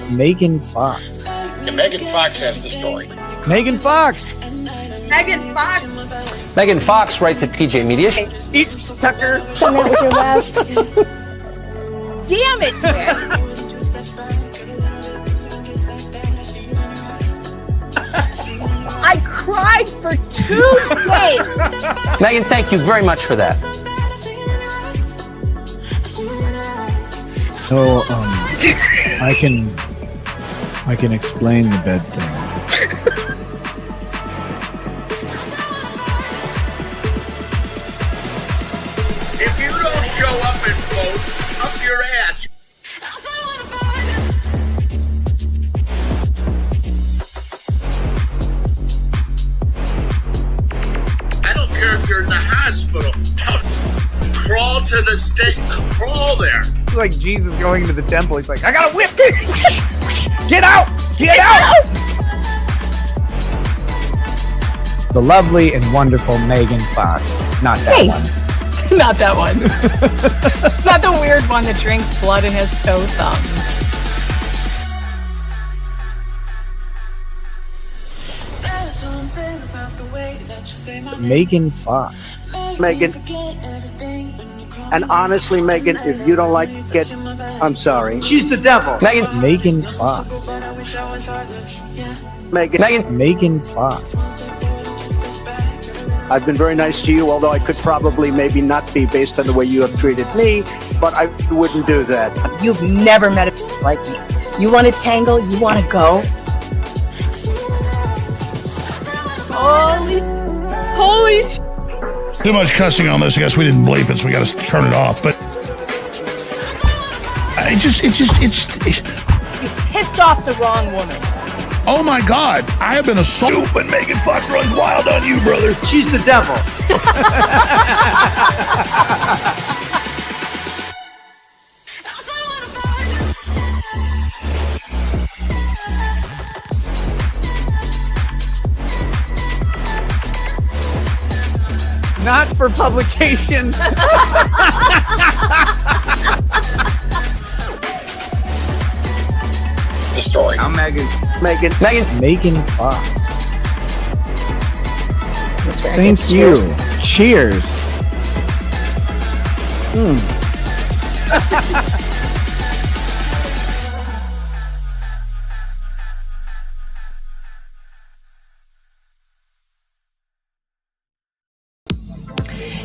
Megan Fox. And Megan Fox has the story. Megan Fox. Megan Fox. Megan Fox writes at PJ Media. Eat Tucker. And that was your last. Damn it, man. I cried for 2 days. Megan, thank you very much for that. So, I can explain the bed thing. If you don't show up and vote, up your ass. I don't care if you're in the hospital. Crawl to the stake. Crawl there. It's like Jesus going into the temple. He's like, I got a whip. Get out! Get out! The lovely and wonderful Megan Fox. Not that one. Not that one. Not the weird one that drinks blood in his toe thumb. Megan Fox. Megan. And honestly, Megan, if you don't like it, I'm sorry. She's the devil. Megan. Megan Fox. Megan. Megan Fox. I've been very nice to you, although I could probably maybe not be based on the way you have treated me, but I wouldn't do that. You've never met a like me. You want to tangle? You want to go? Holy sh! Too much cussing on this. I guess we didn't bleep it, so we got to turn it off. But it's You pissed off the wrong woman. oh my God, I have been assaulted, but Megan Fox runs wild on you, brother. She's the devil. Not for publication. The story. I'm Megan. Megan. Megan Fox. Thank you. Cheers.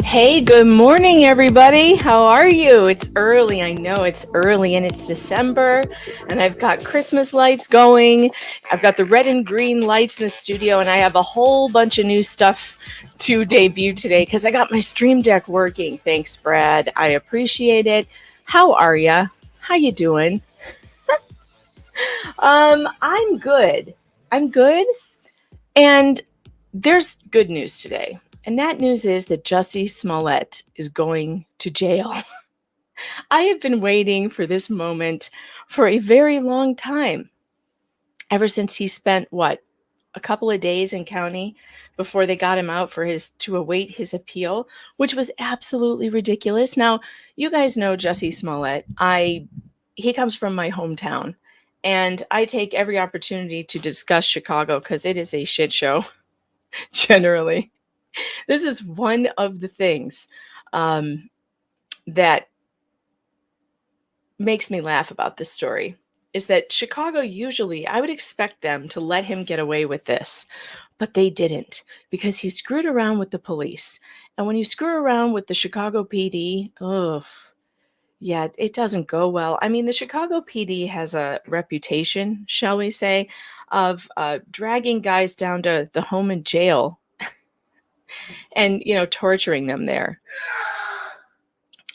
Hey, good morning, everybody. How are you? It's early. I know it's early and it's December and I've got Christmas lights going. I've got the red and green lights in the studio and I have a whole bunch of new stuff to debut today because I got my Stream Deck working. Thanks, Brad. I appreciate it. How are ya? How you doing? I'm good. And there's good news today. And that news is that Jussie Smollett is going to jail. I have been waiting for this moment for a very long time. Ever since he spent, a couple of days in county before they got him out to await his appeal, which was absolutely ridiculous. Now, you guys know Jussie Smollett. He comes from my hometown. And I take every opportunity to discuss Chicago because it is a shit show, generally. This is one of the things that makes me laugh about this story is that Chicago usually, I would expect them to let him get away with this, but they didn't because he screwed around with the police. And when you screw around with the Chicago PD, it doesn't go well. I mean, the Chicago PD has a reputation, shall we say, of dragging guys down to the home and jail and, torturing them there.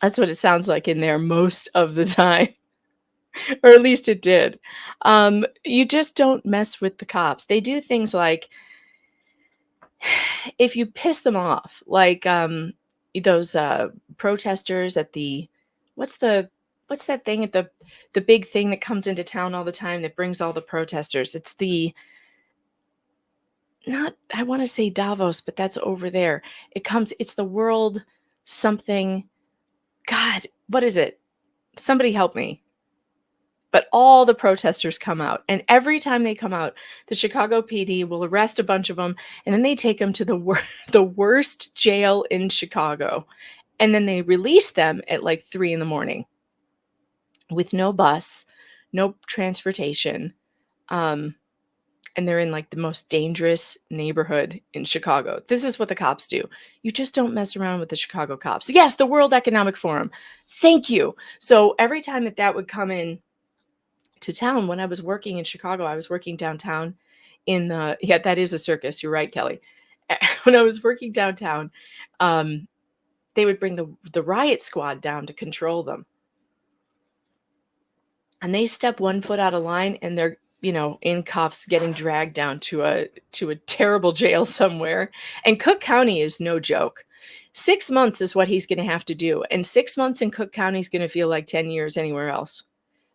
That's what it sounds like in there most of the time. Or at least it did. You just don't mess with the cops. They do things like, if you piss them off, like those protesters at the, what's that thing at the big thing that comes into town all the time that brings all the protesters? It's I want to say Davos, but that's over there. It's the world something. God, what is it? Somebody help me. But all the protesters come out. And every time they come out, the Chicago PD will arrest a bunch of them. And then they take them to the worst jail in Chicago. And then they release them at like 3 a.m. with no bus, no transportation. And they're in like the most dangerous neighborhood in Chicago. This is what the cops do. You just don't mess around with the Chicago cops. Yes, the World Economic Forum. Thank you. So every time that would come in to town, when I was working in Chicago, I was working downtown yeah, that is a circus. You're right, Kelly. When I was working downtown, they would bring the riot squad down to control them. And they step 1 foot out of line and they're, in cuffs, getting dragged down to a terrible jail somewhere. And Cook County is no joke. 6 months is what he's going to have to do. And 6 months in Cook County is going to feel like 10 years anywhere else.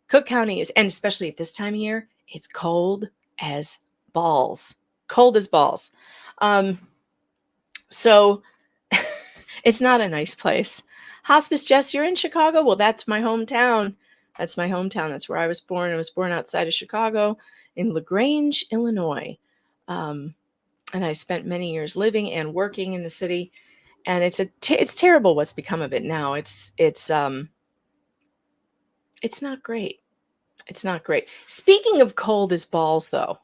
Cook County is, and especially at this time of year, it's cold as balls. Cold as balls. So it's not a nice place. Hospice, Jess, you're in Chicago? Well, that's my hometown. That's my hometown. That's where I was born. I was born outside of Chicago in LaGrange, Illinois. And I spent many years living and working in the city. And it's terrible what's become of it now. It's not great. It's not great. Speaking of cold as balls, though,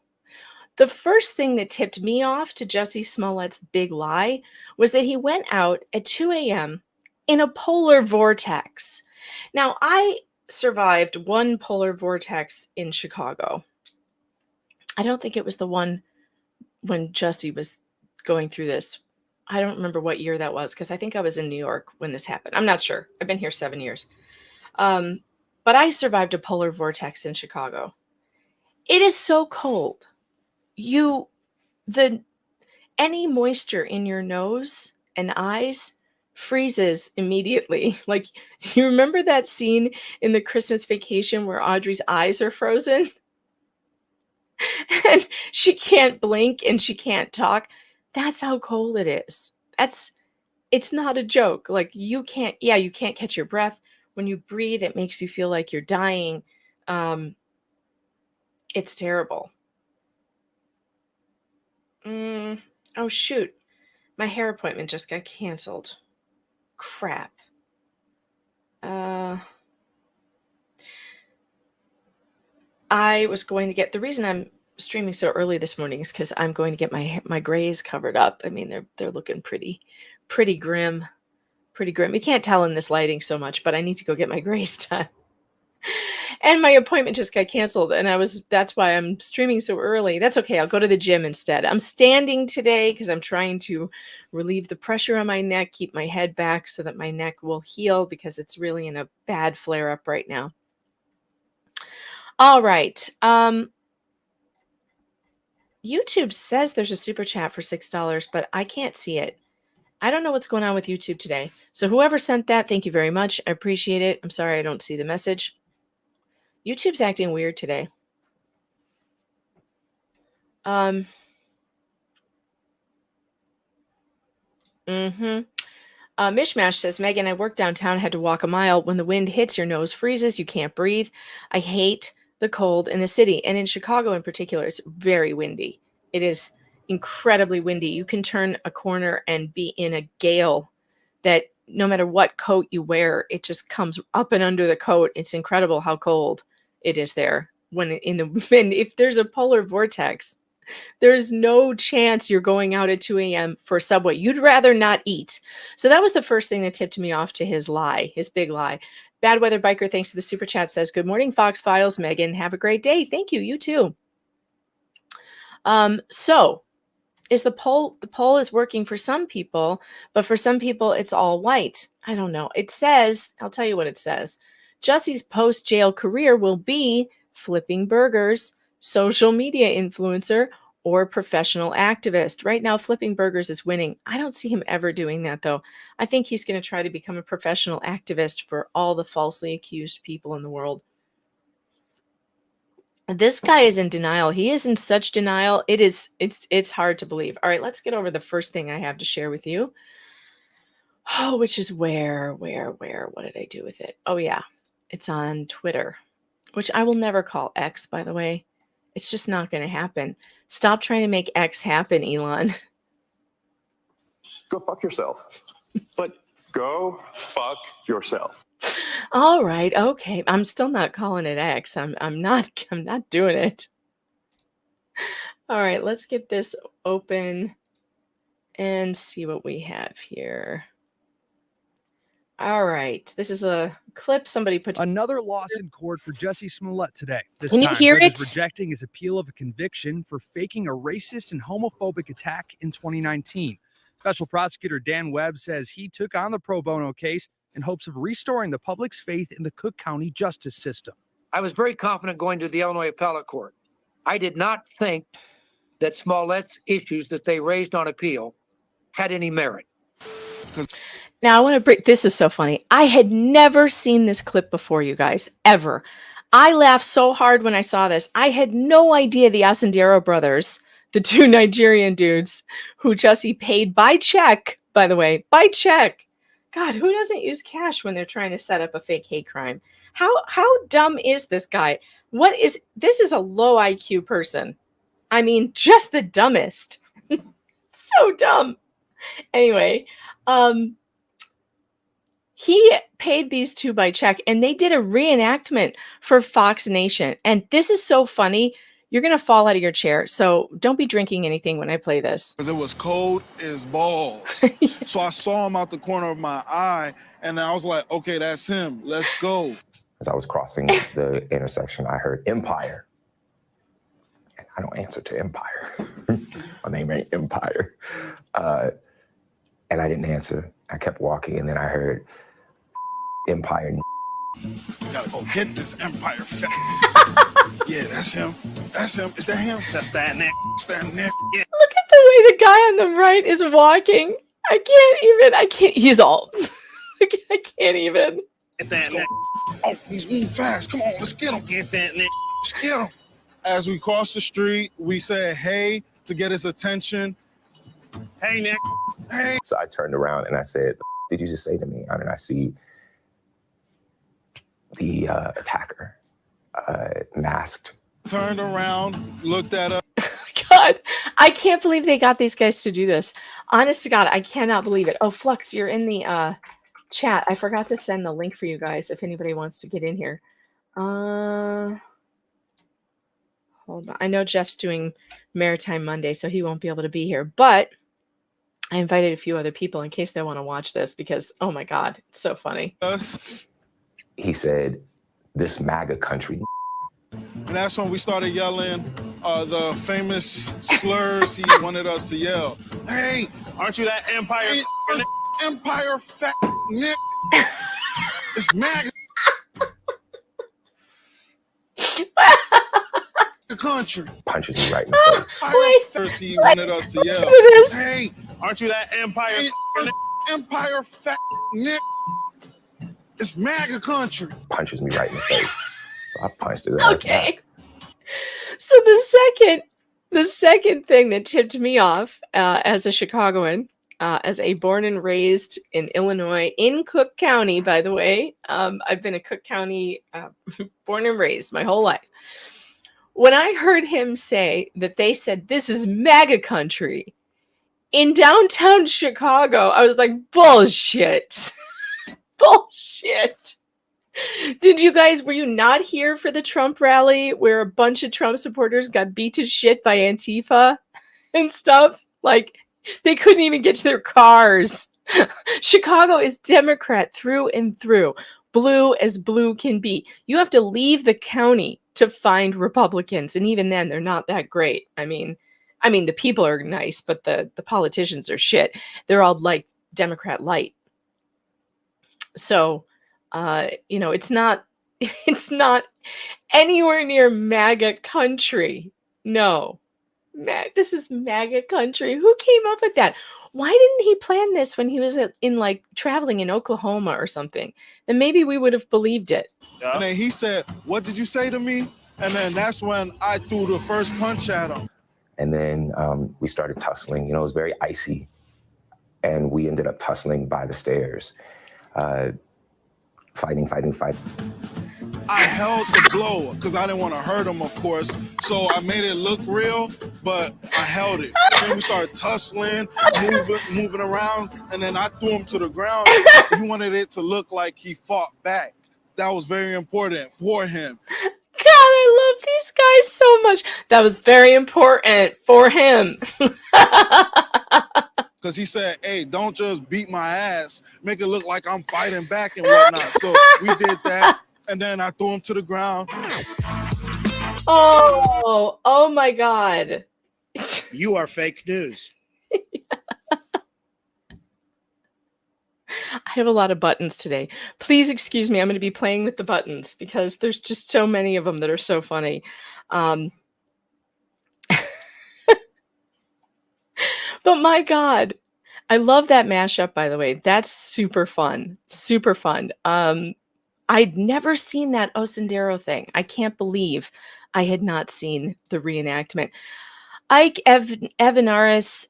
the first thing that tipped me off to Jussie Smollett's big lie was that he went out at 2 a.m. in a polar vortex. Now, I survived one polar vortex in Chicago. I don't think it was the one when Jussie was going through this. I don't remember what year that was because I think I was in New York when this happened. I'm not sure. I've been here 7 years. But I survived a polar vortex in Chicago. It is so cold. Any moisture in your nose and eyes freezes immediately. Like, you remember that scene in the Christmas Vacation where Audrey's eyes are frozen? And she can't blink and she can't talk. That's how cold it is. It's not a joke. Like, you can't catch your breath. When you breathe, it makes you feel like you're dying. It's terrible. Oh, shoot. My hair appointment just got canceled. Crap. I was going to get, the reason I'm streaming so early this morning is because I'm going to get my grays covered up. I mean, they're looking pretty grim. Pretty grim. You can't tell in this lighting so much, but I need to go get my grays done. And my appointment just got canceled, and that's why I'm streaming so early. That's okay. I'll go to the gym instead. I'm standing today because I'm trying to relieve the pressure on my neck, keep my head back so that my neck will heal because it's really in a bad flare up right now. All right. YouTube says there's a super chat for $6, but I can't see it. I don't know what's going on with YouTube today. So whoever sent that, thank you very much. I appreciate it. I'm sorry I don't see the message. YouTube's acting weird today. Mishmash says, Megan, I work downtown, had to walk a mile. When the wind hits, your nose freezes. You can't breathe. I hate the cold in the city. And in Chicago in particular, it's very windy. It is incredibly windy. You can turn a corner and be in a gale that no matter what coat you wear, it just comes up and under the coat. It's incredible how cold it is there. When if there's a polar vortex, there's no chance you're going out at 2 a.m. for Subway. You'd rather not eat. So that was the first thing that tipped me off to his lie, his big lie. Bad Weather Biker, thanks to the super chat, says, good morning, Fox Files. Megan, have a great day. Thank you. You too. So is the poll is working for some people, but for some people it's all white. I don't know. It says, I'll tell you what it says. Jussie's post-jail career will be flipping burgers, social media influencer, or professional activist. Right now, flipping burgers is winning. I don't see him ever doing that, though. I think he's going to try to become a professional activist for all the falsely accused people in the world. This guy is in denial. He is in such denial. It's hard to believe. All right, let's get over the first thing I have to share with you. Oh, which is where? What did I do with it? Oh, yeah. It's on Twitter. which I will never call X, by the way. It's just not going to happen. Stop trying to make X happen, Elon. Go fuck yourself. But go fuck yourself. All right, okay. I'm still not calling it X. I'm not doing it. All right, let's get this open and see what we have here. All right, this is a clip somebody put. Another loss in court for Jussie Smollett today. This Can you time, hear judge is it? rejecting his appeal of a conviction for faking a racist and homophobic attack in 2019. Special prosecutor Dan Webb says he took on the pro bono case in hopes of restoring the public's faith in the Cook County justice system. I was very confident going to the Illinois Appellate Court. I did not think that Smollett's issues that they raised on appeal had any merit. Now, I want to break. This is so funny. I had never seen this clip before, you guys, ever. I laughed so hard when I saw this. I had no idea the Ascendero brothers, the two Nigerian dudes who Jussie paid by check, by the way, by check. God, who doesn't use cash when they're trying to set up a fake hate crime? How dumb is this guy? This is a low IQ person. I mean, just the dumbest. So dumb. Anyway, he paid these two by check, and they did a reenactment for Fox Nation. And this is so funny. You're going to fall out of your chair. So don't be drinking anything when I play this. Because it was cold as balls. So I saw him out the corner of my eye, and I was like, okay, that's him. Let's go. As I was crossing the intersection, I heard Empire. And I don't answer to Empire. My name ain't Empire. And I didn't answer. I kept walking, and then I heard Empire. You gotta go get this Empire. Yeah, that's him. That's him. Is that him? That's that neck. That's that neck. Yeah. Look at the way the guy on the right is walking. I can't. He's all. I can't even. Get that neck. Oh, he's moving fast. Come on, let's get him. Get that neck. Let's get him. As we crossed the street, we said, hey, to get his attention. Hey, Nick. Hey. So I turned around and I said, did you just say to me? And I see the attacker masked. Turned around, looked at us. God, I can't believe they got these guys to do this. Honest to God, I cannot believe it. Oh, Flux, you're in the chat. I forgot to send the link for you guys if anybody wants to get in here. Hold on. I know Jeff's doing Maritime Monday, so he won't be able to be here. But I invited a few other people in case they want to watch this because, oh my God, it's so funny. He said, this MAGA country. And that's when we started yelling the famous slurs he wanted us to yell. Hey, aren't you that Empire? Empire fat Nick. It's MAGA. The country. Punches me right in the face. First he wanted us to yell. Hey, aren't you that Empire? Empire fat Nick. It's MAGA country. Punches me right in the face. So I punched his ass. Okay. So the second thing that tipped me off as a Chicagoan, as a born and raised in Illinois, in Cook County, by the way, I've been a Cook County born and raised my whole life. When I heard him say that they said this is MAGA country in downtown Chicago, I was like, bullshit. Bullshit. Were you not here for the Trump rally where a bunch of Trump supporters got beat to shit by Antifa and stuff? Like, they couldn't even get to their cars. Chicago is Democrat through and through. Blue as blue can be. You have to leave the county to find Republicans, and even then, they're not that great. I mean, the people are nice, but the politicians are shit. They're all like Democrat light. So, it's not anywhere near MAGA country. No, this is MAGA country. Who came up with that? Why didn't he plan this when he was traveling in Oklahoma or something? Then maybe we would have believed it. And then he said, what did you say to me? And then that's when I threw the first punch at him. And then we started tussling. It was very icy. And we ended up tussling by the stairs. Fighting. I held the blow because I didn't want to hurt him, of course. So I made it look real, but I held it. Then we started tussling, moving around, and then I threw him to the ground. He wanted it to look like he fought back. That was very important for him. God, I love these guys so much. That was very important for him. Because he said, hey, don't just beat my ass. Make it look like I'm fighting back and whatnot. So we did that. And then I threw him to the ground. Oh my God. You are fake news. I have a lot of buttons today. Please excuse me. I'm going to be playing with the buttons because there's just so many of them that are so funny. But my God, I love that mashup, by the way. That's super fun. Super fun. I'd never seen that Osendero thing. I can't believe I had not seen the reenactment. Ike Evanaris,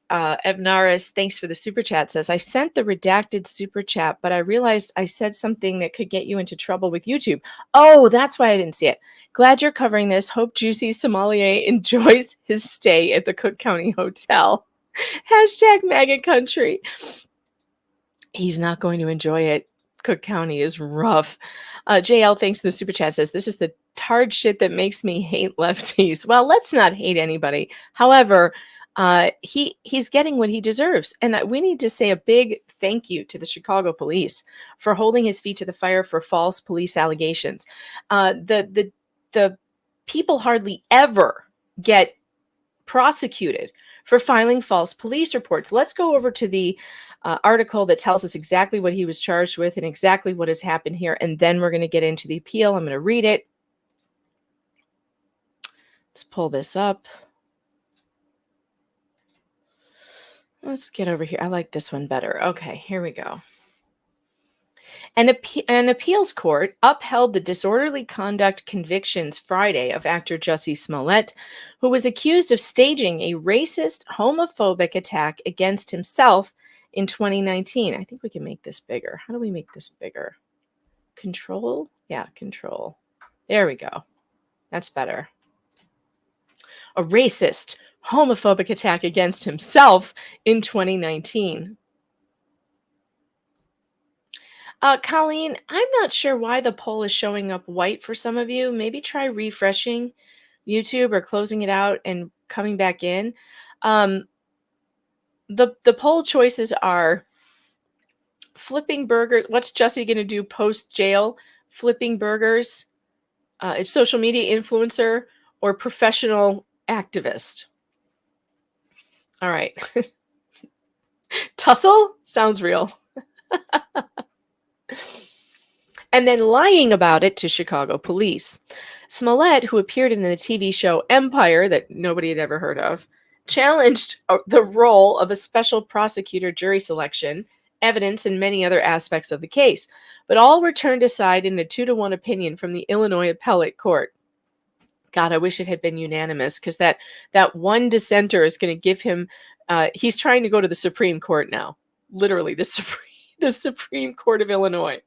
thanks for the super chat, says, I sent the redacted super chat, but I realized I said something that could get you into trouble with YouTube. Oh, that's why I didn't see it. Glad you're covering this. Hope Jussie Smollett enjoys his stay at the Cook County Hotel. Hashtag MAGA country. He's not going to enjoy it. Cook County is rough. JL, thanks to the super chat, says, this is the hard shit that makes me hate lefties. Well, let's not hate anybody. However, he's getting what he deserves. And we need to say a big thank you to the Chicago police for holding his feet to the fire for false police allegations. The people hardly ever get prosecuted for filing false police reports. Let's go over to the article that tells us exactly what he was charged with and exactly what has happened here. And then we're going to get into the appeal. I'm going to read it. Let's pull this up. Let's get over here. I like this one better. Okay, here we go. An appeals court upheld the disorderly conduct convictions Friday of actor Jussie Smollett, who was accused of staging a racist, homophobic attack against himself in 2019. I think we can make this bigger. How do we make this bigger? Control? Yeah, control. There we go. That's better. A racist, homophobic attack against himself in 2019. Colleen, I'm not sure why the poll is showing up white for some of you. Maybe try refreshing YouTube or closing it out and coming back in. The poll choices are flipping burgers. What's Jussie going to do post jail? Flipping burgers. It's social media influencer or professional activist. All right. Tussle sounds real. And then lying about it to Chicago police. Smollett, who appeared in the TV show Empire that nobody had ever heard of, challenged the role of a special prosecutor jury selection, evidence, and many other aspects of the case, but all were turned aside in a 2-1 opinion from the Illinois Appellate Court. God, I wish it had been unanimous, because that one dissenter is going to give him, he's trying to go to the Supreme Court now. Literally, the Supreme Court of Illinois.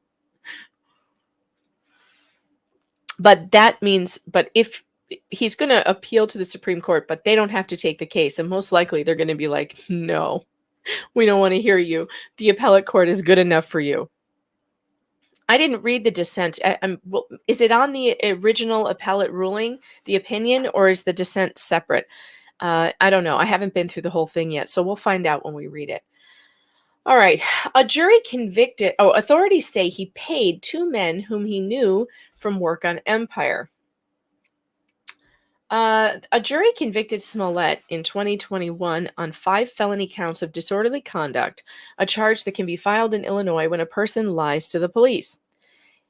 But that means, if he's going to appeal to the Supreme Court, but they don't have to take the case, and most likely they're going to be like, no, we don't want to hear you. The appellate court is good enough for you. I didn't read the dissent. Is it on the original appellate ruling, the opinion, or is the dissent separate? I don't know. I haven't been through the whole thing yet, so we'll find out when we read it. All right. A jury convicted. Authorities say he paid 2 men whom he knew from work on Empire. A jury convicted Smollett in 2021 on 5 felony counts of disorderly conduct, a charge that can be filed in Illinois when a person lies to the police.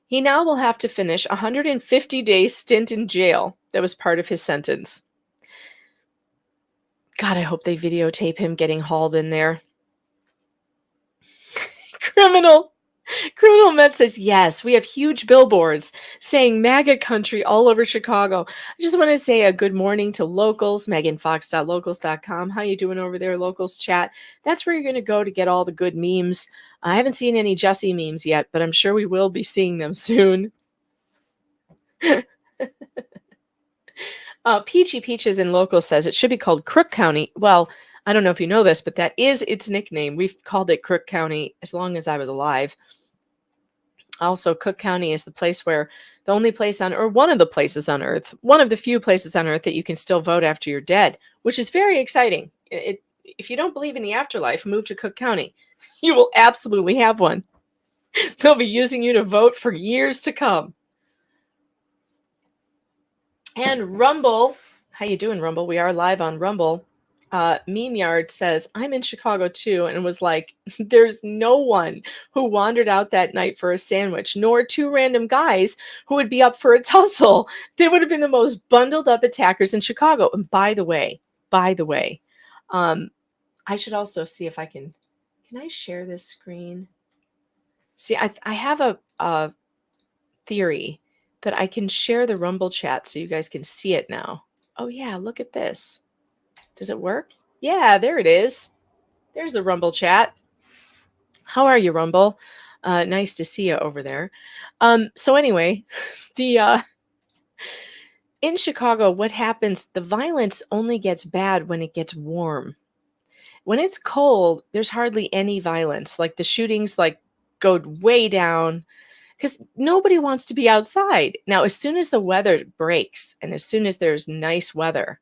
He now will have to finish a 150-day stint in jail that was part of his sentence. God, I hope they videotape him getting hauled in there. Criminal Met says, yes, we have huge billboards saying MAGA country all over Chicago. I just want to say a good morning to locals, meganfox.locals.com. How you doing over there, locals chat? That's where you're going to go to get all the good memes. I haven't seen any Jussie memes yet, but I'm sure we will be seeing them soon. Peachy Peaches in Local says it should be called Crook County. Well, I don't know if you know this, but that is its nickname. We've called it Crook County as long as I was alive. Also, Cook County is the place where the only place on, or one of the places on Earth, one of the few places on Earth that you can still vote after you're dead, which is very exciting. If you don't believe in the afterlife, move to Cook County. You will absolutely have one. They'll be using you to vote for years to come. And Rumble, how you doing, Rumble? We are live on Rumble. Meme Yard says, I'm in Chicago too, and was like, there's no one who wandered out that night for a sandwich, nor two random guys who would be up for a tussle. They would have been the most bundled up attackers in Chicago. And by the way, I should also see if I can I share this screen? See, I have a theory that I can share the Rumble chat so you guys can see it now. Oh yeah, look at this. Does it work? Yeah, there it is. There's the Rumble chat. How are you, Rumble? Nice to see you over there. So anyway, in Chicago, what happens, the violence only gets bad when it gets warm. When it's cold, there's hardly any violence. Like the shootings go way down because nobody wants to be outside. Now, as soon as the weather breaks and as soon as there's nice weather,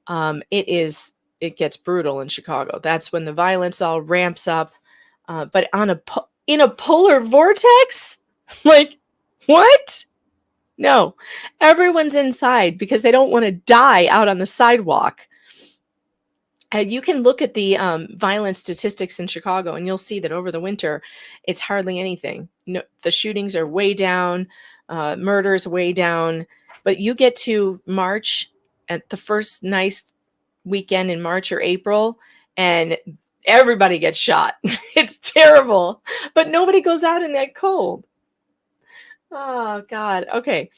it gets brutal in Chicago. That's when the violence all ramps up. But in a polar vortex, like what? No, everyone's inside because they don't want to die out on the sidewalk. And you can look at the violence statistics in Chicago, and you'll see that over the winter, it's hardly anything. No, the shootings are way down, murders way down. But you get to March, at the first nice weekend in March or April, and everybody gets shot. It's terrible, but nobody goes out in that cold. Oh God. Okay.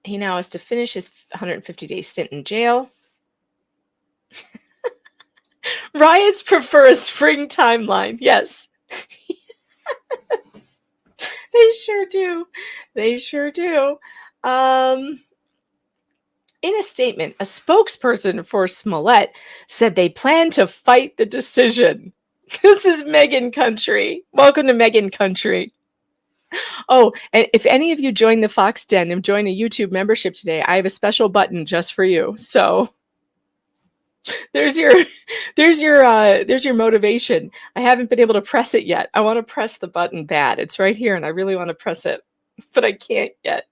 He now has to finish his 150-day stint in jail. Riots prefer a spring timeline. Yes. Yes. They sure do. They sure do. In a statement, a spokesperson for Smollett said they plan to fight the decision. This is Megan Country. Welcome to Megan Country. Oh, and if any of you join the Fox Den and join a YouTube membership today, I have a special button just for you. So there's your motivation. I haven't been able to press it yet. I want to press the button bad. It's right here, and I really want to press it, but I can't yet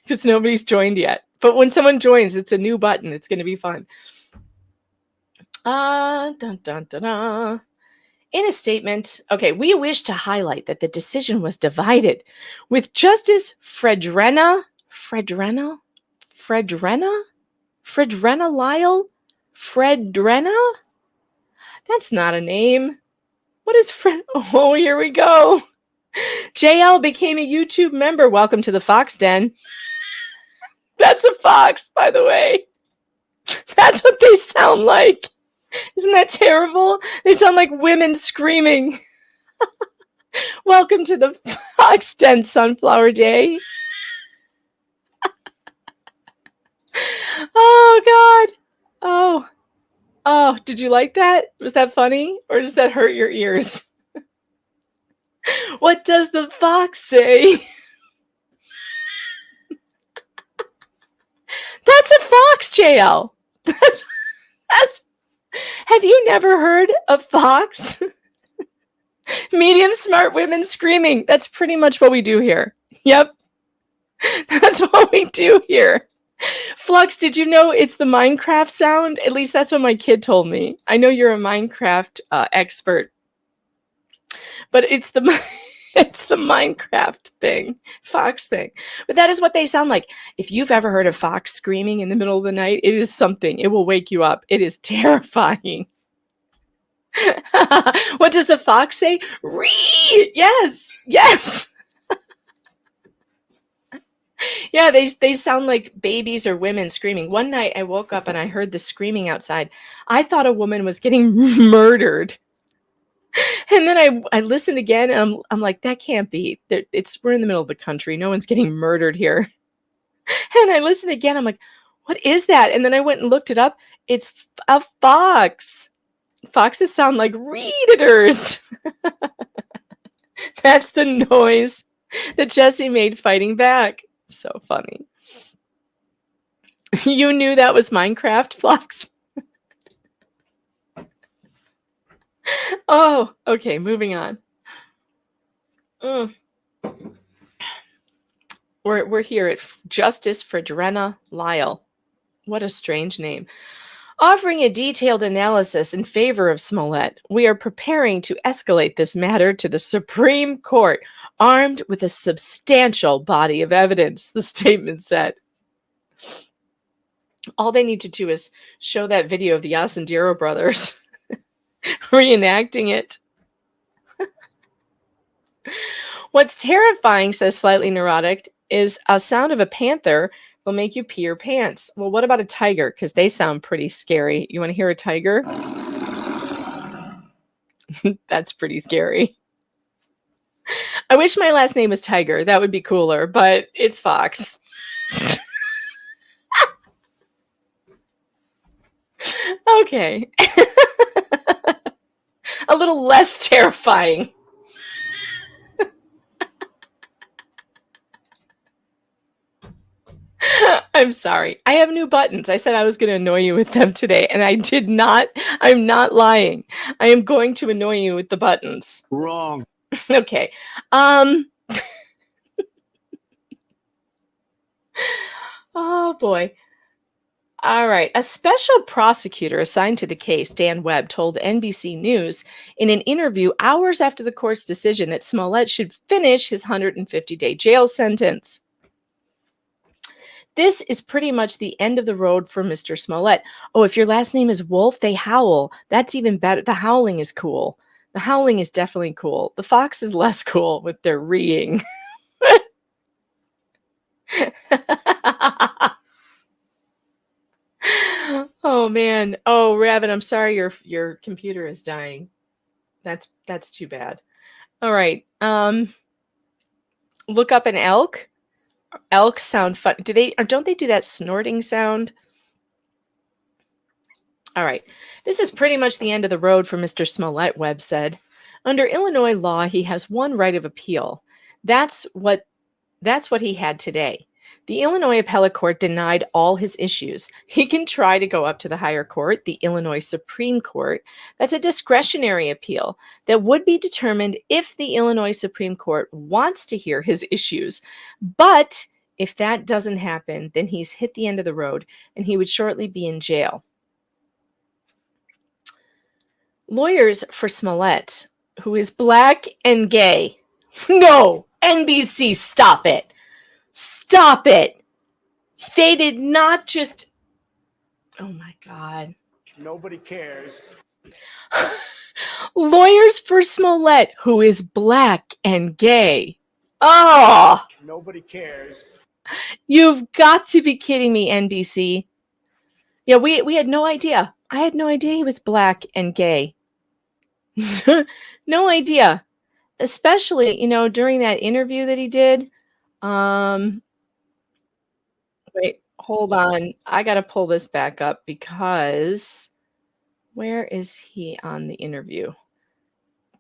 because nobody's joined yet. But when someone joins, it's a new button. It's going to be fun. Dun, dun, dun, dun. In a statement, okay, we wish to highlight that the decision was divided, with Justice Fredrena Lyle? Fredrena? That's not a name. What is Fred? Oh, here we go. JL became a YouTube member. Welcome to the Fox Den. That's a fox, by the way. That's what they sound like. Isn't that terrible? They sound like women screaming. Welcome to the Fox Den Sunflower Day. Oh, God. Oh, did you like that? Was that funny? Or does that hurt your ears? What does the fox say? That's a fox, JL. That's. Have you never heard a fox? Medium smart women screaming. That's pretty much what we do here. Yep. That's what we do here. Flux, did you know it's the Minecraft sound? At least that's what my kid told me. I know you're a Minecraft expert. But it's the Minecraft thing, fox thing. But that is what they sound like. If you've ever heard a fox screaming in the middle of the night, it is something. It will wake you up. It is terrifying. What does the fox say? Ree! Yes. Yeah, they sound like babies or women screaming. One night I woke up and I heard the screaming outside. I thought a woman was getting murdered. And then I listened again, and I'm like, that can't be. We're in the middle of the country. No one's getting murdered here. And I listened again. I'm like, what is that? And then I went and looked it up. It's a fox. Foxes sound like reeditors. That's the noise that Jussie made fighting back. So funny. You knew that was Minecraft, Fox? Oh, okay, moving on. We're here at Justice Fredrenna Lyle. What a strange name. Offering a detailed analysis in favor of Smollett, we are preparing to escalate this matter to the Supreme Court, armed with a substantial body of evidence, the statement said. All they need to do is show that video of the Ascendero brothers reenacting it. What's terrifying, says Slightly Neurotic, is a sound of a panther will make you pee your pants. Well, what about a tiger? Because they sound pretty scary. You want to hear a tiger? That's pretty scary. I wish my last name was Tiger. That would be cooler, but it's Fox. Okay. A little less terrifying. I'm sorry. I have new buttons. I said I was going to annoy you with them today, and I did not. I'm not lying. I am going to annoy you with the buttons. Wrong. Okay. Oh, boy. All right. A special prosecutor assigned to the case, Dan Webb, told NBC News in an interview hours after the court's decision that Smollett should finish his 150-day jail sentence. This is pretty much the end of the road for Mr. Smollett. Oh, if your last name is Wolf, they howl. That's even better. The howling is cool. The howling is definitely cool. The fox is less cool with their reeing. Oh, man. Oh, Raven, I'm sorry your computer is dying. That's too bad. All right. Look up an elk. Elks sound fun. Don't they do that snorting sound? All right. This is pretty much the end of the road for Mr. Smollett, Webb said. Under Illinois law, he has one right of appeal. That's what he had today. The Illinois Appellate Court denied all his issues. He can try to go up to the higher court, the Illinois Supreme Court. That's a discretionary appeal that would be determined if the Illinois Supreme Court wants to hear his issues. But if that doesn't happen, then he's hit the end of the road and he would shortly be in jail. Lawyers for Smollett, who is black and gay. No, NBC, stop it. Stop it. They did not just... Oh, my God. Nobody cares. Lawyers for Smollett, who is black and gay. Oh! Nobody cares. You've got to be kidding me, NBC. Yeah, we had no idea. I had no idea he was black and gay. No idea. Especially, during that interview that he did. Wait, hold on. I got to pull this back up because where is he on the interview?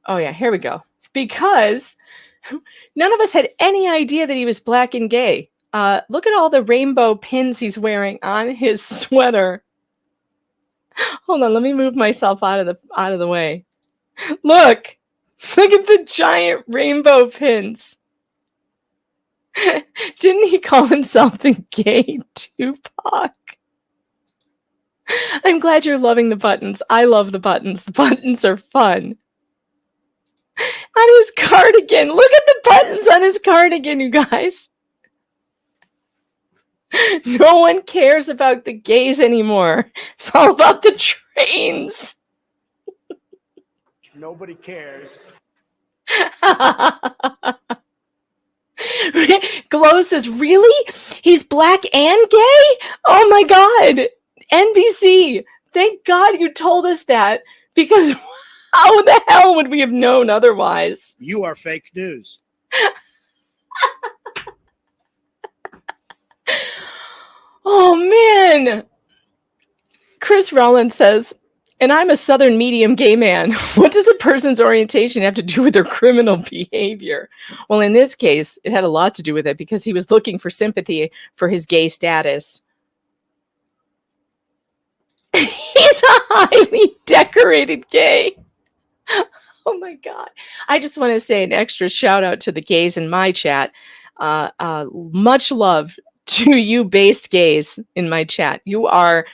Oh, yeah, here we go. Because none of us had any idea that he was black and gay. Look at all the rainbow pins he's wearing on his sweater. Hold on, let me move myself out of the way. Look at the giant rainbow pins. Didn't he call himself the gay Tupac? I'm glad you're loving the buttons. I love the buttons. The buttons are fun. On his cardigan. Look at the buttons on his cardigan, you guys. No one cares about the gays anymore. It's all about the trains. Nobody cares. Glow says, really? He's black and gay? Oh my God. NBC, thank God you told us that because How the hell would we have known otherwise? You are fake news. Oh, man. Chris Rollins says, and I'm a Southern medium gay man. What does a person's orientation have to do with their criminal behavior? Well, in this case, it had a lot to do with it because he was looking for sympathy for his gay status. He's a highly decorated gay. Oh, my God. I just want to say an extra shout out to the gays in my chat. Much love to you based gays in my chat. You are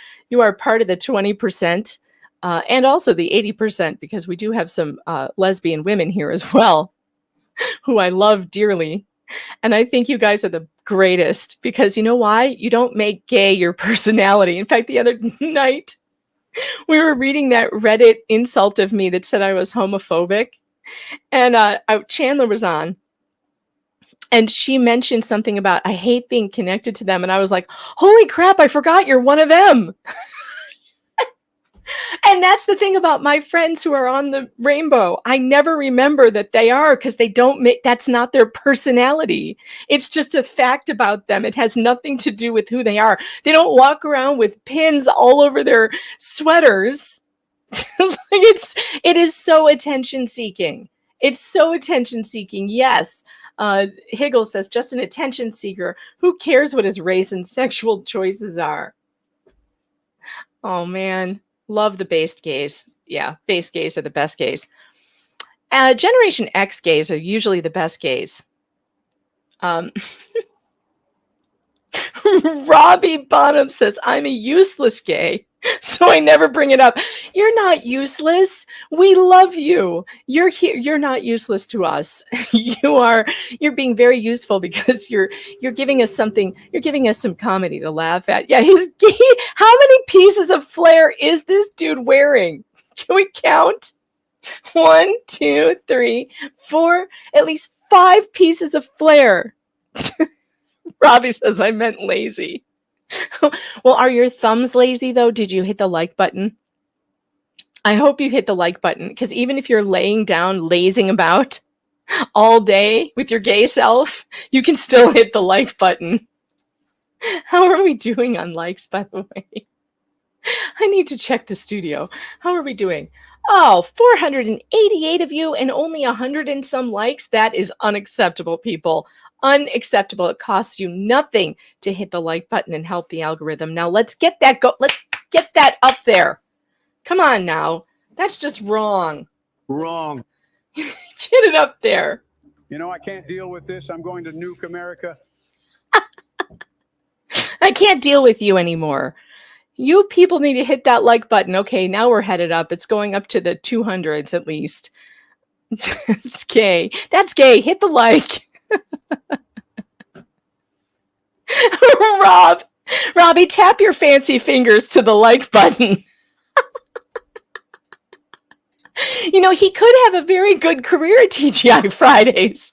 part of the 20% and also the 80% because we do have some lesbian women here as well who I love dearly. And I think you guys are the greatest because you know why? You don't make gay your personality. In fact, the other night we were reading that Reddit insult of me that said I was homophobic, and Chandler was on. And she mentioned something about, I hate being connected to them. And I was like, holy crap, I forgot you're one of them. And that's the thing about my friends who are on the rainbow. I never remember that they are because they don't make, that's not their personality. It's just a fact about them. It has nothing to do with who they are. They don't walk around with pins all over their sweaters. It is so attention seeking. It's so attention seeking. Yes. Higgle says, just an attention seeker. Who cares what his race and sexual choices are? Oh, man. Love the based gays. Yeah, based gays are the best gays. Generation X gays are usually the best gays. Robbie Bonham says, I'm a useless gay, so I never bring it up. You're not useless. We love you. You're here. You're not useless to us. You're being very useful because you're giving us something. You're giving us some comedy to laugh at. Yeah, he's gay. How many pieces of flair is this dude wearing? Can we count? 1, 2, 3, 4, at least 5 pieces of flair. Robbie says, I meant lazy. Well, are your thumbs lazy, though? Did you hit the like button? I hope you hit the like button, because even if you're laying down, lazing about all day with your gay self, you can still hit the like button. How are we doing on likes, by the way? I need to check the studio. How are we doing? Oh, 488 of you and only 100 and some likes. That is unacceptable, people. Unacceptable. It costs you nothing to hit the like button and help the algorithm. Now let's get that let's get that up there. Come on now. That's just wrong. Wrong. Get it up there. You know, I can't deal with this. I'm going to nuke America. I can't deal with you anymore. You people need to hit that like button. Okay, now we're headed up. It's going up to the 200s at least. It's gay. That's gay. Hit the like. Robbie, tap your fancy fingers to the like button. You know, he could have a very good career at TGI Fridays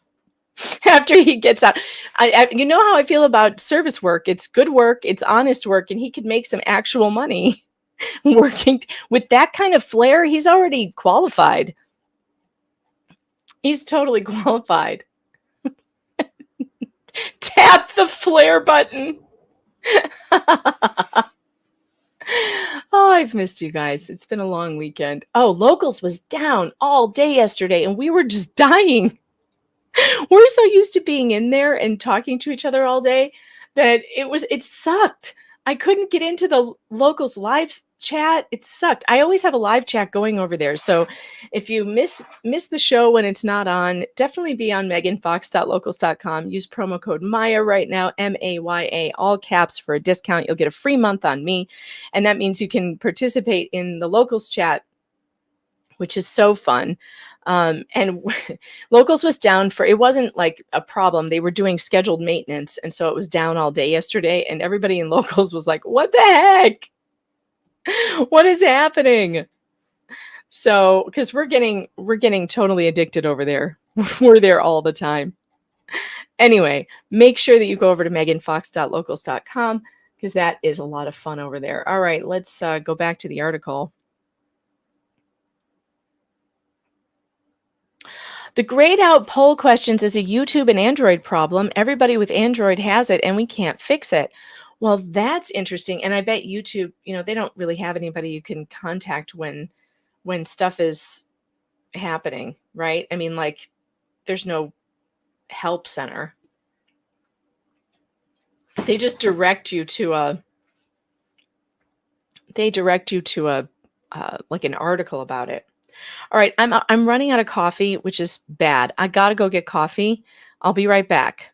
after he gets out. You know how I feel about service work. It's good work. It's honest work. And he could make some actual money working with that kind of flair. He's already qualified. He's totally qualified. Tap the flare button. Oh, I've missed you guys. It's been a long weekend. Oh, Locals was down all day yesterday and we were just dying. We're so used to being in there and talking to each other all day that it sucked. I couldn't get into the Locals live chat. It sucked. I always have a live chat going over there. So if you miss the show when it's not on, definitely be on meganfox.locals.com. Use promo code Maya right now, MAYA, all caps for a discount. You'll get a free month on me. And that means you can participate in the Locals chat, which is so fun. And Locals was down it wasn't like a problem. They were doing scheduled maintenance. And so it was down all day yesterday. And everybody in Locals was like, what the heck? What is happening? So, because we're getting totally addicted over there. We're there all the time. Anyway, make sure that you go over to meganfox.locals.com because that is a lot of fun over there. All right, let's go back to the article. The grayed out poll questions is a YouTube and Android problem. Everybody with Android has it and we can't fix it. Well, that's interesting. And I bet YouTube, they don't really have anybody you can contact when stuff is happening, right? I mean, like, there's no help center. They just direct you to a like an article about it. All right, I'm running out of coffee, which is bad. I gotta go get coffee. I'll be right back.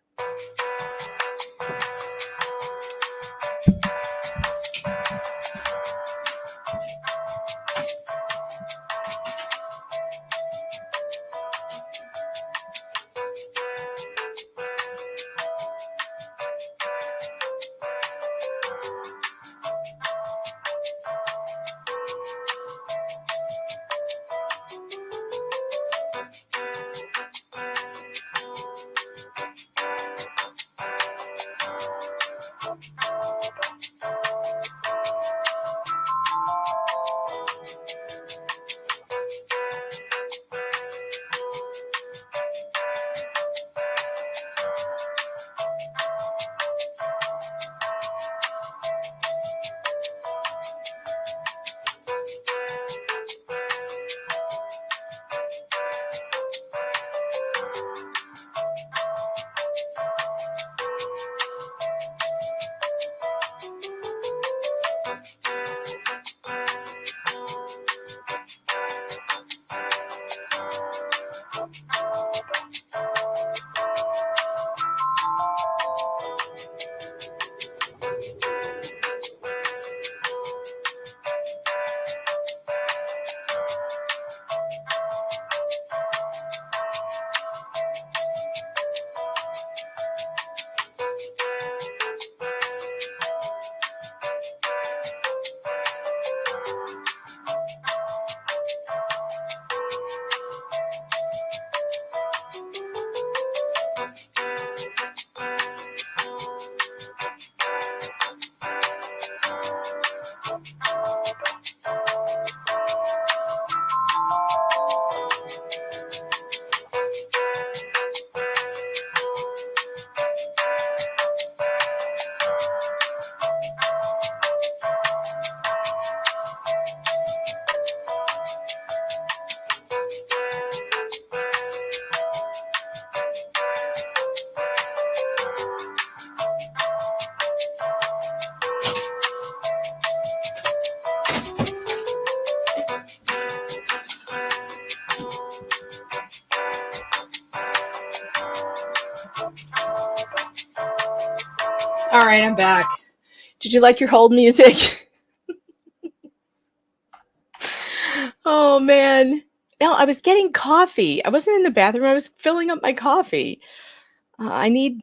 All right, I'm back. Did you like your hold music? Oh, man. No, I was getting coffee. I wasn't in the bathroom. I was filling up my coffee. I need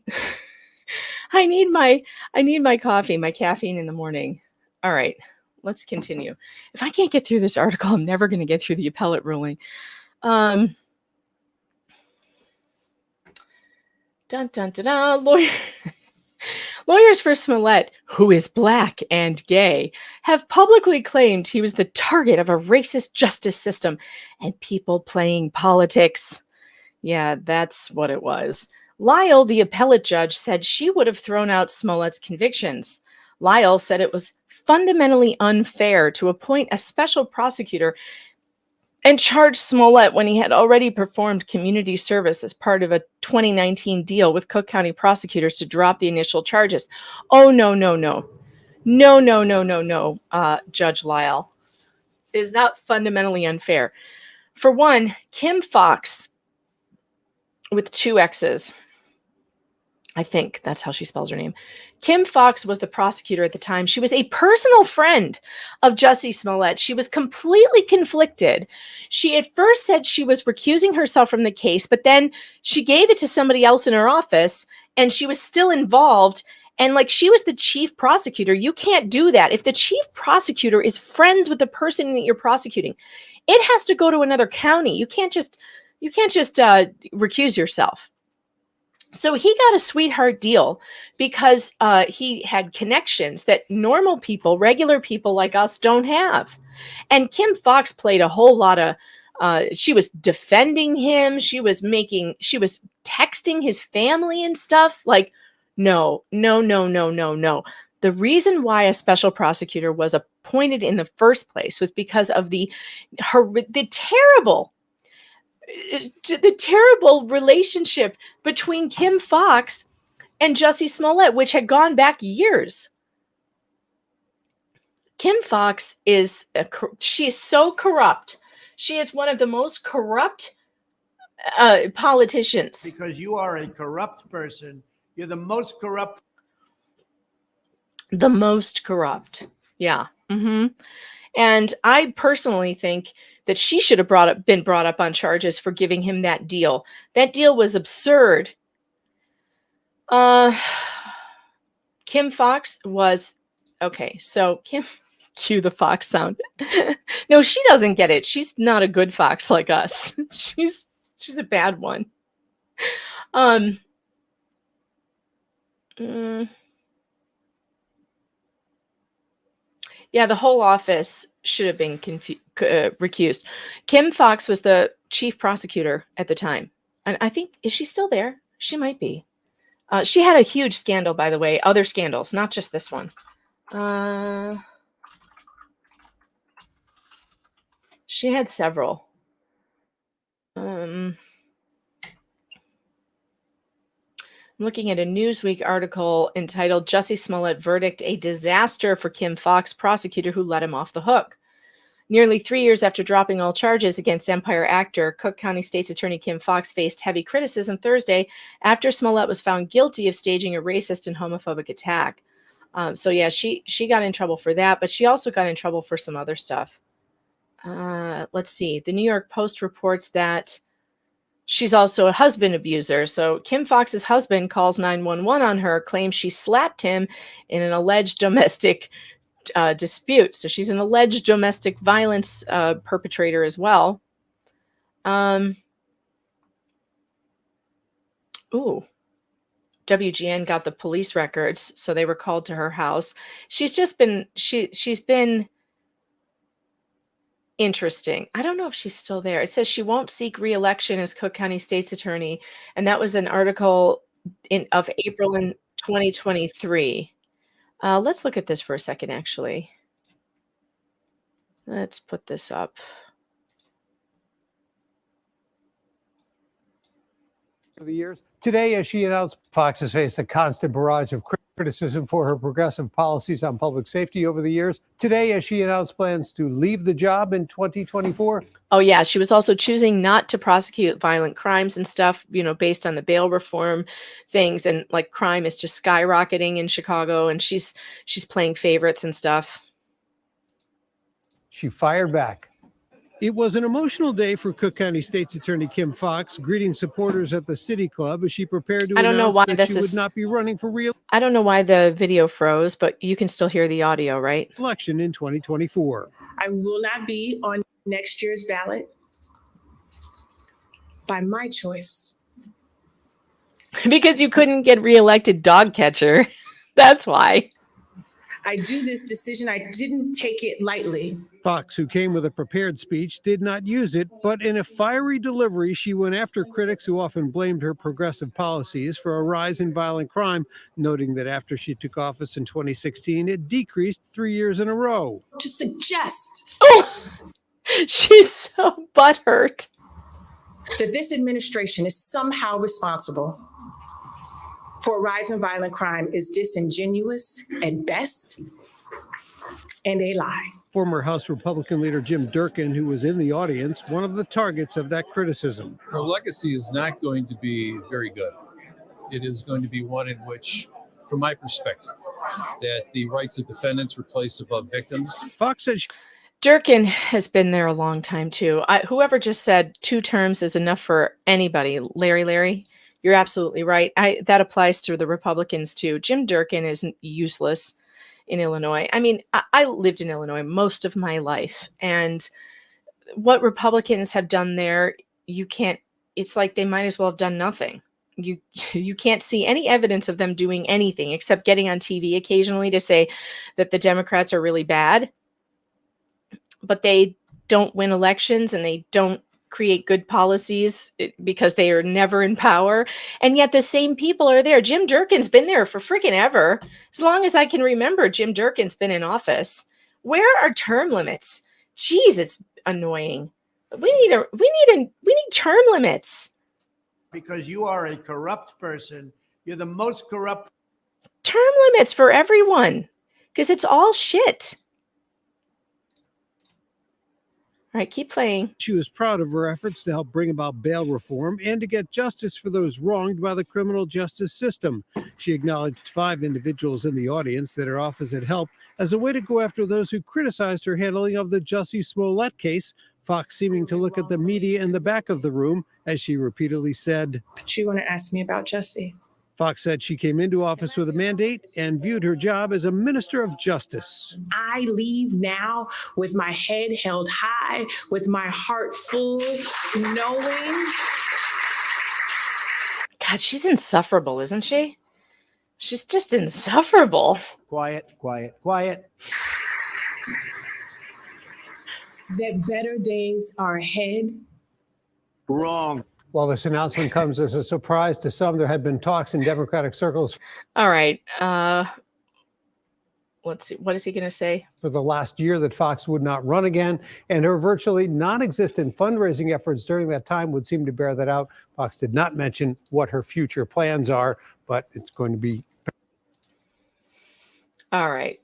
my coffee, my caffeine in the morning. All right, let's continue. If I can't get through this article, I'm never going to get through the appellate ruling. Dun, dun, dun, dun. Lawyers for Smollett, who is black and gay, have publicly claimed he was the target of a racist justice system and people playing politics. Yeah, that's what it was. Lyle, the appellate judge, said she would have thrown out Smollett's convictions. Lyle said it was fundamentally unfair to appoint a special prosecutor and charge Smollett when he had already performed community service as part of a 2019 deal with Cook County prosecutors to drop the initial charges. Oh, no, Judge Lyle. It is not fundamentally unfair. For one, Kim Fox, with 2 X's, I think that's how she spells her name. Kim Fox was the prosecutor at the time. She was a personal friend of Jussie Smollett. She was completely conflicted. She at first said she was recusing herself from the case, but then she gave it to somebody else in her office, and she was still involved. And like, she was the chief prosecutor. You can't do that. If the chief prosecutor is friends with the person that you're prosecuting, it has to go to another county. You can't just recuse yourself. So he got a sweetheart deal because he had connections that normal people, regular people like us, don't have. And Kim Fox played a whole lot of She was defending him. She was texting his family and stuff. Like, no. The reason why a special prosecutor was appointed in the first place was because of the terrible relationship between Kim Foxx and Jussie Smollett, which had gone back years. Kim Foxx she is so corrupt. She is one of the most corrupt politicians. Because you are a corrupt person. You're the most corrupt. The most corrupt. Yeah. And I personally think that she should have been brought up on charges for giving him that deal. That deal was absurd. Kim Foxx was okay. So Kim, cue the Fox sound. No, she doesn't get it. She's not a good fox like us. She's a bad one. Yeah, the whole office should have been recused. Kim Foxx was the chief prosecutor at the time. And I think, is she still there? She might be. She had a huge scandal, by the way. Other scandals, not just this one. She had several. I'm looking at a Newsweek article entitled Jussie Smollett Verdict, a Disaster for Kim Foxx, Prosecutor Who Let Him Off the Hook. Nearly 3 years after dropping all charges against Empire actor, Cook County State's Attorney Kim Foxx faced heavy criticism Thursday after Smollett was found guilty of staging a racist and homophobic attack. So yeah, she got in trouble for that, but she also got in trouble for some other stuff. Let's see. The New York Post reports that she's also a husband abuser. So Kim Foxx's husband calls 911 on her, claims she slapped him in an alleged domestic dispute. So she's an alleged domestic violence perpetrator as well. WGN got the police records, so they were called to her house. She's been interesting. I don't know if she's still there. It says she won't seek re-election as Cook County State's Attorney, and that was an article of April in 2023. Let's look at this for a second, actually. Let's put this up. The years. Today, as she announced, Fox has faced a constant barrage of criticism for her progressive policies on public safety over the years. Today, as she announced plans to leave the job in 2024. Oh, yeah. She was also choosing not to prosecute violent crimes and stuff, based on the bail reform things. And like crime is just skyrocketing in Chicago, and she's playing favorites and stuff. She fired back. It was an emotional day for Cook County State's Attorney Kim Foxx, greeting supporters at the City Club as she prepared to announce that she would not be running for re-election. I don't know why the video froze, but you can still hear the audio, right? Election in 2024. I will not be on next year's ballot by my choice. Because you couldn't get reelected dog catcher. That's why. I do this decision. I didn't take it lightly. Fox, who came with a prepared speech, did not use it, but in a fiery delivery, she went after critics who often blamed her progressive policies for a rise in violent crime, noting that after she took office in 2016, it decreased 3 years in a row. To suggest she's so butthurt that this administration is somehow responsible for a rise in violent crime is disingenuous at best and a lie. Former House Republican leader Jim Durkin, who was in the audience, one of the targets of that criticism. Her legacy is not going to be very good. It is going to be one in which, from my perspective, that the rights of defendants were placed above victims. Fox says Durkin has been there a long time, too. Whoever just said 2 terms is enough for anybody. Larry, you're absolutely right. That applies to the Republicans, too. Jim Durkin is useless in Illinois. I mean, I lived in Illinois most of my life. And what Republicans have done there, it's like they might as well have done nothing. You can't see any evidence of them doing anything except getting on TV occasionally to say that the Democrats are really bad. But they don't win elections, and they don't create good policies because they are never in power. And yet the same people are there. Jim Durkin's been there for freaking ever. As long as I can remember, Jim Durkin's been in office. Where are term limits? Jeez, it's annoying. We need term limits. Because you are a corrupt person. You're the most corrupt. Term limits for everyone, because it's all shit. All right, keep playing. She was proud of her efforts to help bring about bail reform and to get justice for those wronged by the criminal justice system. She acknowledged 5 individuals in the audience that her office had helped as a way to go after those who criticized her handling of the Jussie Smollett case, Fox seeming to look at the media in the back of the room as she repeatedly said, "But you want to ask me about Jussie?" Fox said she came into office with a mandate and viewed her job as a minister of justice. I leave now with my head held high, with my heart full, knowing. God, she's insufferable, isn't she? She's just insufferable. Quiet, quiet, quiet. That better days are ahead. Wrong. While this announcement comes as a surprise to some, there had been talks in Democratic circles. All right. Let's see. What is he going to say? For the last year that Fox would not run again, and her virtually non-existent fundraising efforts during that time would seem to bear that out. Fox did not mention what her future plans are, but it's going to be. All right.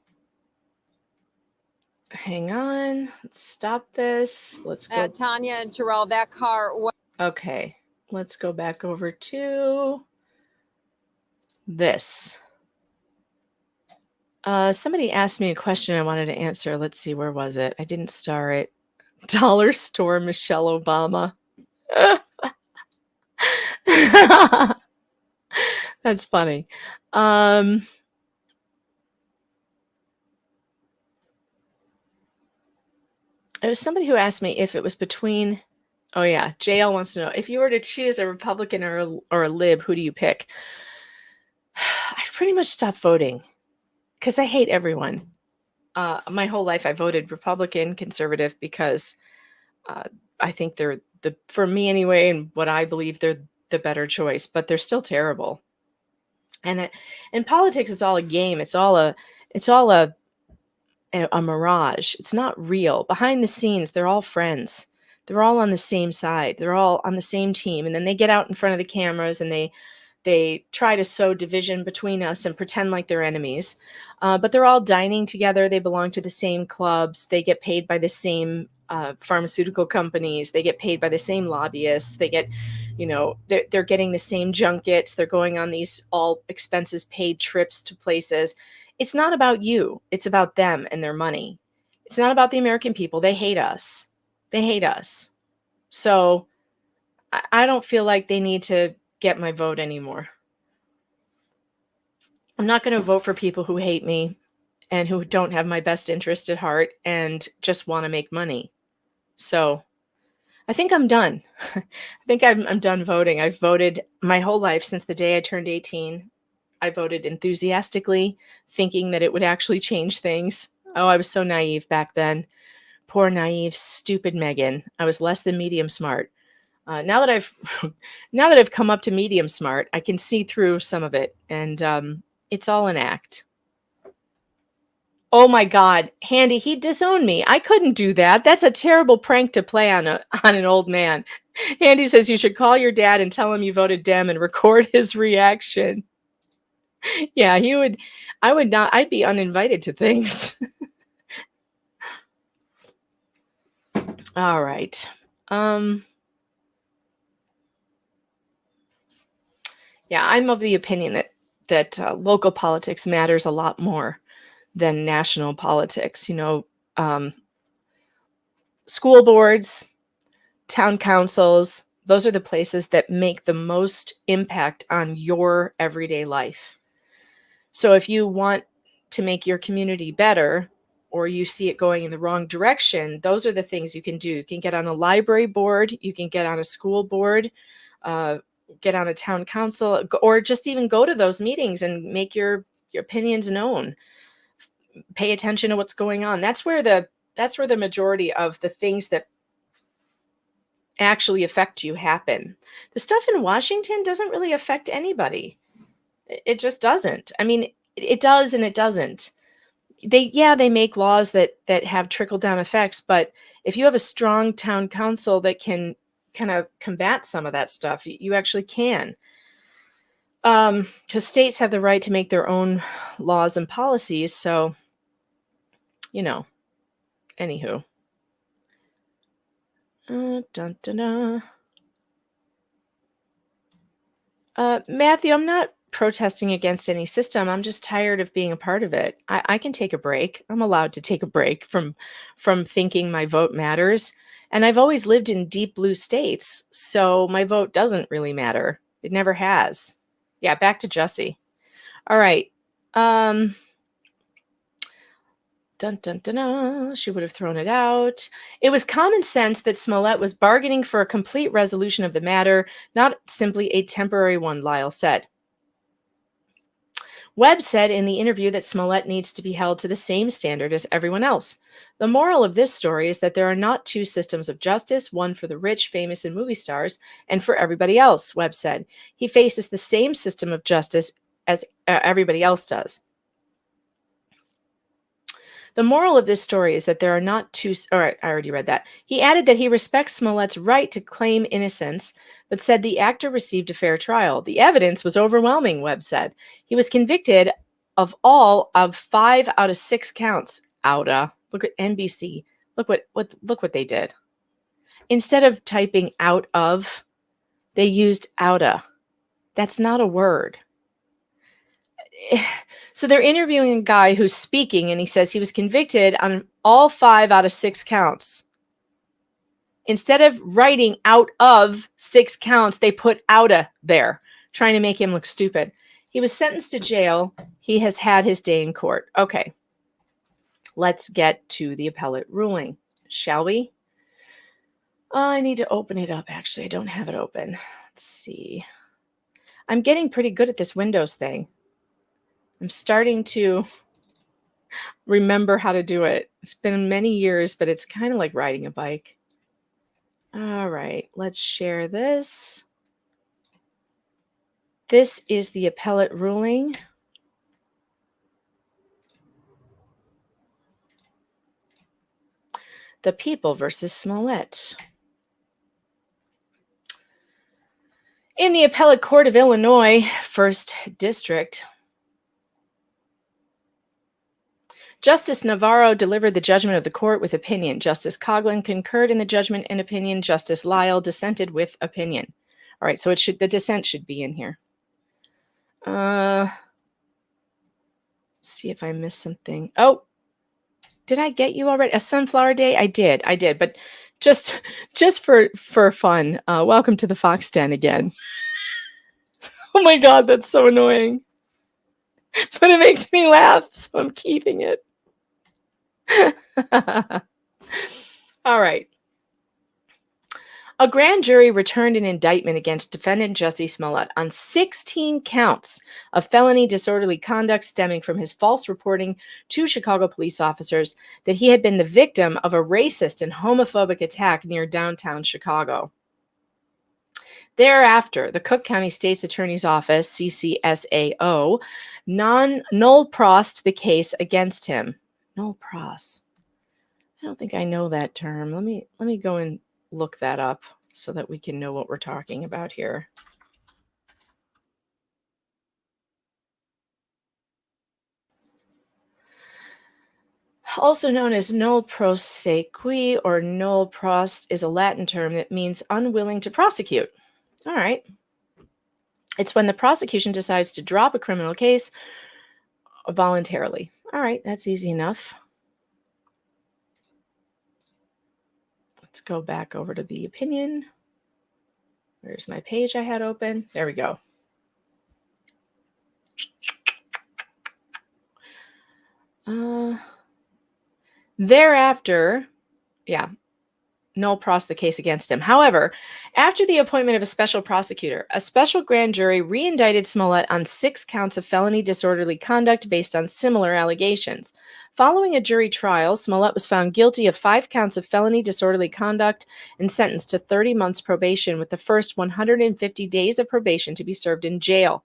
Hang on. Let's stop this. Let's go. Tanya and Terrell, that car. Okay. Let's go back over to this. Somebody asked me a question I wanted to answer. Let's see, where was it? I didn't star it. Dollar store Michelle Obama. That's funny. It was somebody who asked me if it was between. Oh yeah, JL wants to know, if you were to choose a Republican or a lib, who do you pick? I've pretty much stopped voting because I hate everyone. My whole life I voted Republican, conservative, because I think they're for me anyway, and what I believe, they're the better choice, but they're still terrible. And politics is all a game. It's all a mirage. It's not real. Behind the scenes, they're all friends. They're all on the same side. They're all on the same team. And then they get out in front of the cameras and they try to sow division between us and pretend like they're enemies. But they're all dining together. They belong to the same clubs. They get paid by the same pharmaceutical companies. They get paid by the same lobbyists. They get, they're getting the same junkets. They're going on these all expenses paid trips to places. It's not about you. It's about them and their money. It's not about the American people. They hate us. They hate us. So I don't feel like they need to get my vote anymore. I'm not going to vote for people who hate me and who don't have my best interest at heart and just want to make money. So I think I'm done. I think I'm done voting. I've voted my whole life since the day I turned 18. I voted enthusiastically, thinking that it would actually change things. Oh, I was so naive back then. Poor, naive, stupid Megan. I was less than medium smart. Now that I've come up to medium smart, I can see through some of it, and it's all an act. Oh my God, Handy, he disowned me. I couldn't do that. That's a terrible prank to play on an old man. Handy says you should call your dad and tell him you voted Dem and record his reaction. Yeah, he would. I would not. I'd be uninvited to things. All right. Yeah, I'm of the opinion that local politics matters a lot more than national politics. School boards, town councils, those are the places that make the most impact on your everyday life. So if you want to make your community better, or you see it going in the wrong direction, those are the things you can do. You can get on a library board, you can get on a school board, get on a town council, or just even go to those meetings and make your opinions known. Pay attention to what's going on. That's where the majority of the things that actually affect you happen. The stuff in Washington doesn't really affect anybody. It just doesn't. I mean, it does and it doesn't. They make laws that have trickle down effects, but if you have a strong town council that can kind of combat some of that stuff, you actually can. Because states have the right to make their own laws and policies. So, anywho. Matthew, I'm not protesting against any system. I'm just tired of being a part of it. I can take a break. I'm allowed to take a break from thinking my vote matters. And I've always lived in deep blue states, so my vote doesn't really matter. It never has. Yeah, back to Jussie. All right. She would have thrown it out. It was common sense that Smollett was bargaining for a complete resolution of the matter, not simply a temporary one, Lyle said. Webb said in the interview that Smollett needs to be held to the same standard as everyone else. The moral of this story is that there are not two systems of justice, one for the rich, famous, and movie stars, and for everybody else, Webb said. He faces the same system of justice as everybody else does. The moral of this story is that there are not two... All right, I already read that. He added that he respects Smollett's right to claim innocence, but said the actor received a fair trial. The evidence was overwhelming, Webb said. He was convicted of all of 5 out of 6 counts. Outa. Look at NBC. Look what they did. Instead of typing out of, they used outa. That's not a word. So they're interviewing a guy who's speaking, and he says he was convicted on all 5 out of 6 counts. Instead of writing out of 6 counts, they put outa there, trying to make him look stupid. He was sentenced to jail. He has had his day in court. Okay, let's get to the appellate ruling, shall we? I need to open it up. Actually, I don't have it open. Let's see. I'm getting pretty good at this Windows thing. I'm starting to remember how to do it. It's been many years, but it's kind of like riding a bike. All right, let's share this. This is the appellate ruling. The People versus Smollett. In the Appellate Court of Illinois, 1st District, Justice Navarro delivered the judgment of the court with opinion. Justice Coughlin concurred in the judgment and opinion. Justice Lyle dissented with opinion. All right, so the dissent should be in here. Let's see if I missed something. Oh, did I get you already? A sunflower day? I did. But just for fun, welcome to the Fox Den again. Oh my God, that's so annoying. But it makes me laugh, so I'm keeping it. All right. A grand jury returned an indictment against defendant Jussie Smollett on 16 counts of felony disorderly conduct stemming from his false reporting to Chicago police officers that he had been the victim of a racist and homophobic attack near downtown Chicago. Thereafter, the Cook County State's Attorney's Office, CCSAO, null-prossed the case against him. Null-pros. I don't think I know that term. Let me go and look that up so that we can know what we're talking about here. Also known as null prosequi or null prost is a Latin term that means unwilling to prosecute. All right. It's when the prosecution decides to drop a criminal case voluntarily. All right, that's easy enough. Let's go back over to the opinion. Where's my page I had open? There we go. Thereafter, null pros the case against him. However, after the appointment of a special prosecutor, a special grand jury re-indicted Smollett on 6 counts of felony disorderly conduct based on similar allegations. Following a jury trial, Smollett was found guilty of 5 counts of felony disorderly conduct and sentenced to 30 months probation, with the first 150 days of probation to be served in jail.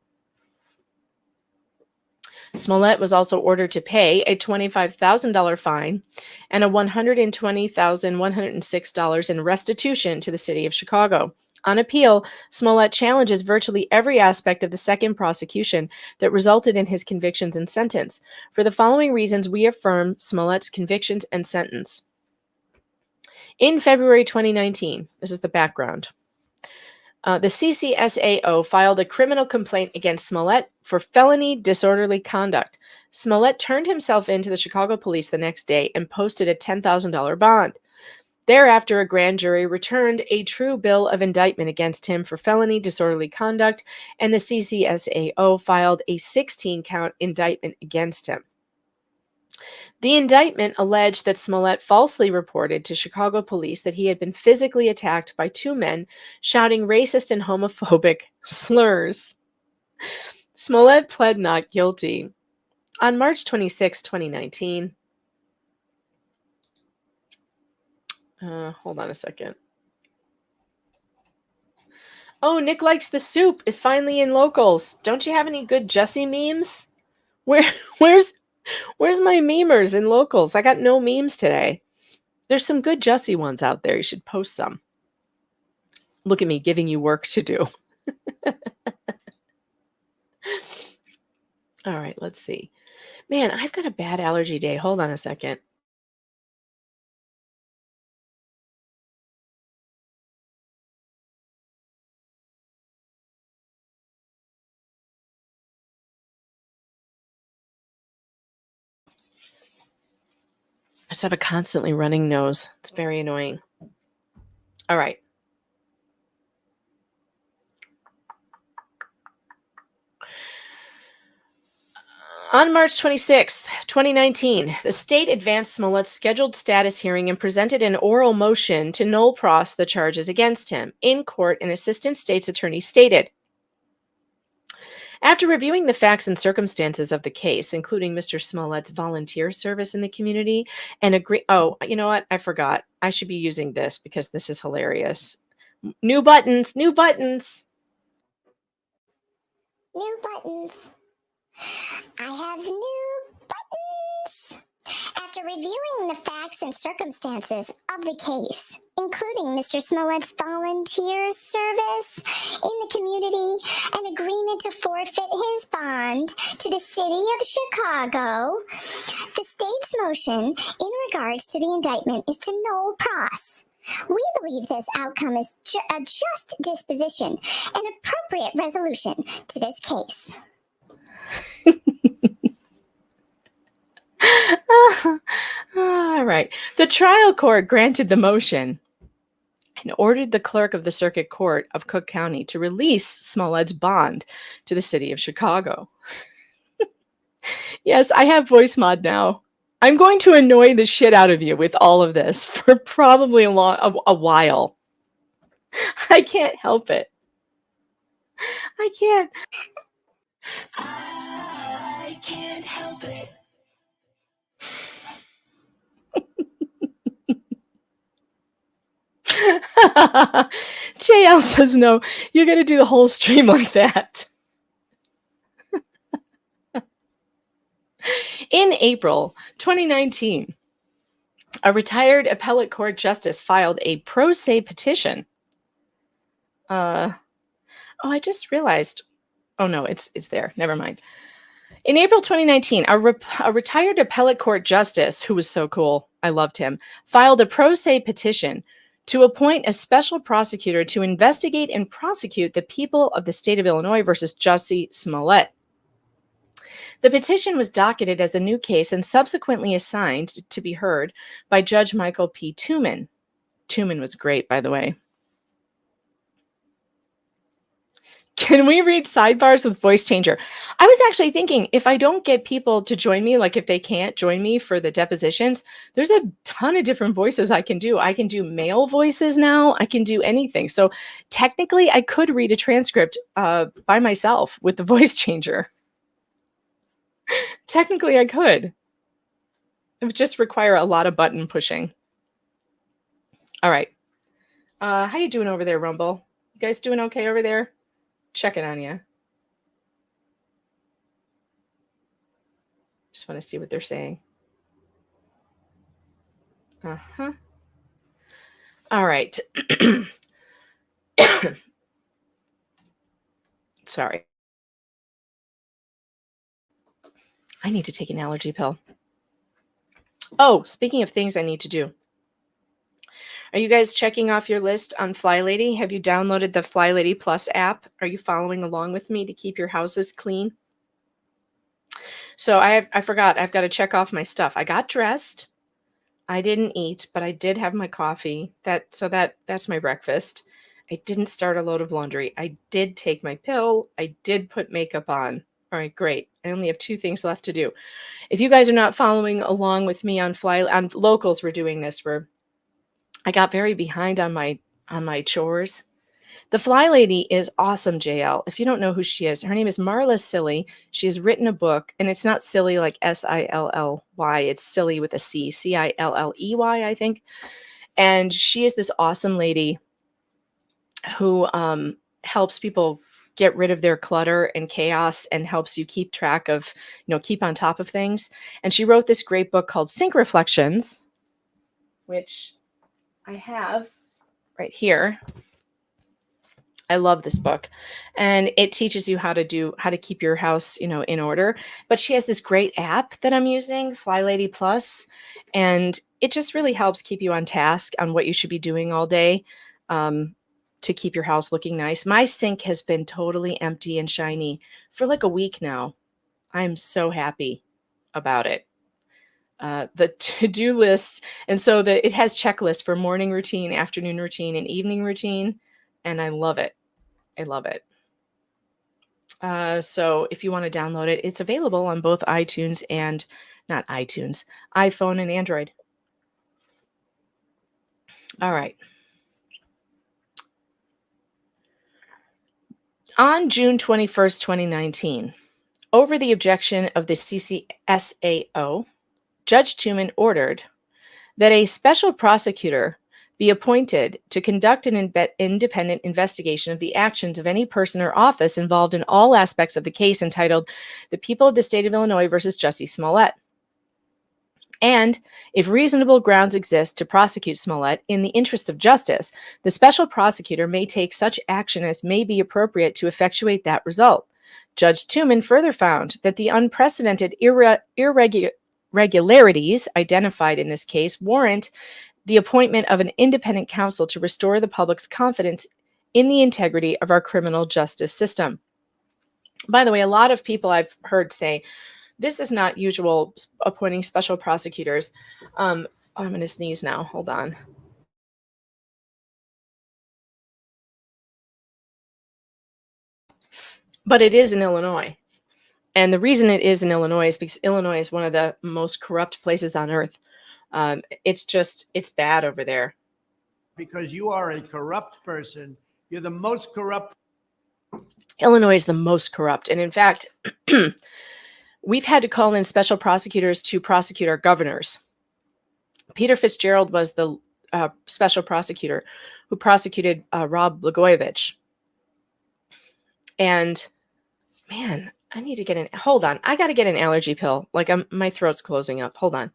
Smollett was also ordered to pay a $25,000 fine and a $120,106 in restitution to the city of Chicago. On appeal, Smollett challenges virtually every aspect of the second prosecution that resulted in his convictions and sentence. For the following reasons, we affirm Smollett's convictions and sentence. In February 2019, this is the background, the CCSAO filed a criminal complaint against Smollett for felony disorderly conduct. Smollett turned himself in to the Chicago police the next day and posted a $10,000 bond. Thereafter, a grand jury returned a true bill of indictment against him for felony disorderly conduct, and the CCSAO filed a 16-count indictment against him. The indictment alleged that Smollett falsely reported to Chicago police that he had been physically attacked by 2 men shouting racist and homophobic slurs. Smollett pled not guilty. On March 26, 2019, hold on a second. Oh, Nick Likes the Soup is finally in locals. Don't you have any good Jussie memes? Where's my memers in locals? I got no memes today. There's some good Jussie ones out there. You should post some. Look at me giving you work to do. All right, let's see. Man, I've got a bad allergy day. Hold on a second. I just have a constantly running nose. It's very annoying. All right. On March 26th, 2019, the state advanced Smollett's scheduled status hearing and presented an oral motion to null pros the charges against him. In court, an assistant state's attorney stated, after reviewing the facts and circumstances of the case, including Mr. Smollett's volunteer service in the community, and agree. Oh, you know what? I forgot. I should be using this because this is hilarious. New buttons, new buttons. New buttons. I have new buttons. After reviewing the facts and circumstances of the case, including Mr. Smollett's volunteer service in the community, an agreement to forfeit his bond to the city of Chicago, the state's motion in regards to the indictment is to null pros. We believe this outcome is a just disposition and appropriate resolution to this case. All right. The trial court granted the motion and ordered the clerk of the circuit court of Cook County to release Smollett's bond to the city of Chicago. Yes, I have voice mod now. I'm going to annoy the shit out of you with all of this for probably a while. I can't help it. I can't. I can't help it. JL says no. You're going to do the whole stream like that. In April 2019, a retired appellate court justice filed a pro se petition. I just realized. Oh no, it's there. Never mind. In April 2019, a retired appellate court justice, who was so cool, I loved him, filed a pro se petition to appoint a special prosecutor to investigate and prosecute the people of the state of Illinois versus Jussie Smollett. The petition was docketed as a new case and subsequently assigned to be heard by Judge Michael P. Tuman. Tuman was great, by the way. Can we read sidebars with voice changer? I was actually thinking if I don't get people to join me, like if they can't join me for the depositions, there's a ton of different voices I can do. I can do male voices now. I can do anything. So technically, I could read a transcript by myself with the voice changer. Technically, I could. It would just require a lot of button pushing. All right. How you doing over there, Rumble? You guys doing okay over there? Checking on you. Just want to see what they're saying. Uh-huh. All right. Sorry. I need to take an allergy pill. Oh, speaking of things I need to do. Are you guys checking off your list on FlyLady? Have you downloaded the FlyLady Plus app? Are you following along with me to keep your houses clean? So I forgot. I've got to check off my stuff. I got dressed. I didn't eat, but I did have my coffee. That's my breakfast. I didn't start a load of laundry. I did take my pill. I did put makeup on. All right, great. I only have 2 things left to do. If you guys are not following along with me on Locals, we're doing this. I got very behind on my chores. The FlyLady is awesome, JL. If you don't know who she is, her name is Marla Silly. She has written a book, and it's not silly like S-I-L-L-Y. It's silly with a C, C-I-L-L-E-Y, I think. And she is this awesome lady who helps people get rid of their clutter and chaos and helps you keep track of, keep on top of things. And she wrote this great book called Sync Reflections, which I have right here. I love this book, and it teaches you how to keep your house, in order. But she has this great app that I'm using, FlyLady Plus, and it just really helps keep you on task on what you should be doing all day to keep your house looking nice. My sink has been totally empty and shiny for like a week now. I'm so happy about it. The to-do lists, and so it has checklists for morning routine, afternoon routine, and evening routine, and I love it. I love it. So if you want to download it, it's available on both iTunes and not iTunes, iPhone and Android. All right. On June 21st, 2019, over the objection of the CCSAO, Judge Tuman ordered that a special prosecutor be appointed to conduct an independent investigation of the actions of any person or office involved in all aspects of the case entitled The People of the State of Illinois versus Jussie Smollett. And if reasonable grounds exist to prosecute Smollett in the interest of justice, the special prosecutor may take such action as may be appropriate to effectuate that result. Judge Tuman further found that the unprecedented irregularities identified in this case warrant the appointment of an independent counsel to restore the public's confidence in the integrity of our criminal justice system. By the way, a lot of people I've heard say, this is not usual appointing special prosecutors. I'm going to sneeze now. Hold on. But it is in Illinois. And the reason it is in Illinois is because Illinois is one of the most corrupt places on earth. It's bad over there. Because you are a corrupt person. You're the most corrupt. Illinois is the most corrupt. And in fact, we've had to call in special prosecutors to prosecute our governors. Peter Fitzgerald was the special prosecutor who prosecuted Rod Blagojevich. And man, I need to get hold on. I got to get an allergy pill. Like my throat's closing up. Hold on.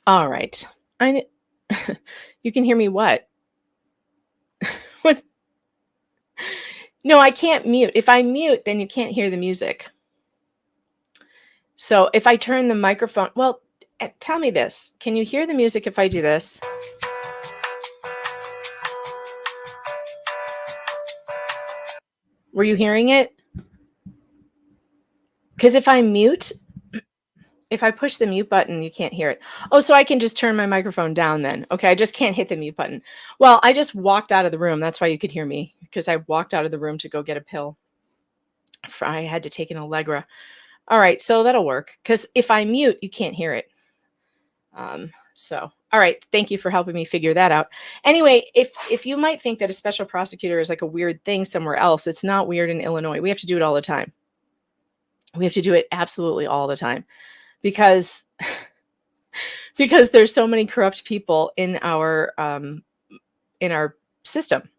All right. You can hear me what? What? No, I can't mute. If I mute, then you can't hear the music. So if I turn the microphone, well, tell me this. Can you hear the music if I do this? Were you hearing it? Because if I mute, if I push the mute button, you can't hear it. Oh, so I can just turn my microphone down then. Okay, I just can't hit the mute button. Well, I just walked out of the room. That's why you could hear me, because I walked out of the room to go get a pill. I had to take an Allegra. All right, so that'll work, because if I mute, you can't hear it. All right, thank you for helping me figure that out. Anyway, if you might think that a special prosecutor is like a weird thing somewhere else, it's not weird in Illinois. We have to do it all the time. We have to do it absolutely all the time, because there's so many corrupt people in our system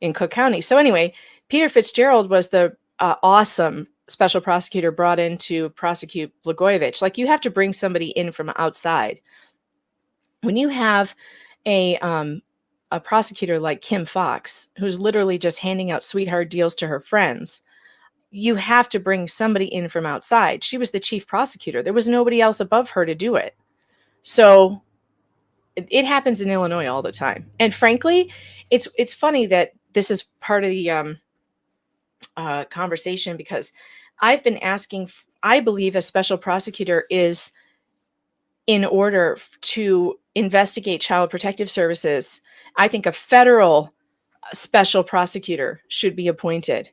in Cook County. So anyway, Peter Fitzgerald was the awesome special prosecutor brought in to prosecute Blagojevich. Like, you have to bring somebody in from outside. When you have a prosecutor like Kim Fox, who's literally just handing out sweetheart deals to her friends, you have to bring somebody in from outside. She was the chief prosecutor. There was nobody else above her to do it. So it happens in Illinois all the time. And frankly, it's funny that this is part of the conversation, because I've been asking, I believe a special prosecutor is in order to investigate child protective services. I think a federal special prosecutor should be appointed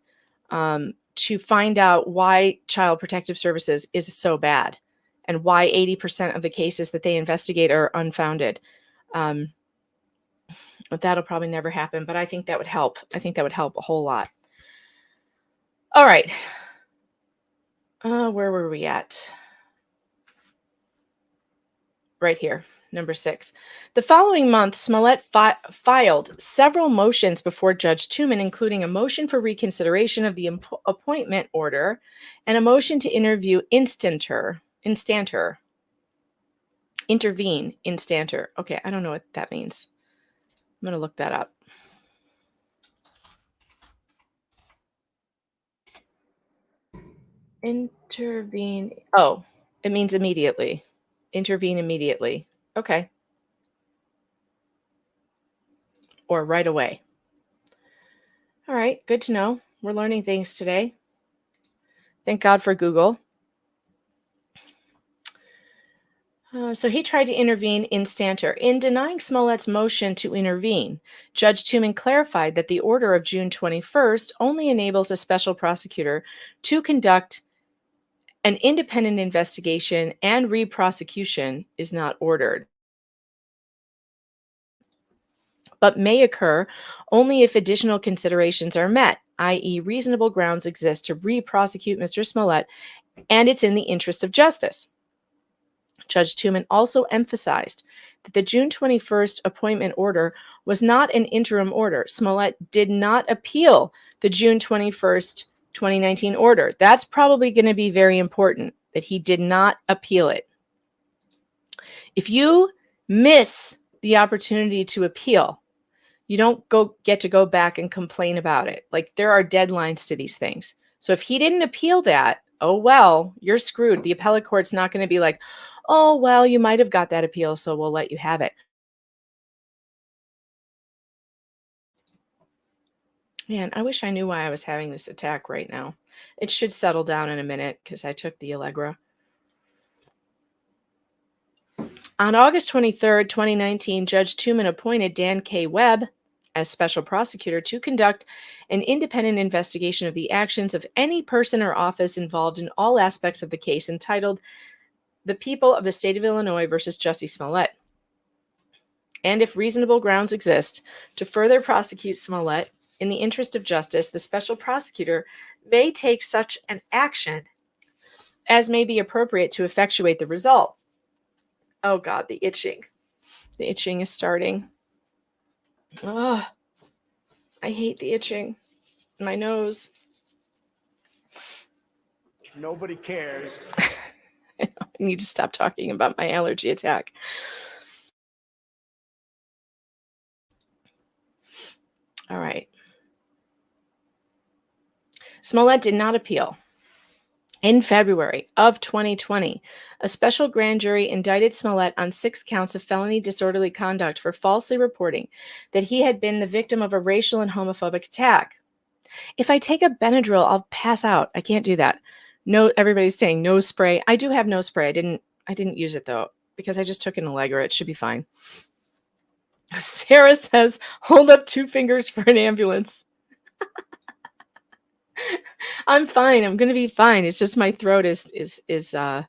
to find out why child protective services is so bad and why 80% of the cases that they investigate are unfounded. But that'll probably never happen, but I think that would help. I think that would help a whole lot. All right. Where were we at? Right here, number 6. The following month, Smollett filed several motions before Judge Tooman, including a motion for reconsideration of the appointment order and a motion to intervene instanter. Okay, I don't know what that means. I'm going to look that up. Intervene. Oh, it means immediately. Intervene immediately. Okay. Or right away. All right, good to know. We're learning things today. Thank God for Google. So he tried to intervene instanter. In denying Smollett's motion to intervene, Judge Tooman clarified that the order of June 21st only enables a special prosecutor to conduct an independent investigation, and re-prosecution is not ordered, but may occur only if additional considerations are met, i.e. reasonable grounds exist to re-prosecute Mr. Smollett, and it's in the interest of justice. Judge Tooman also emphasized that the June 21st appointment order was not an interim order. Smollett did not appeal the June 21st, 2019 order. That's probably going to be very important, that he did not appeal it. If you miss the opportunity to appeal, you don't get to go back and complain about it. Like, there are deadlines to these things. So if he didn't appeal that, oh, well, you're screwed. The appellate court's not going to be like, oh, well, you might have got that appeal, so we'll let you have it. Man, I wish I knew why I was having this attack right now. It should settle down in a minute because I took the Allegra. On August 23rd, 2019, Judge Tooman appointed Dan K. Webb as special prosecutor to conduct an independent investigation of the actions of any person or office involved in all aspects of the case, entitled The People of the State of Illinois versus Jussie Smollett. And if reasonable grounds exist to further prosecute Smollett in the interest of justice, the special prosecutor may take such an action as may be appropriate to effectuate the result. Oh God, the itching. The itching is starting. Ugh. I hate the itching in my nose. Nobody cares. I need to stop talking about my allergy attack. All right. Smollett did not appeal. In February of 2020, a special grand jury indicted Smollett on 6 counts of felony disorderly conduct for falsely reporting that he had been the victim of a racial and homophobic attack. If I take a Benadryl, I'll pass out. I can't do that. No, everybody's saying nose spray. I do have nose spray. I didn't use it though because I just took an Allegra. It should be fine. Sarah says, "Hold up 2 fingers for an ambulance." I'm fine. I'm gonna be fine. It's just my throat is it's a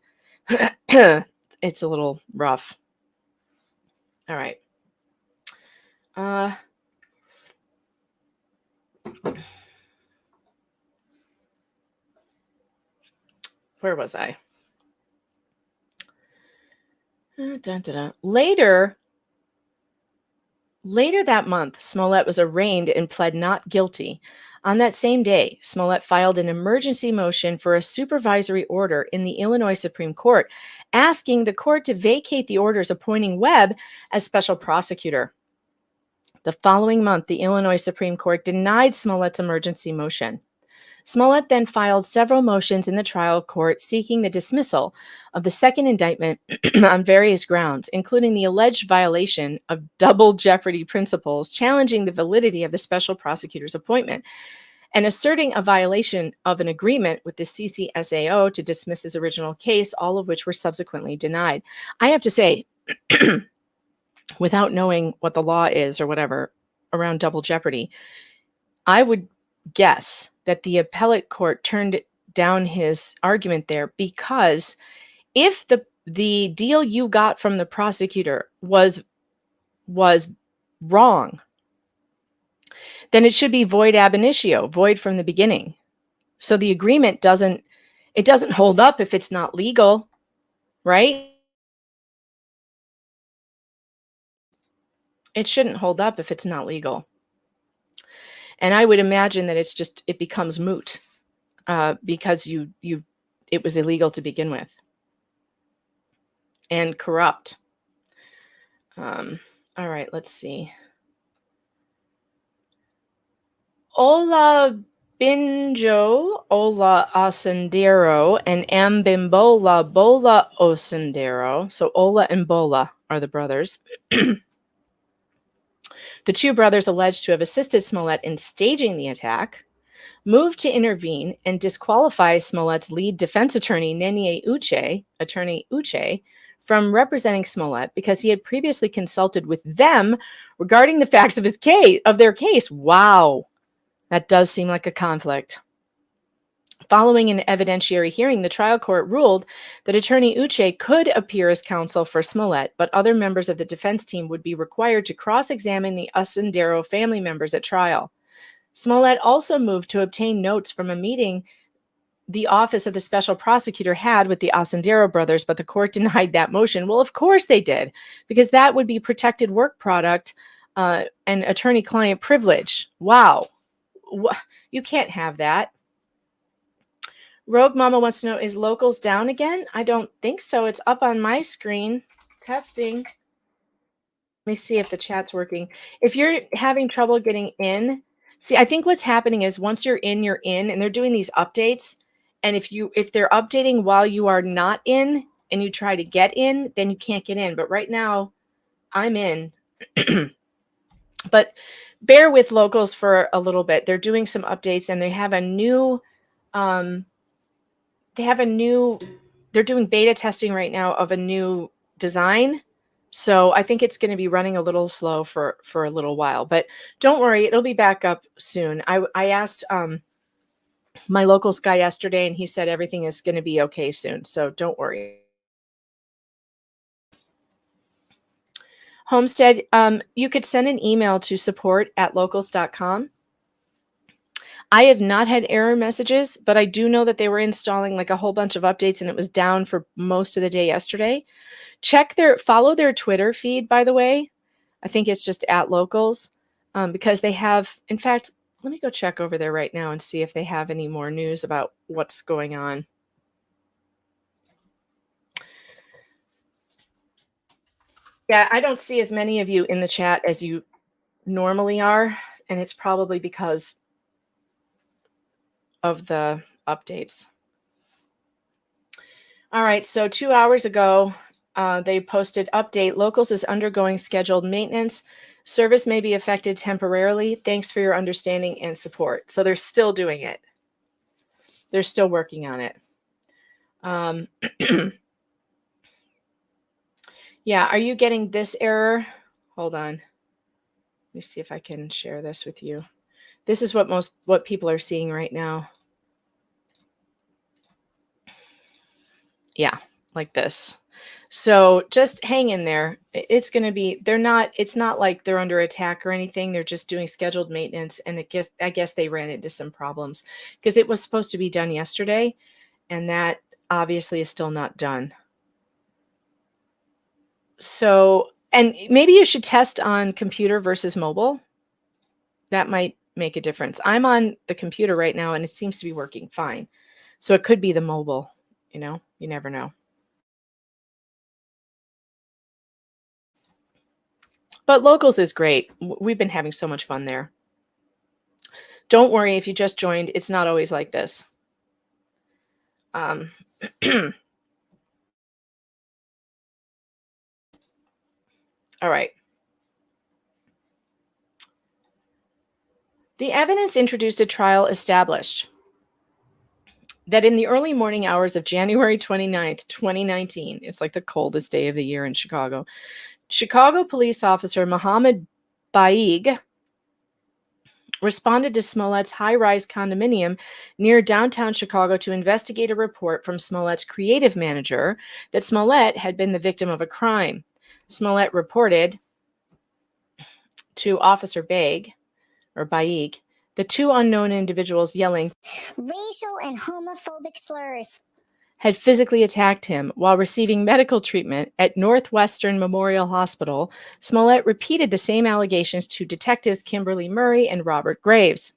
little rough. All right. Where was I? Later that month, Smollett was arraigned and pled not guilty. On that same day, Smollett filed an emergency motion for a supervisory order in the Illinois Supreme Court, asking the court to vacate the orders appointing Webb as special prosecutor. The following month, the Illinois Supreme Court denied Smollett's emergency motion. Smollett then filed several motions in the trial court seeking the dismissal of the second indictment on various grounds, including the alleged violation of double jeopardy principles, challenging the validity of the special prosecutor's appointment, and asserting a violation of an agreement with the CCSAO to dismiss his original case, all of which were subsequently denied. I have to say, without knowing what the law is or whatever around double jeopardy, I would guess that the appellate court turned down his argument there because if the deal you got from the prosecutor was wrong, then it should be void ab initio, void from the beginning. So the agreement doesn't hold up if it's not legal, right? It shouldn't hold up if it's not legal. And I would imagine that it becomes moot because it was illegal to begin with and corrupt. All right, let's see. Ola Binjo, Ola Osendero, and Ambimbola Bola Osendero. So Ola and Bola are the brothers. The 2 brothers alleged to have assisted Smollett in staging the attack, moved to intervene and disqualify Smollett's lead defense attorney, Attorney Uche, from representing Smollett because he had previously consulted with them regarding the facts of their case. Wow, that does seem like a conflict. Following an evidentiary hearing, the trial court ruled that Attorney Uche could appear as counsel for Smollett, but other members of the defense team would be required to cross-examine the Osendero family members at trial. Smollett also moved to obtain notes from a meeting the office of the special prosecutor had with the Osendero brothers, but the court denied that motion. Well, of course they did, because that would be protected work product and attorney-client privilege. Wow. You can't have that. Rogue Mama wants to know, is locals down again? I don't think so. It's up on my screen. Testing. Let me see if the chat's working. If you're having trouble getting in, see, I think what's happening is once you're in, and they're doing these updates. And if they're updating while you are not in and you try to get in, then you can't get in. But right now, I'm in. But bear with locals for a little bit. They're doing some updates and they have a new they're doing beta testing right now of a new design. So I think it's going to be running a little slow for a little while, but don't worry, it'll be back up soon. I asked my locals guy yesterday and he said everything is going to be okay soon. So don't worry. Homestead, you could send an email to support@locals.com. I have not had error messages, but I do know that they were installing like a whole bunch of updates and it was down for most of the day yesterday. Follow their Twitter feed, by the way. I think it's just @locals. because they have, in fact, let me go check over there right now and see if they have any more news about what's going on. Yeah, I don't see as many of you in the chat as you normally are, and it's probably because of the updates. All right, so 2 hours ago, they posted update. Locals is undergoing scheduled maintenance. Service may be affected temporarily. Thanks for your understanding and support. So they're still doing it. They're still working on it. Yeah, are you getting this error? Hold on. Let me see if I can share this with you. This is what people are seeing right now. Yeah, like this. So just hang in there. It's going to be, it's not like they're under attack or anything. They're just doing scheduled maintenance. And I guess they ran into some problems because it was supposed to be done yesterday. And that obviously is still not done. So, and maybe you should test on computer versus mobile. That might make a difference. I'm on the computer right now and it seems to be working fine. So it could be the mobile, you never know. But Locals is great. We've been having so much fun there. Don't worry if you just joined. It's not always like this. All right. The evidence introduced at trial established that in the early morning hours of January 29th, 2019, it's like the coldest day of the year in Chicago, Chicago police officer Mohammed Baig responded to Smollett's high-rise condominium near downtown Chicago to investigate a report from Smollett's creative manager that Smollett had been the victim of a crime. Smollett reported to Officer Baig, the two unknown individuals yelling racial and homophobic slurs had physically attacked him while receiving medical treatment at Northwestern Memorial Hospital. Smollett repeated the same allegations to detectives Kimberly Murray and Robert Graves.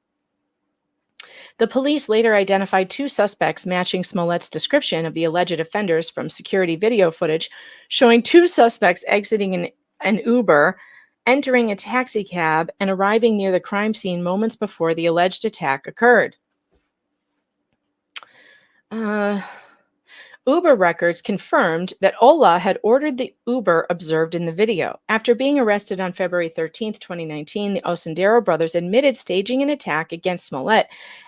The police later identified two suspects matching Smollett's description of the alleged offenders from security video footage showing two suspects exiting an Uber, entering a taxi cab, and arriving near the crime scene moments before the alleged attack occurred. Uber records confirmed that Ola had ordered the Uber observed in the video. After being arrested on February 13th, 2019, the Osendero brothers admitted staging an attack against Smollett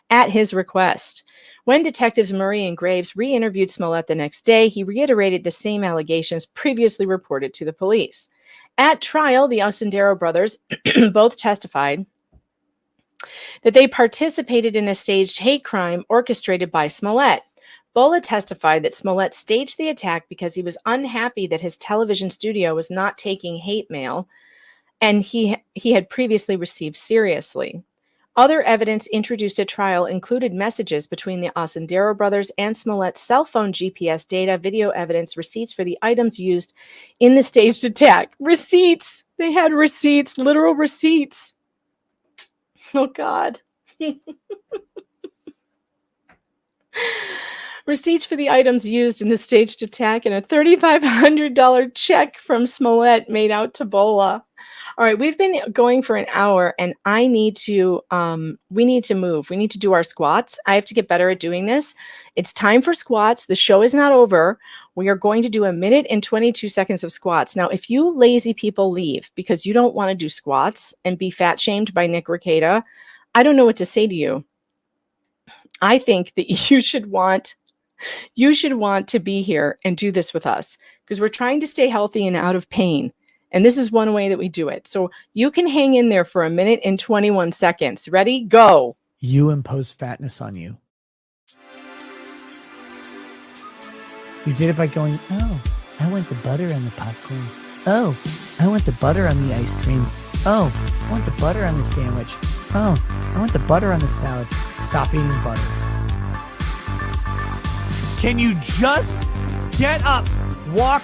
at his request. When detectives Murray and Graves re-interviewed Smollett the next day, he reiterated the same allegations previously reported to the police. At trial, the Osendero brothers both testified that they participated in a staged hate crime orchestrated by Smollett. Bola testified that Smollett staged the attack because he was unhappy that his television studio was not taking hate mail, and he had previously received seriously. Other evidence introduced at trial included messages between the Osendero brothers and Smollett's cell phone GPS data, video evidence, receipts for the items used in the staged attack. Receipts! They had receipts, literal receipts. Oh, God. Receipts for the items used in the staged attack and a $3,500 check from Smollett made out to Bola. All right, we've been going for an hour, and we need to move. We need to do our squats. I have to get better at doing this. It's time for squats. The show is not over. We are going to do 1 minute and 22 seconds of squats. Now, if you lazy people leave because you don't want to do squats and be fat shamed by Nick Rekieta, I don't know what to say to you. I think that you should want to be here and do this with us because we're trying to stay healthy and out of pain. And this is one way that we do it. So you can hang in there for 1 minute and 21 seconds. Ready? Go. You impose fatness on you. You did it by going, oh, I want the butter on the popcorn. Oh, I want the butter on the ice cream. Oh, I want the butter on the sandwich. Oh, I want the butter on the salad. Stop eating butter. Can you just get up, walk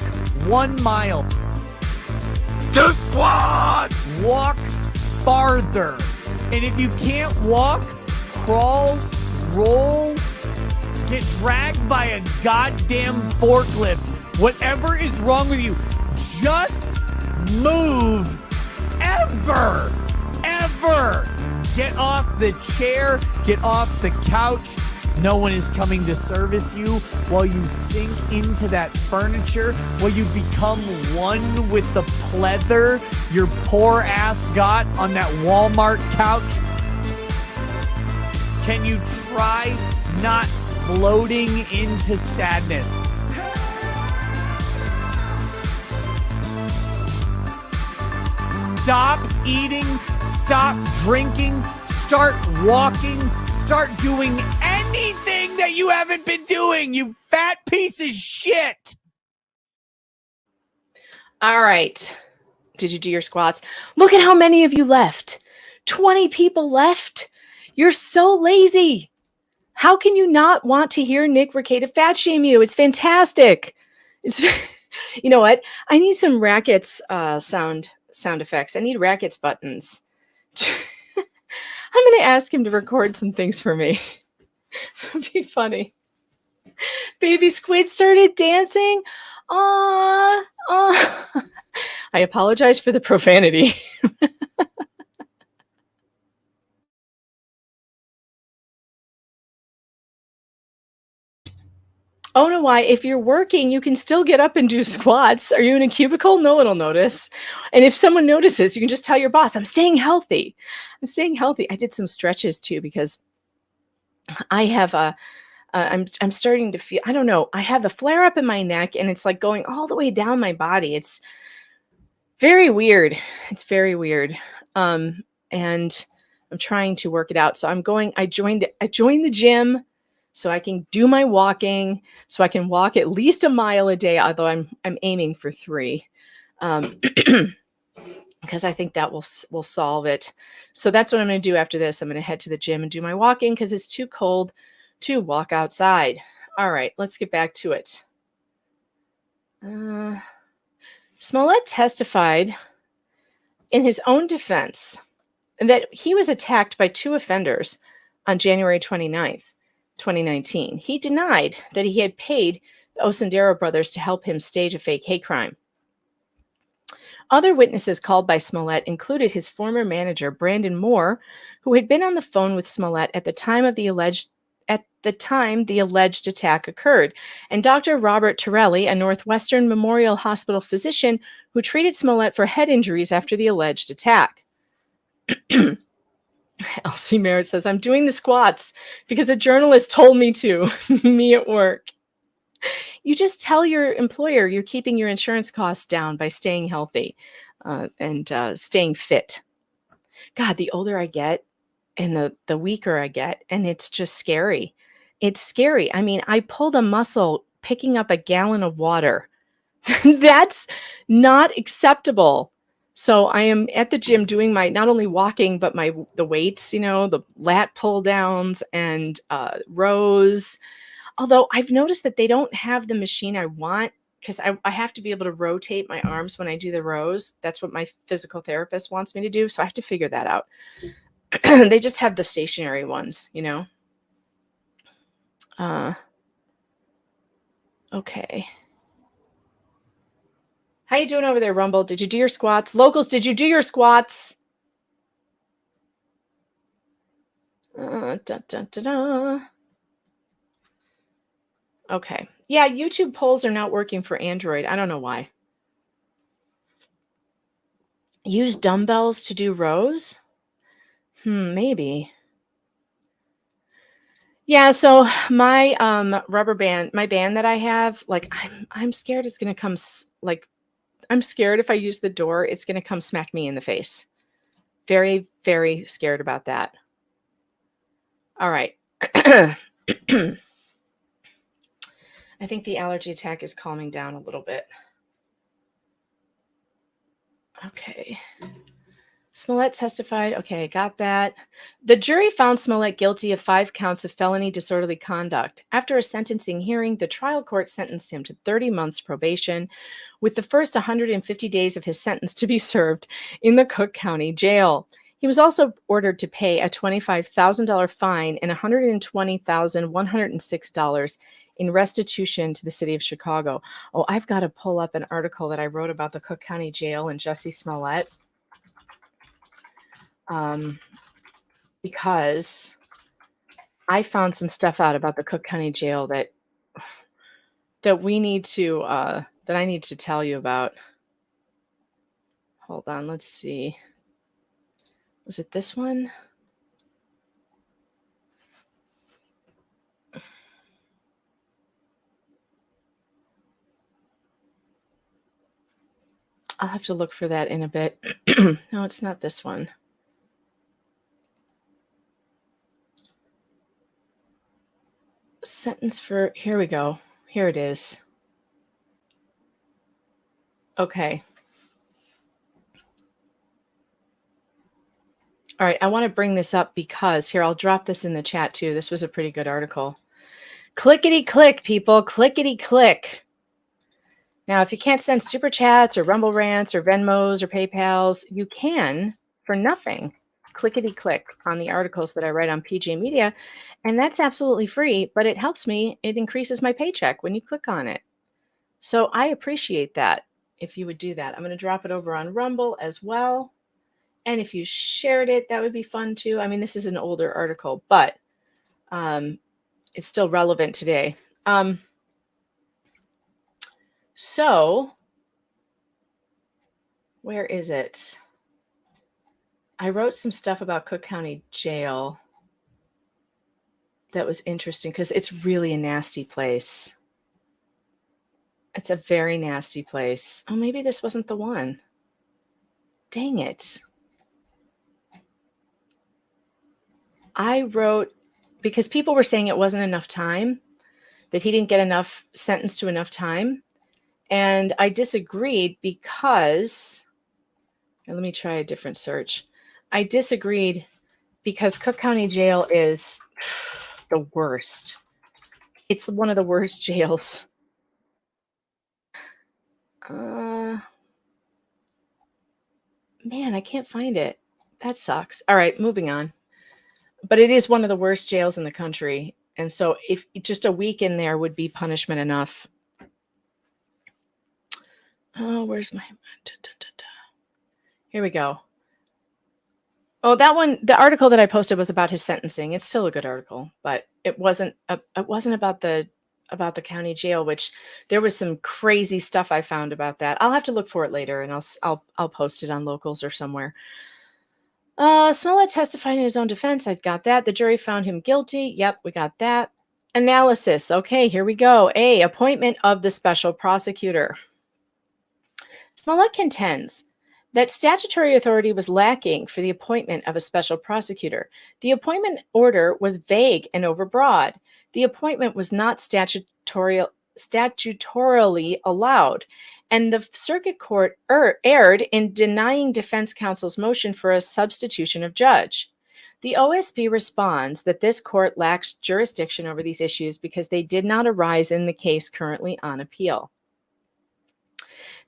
1 mile? 2 squats! Walk farther. And if you can't walk, crawl, roll, get dragged by a goddamn forklift, whatever is wrong with you, just move. Ever. Get off the chair, get off the couch. No one is coming to service you while you sink into that furniture, while you become one with the pleather your poor ass got on that Walmart couch. Can you try not floating into sadness? Stop eating, stop drinking, start walking, start doing anything that you haven't been doing, you fat piece of shit. All right. Did you do your squats? Look at how many of you left. 20 people left. You're so lazy. How can you not want to hear Nick Rekieta fat shame you? It's fantastic. It's, you know what? I need some Rackets sound effects. I need Rackets buttons. I'm going to ask him to record some things for me. It'd be funny. Baby Squid started dancing. Aww. I apologize for the profanity. Oh no, why? If you're working, you can still get up and do squats. Are you in a cubicle? No one will notice. And if someone notices, you can just tell your boss, I'm staying healthy. I'm staying healthy. I did some stretches too because I have I'm starting to feel, I don't know, I have a flare up in my neck and it's like going all the way down my body. It's very weird. It's very weird. And I'm trying to work it out. So I joined the gym so I can do my walking, so I can walk at least a mile a day, although I'm aiming for 3. Because I think that will solve it. So that's what I'm going to do after this. I'm going to head to the gym and do my walking because it's too cold to walk outside. All right, let's get back to it. Smollett testified in his own defense that he was attacked by 2 offenders on January 29th, 2019. He denied that he had paid the Osendero brothers to help him stage a fake hate crime. Other witnesses called by Smollett included his former manager, Brandon Moore, who had been on the phone with Smollett at the time the alleged attack occurred, and Dr. Robert Torelli, a Northwestern Memorial Hospital physician who treated Smollett for head injuries after the alleged attack. Elsie Merritt says, I'm doing the squats because a journalist told me to. Me at work. You just tell your employer you're keeping your insurance costs down by staying healthy and staying fit. God, the older I get and the weaker I get, and it's just scary. It's scary. I mean, I pulled a muscle picking up a gallon of water. That's not acceptable. So I am at the gym doing my, not only walking, but the weights, the lat pull downs and rows. Although I've noticed that they don't have the machine I want because I have to be able to rotate my arms when I do the rows. That's what my physical therapist wants me to do. So I have to figure that out. They just have the stationary ones, Okay. How you doing over there, Rumble? Did you do your squats? Locals, did you do your squats? Okay. Yeah, YouTube polls are not working for Android. I don't know why. Use dumbbells to do rows? Maybe. Yeah, so my rubber band, my band that I have, like I'm scared it's going to come I'm scared if I use the door, it's going to come smack me in the face. Very, very scared about that. All right. I think the allergy attack is calming down a little bit. Okay. Smollett testified. Okay, I got that. The jury found Smollett guilty of 5 counts of felony disorderly conduct. After a sentencing hearing, the trial court sentenced him to 30 months probation, with the first 150 days of his sentence to be served in the Cook County Jail. He He was also ordered to pay a $25,000 fine and $120,106 in restitution to the city of Chicago. Oh, I've got to pull up an article that I wrote about the Cook County Jail and Jussie Smollett. Because I found some stuff out about the Cook County Jail that we need to that I need to tell you about. Hold on, let's see. Was it this one? I'll have to look for that in a bit. No, it's not this one. Sentence for, here we go. Here it is. Okay. All right, I want to bring this up because, here, I'll drop this in the chat too. This was a pretty good article. Clickety-click, people, clickety-click. Now, if you can't send Super Chats or Rumble Rants or Venmos or PayPals, you can, for nothing, clickety-click on the articles that I write on PJ Media, and that's absolutely free, but it helps me. It increases my paycheck when you click on it. So I appreciate that if you would do that. I'm going to drop it over on Rumble as well. And if you shared it, that would be fun too. I mean, this is an older article, but it's still relevant today. So, where is it? I wrote some stuff about Cook County Jail that was interesting because it's really a nasty place. It's a very nasty place. Oh, maybe this wasn't the one. Dang it. I wrote, because people were saying it wasn't enough time, that he didn't get enough sentenced to enough time. And I disagreed because, let me try a different search. I disagreed because Cook County Jail is the worst. It's one of the worst jails. Man, I can't find it. That sucks. All right, moving on. But it is one of the worst jails in the country. And so if just a week in there would be punishment enough. Oh, where's my... Here we go. Oh, that one, the article that I posted was about his sentencing. It's still a good article, but it wasn't about the county jail, which there was some crazy stuff I found about that. I'll have to look for it later, and I'll post it on Locals or somewhere. Smollett testified in his own defense. I got that. The jury found him guilty. Yep, we got that. Analysis. Okay, here we go. A, appointment of the special prosecutor. Smollett contends that statutory authority was lacking for the appointment of a special prosecutor. The appointment order was vague and overbroad. The appointment was not statutorily allowed, and the circuit court erred in denying defense counsel's motion for a substitution of judge. The OSP responds that this court lacks jurisdiction over these issues because they did not arise in the case currently on appeal.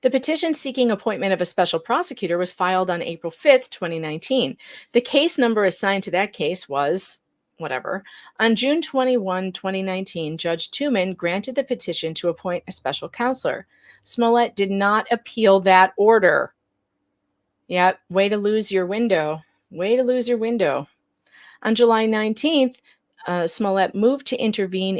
The petition seeking appointment of a special prosecutor was filed on April 5th, 2019. The case number assigned to that case was whatever. On June 21, 2019, Judge Tooman granted the petition to appoint a special counselor. Smollett did not appeal that order. Yeah, way to lose your window. Way to lose your window. On July 19th, Smollett moved to intervene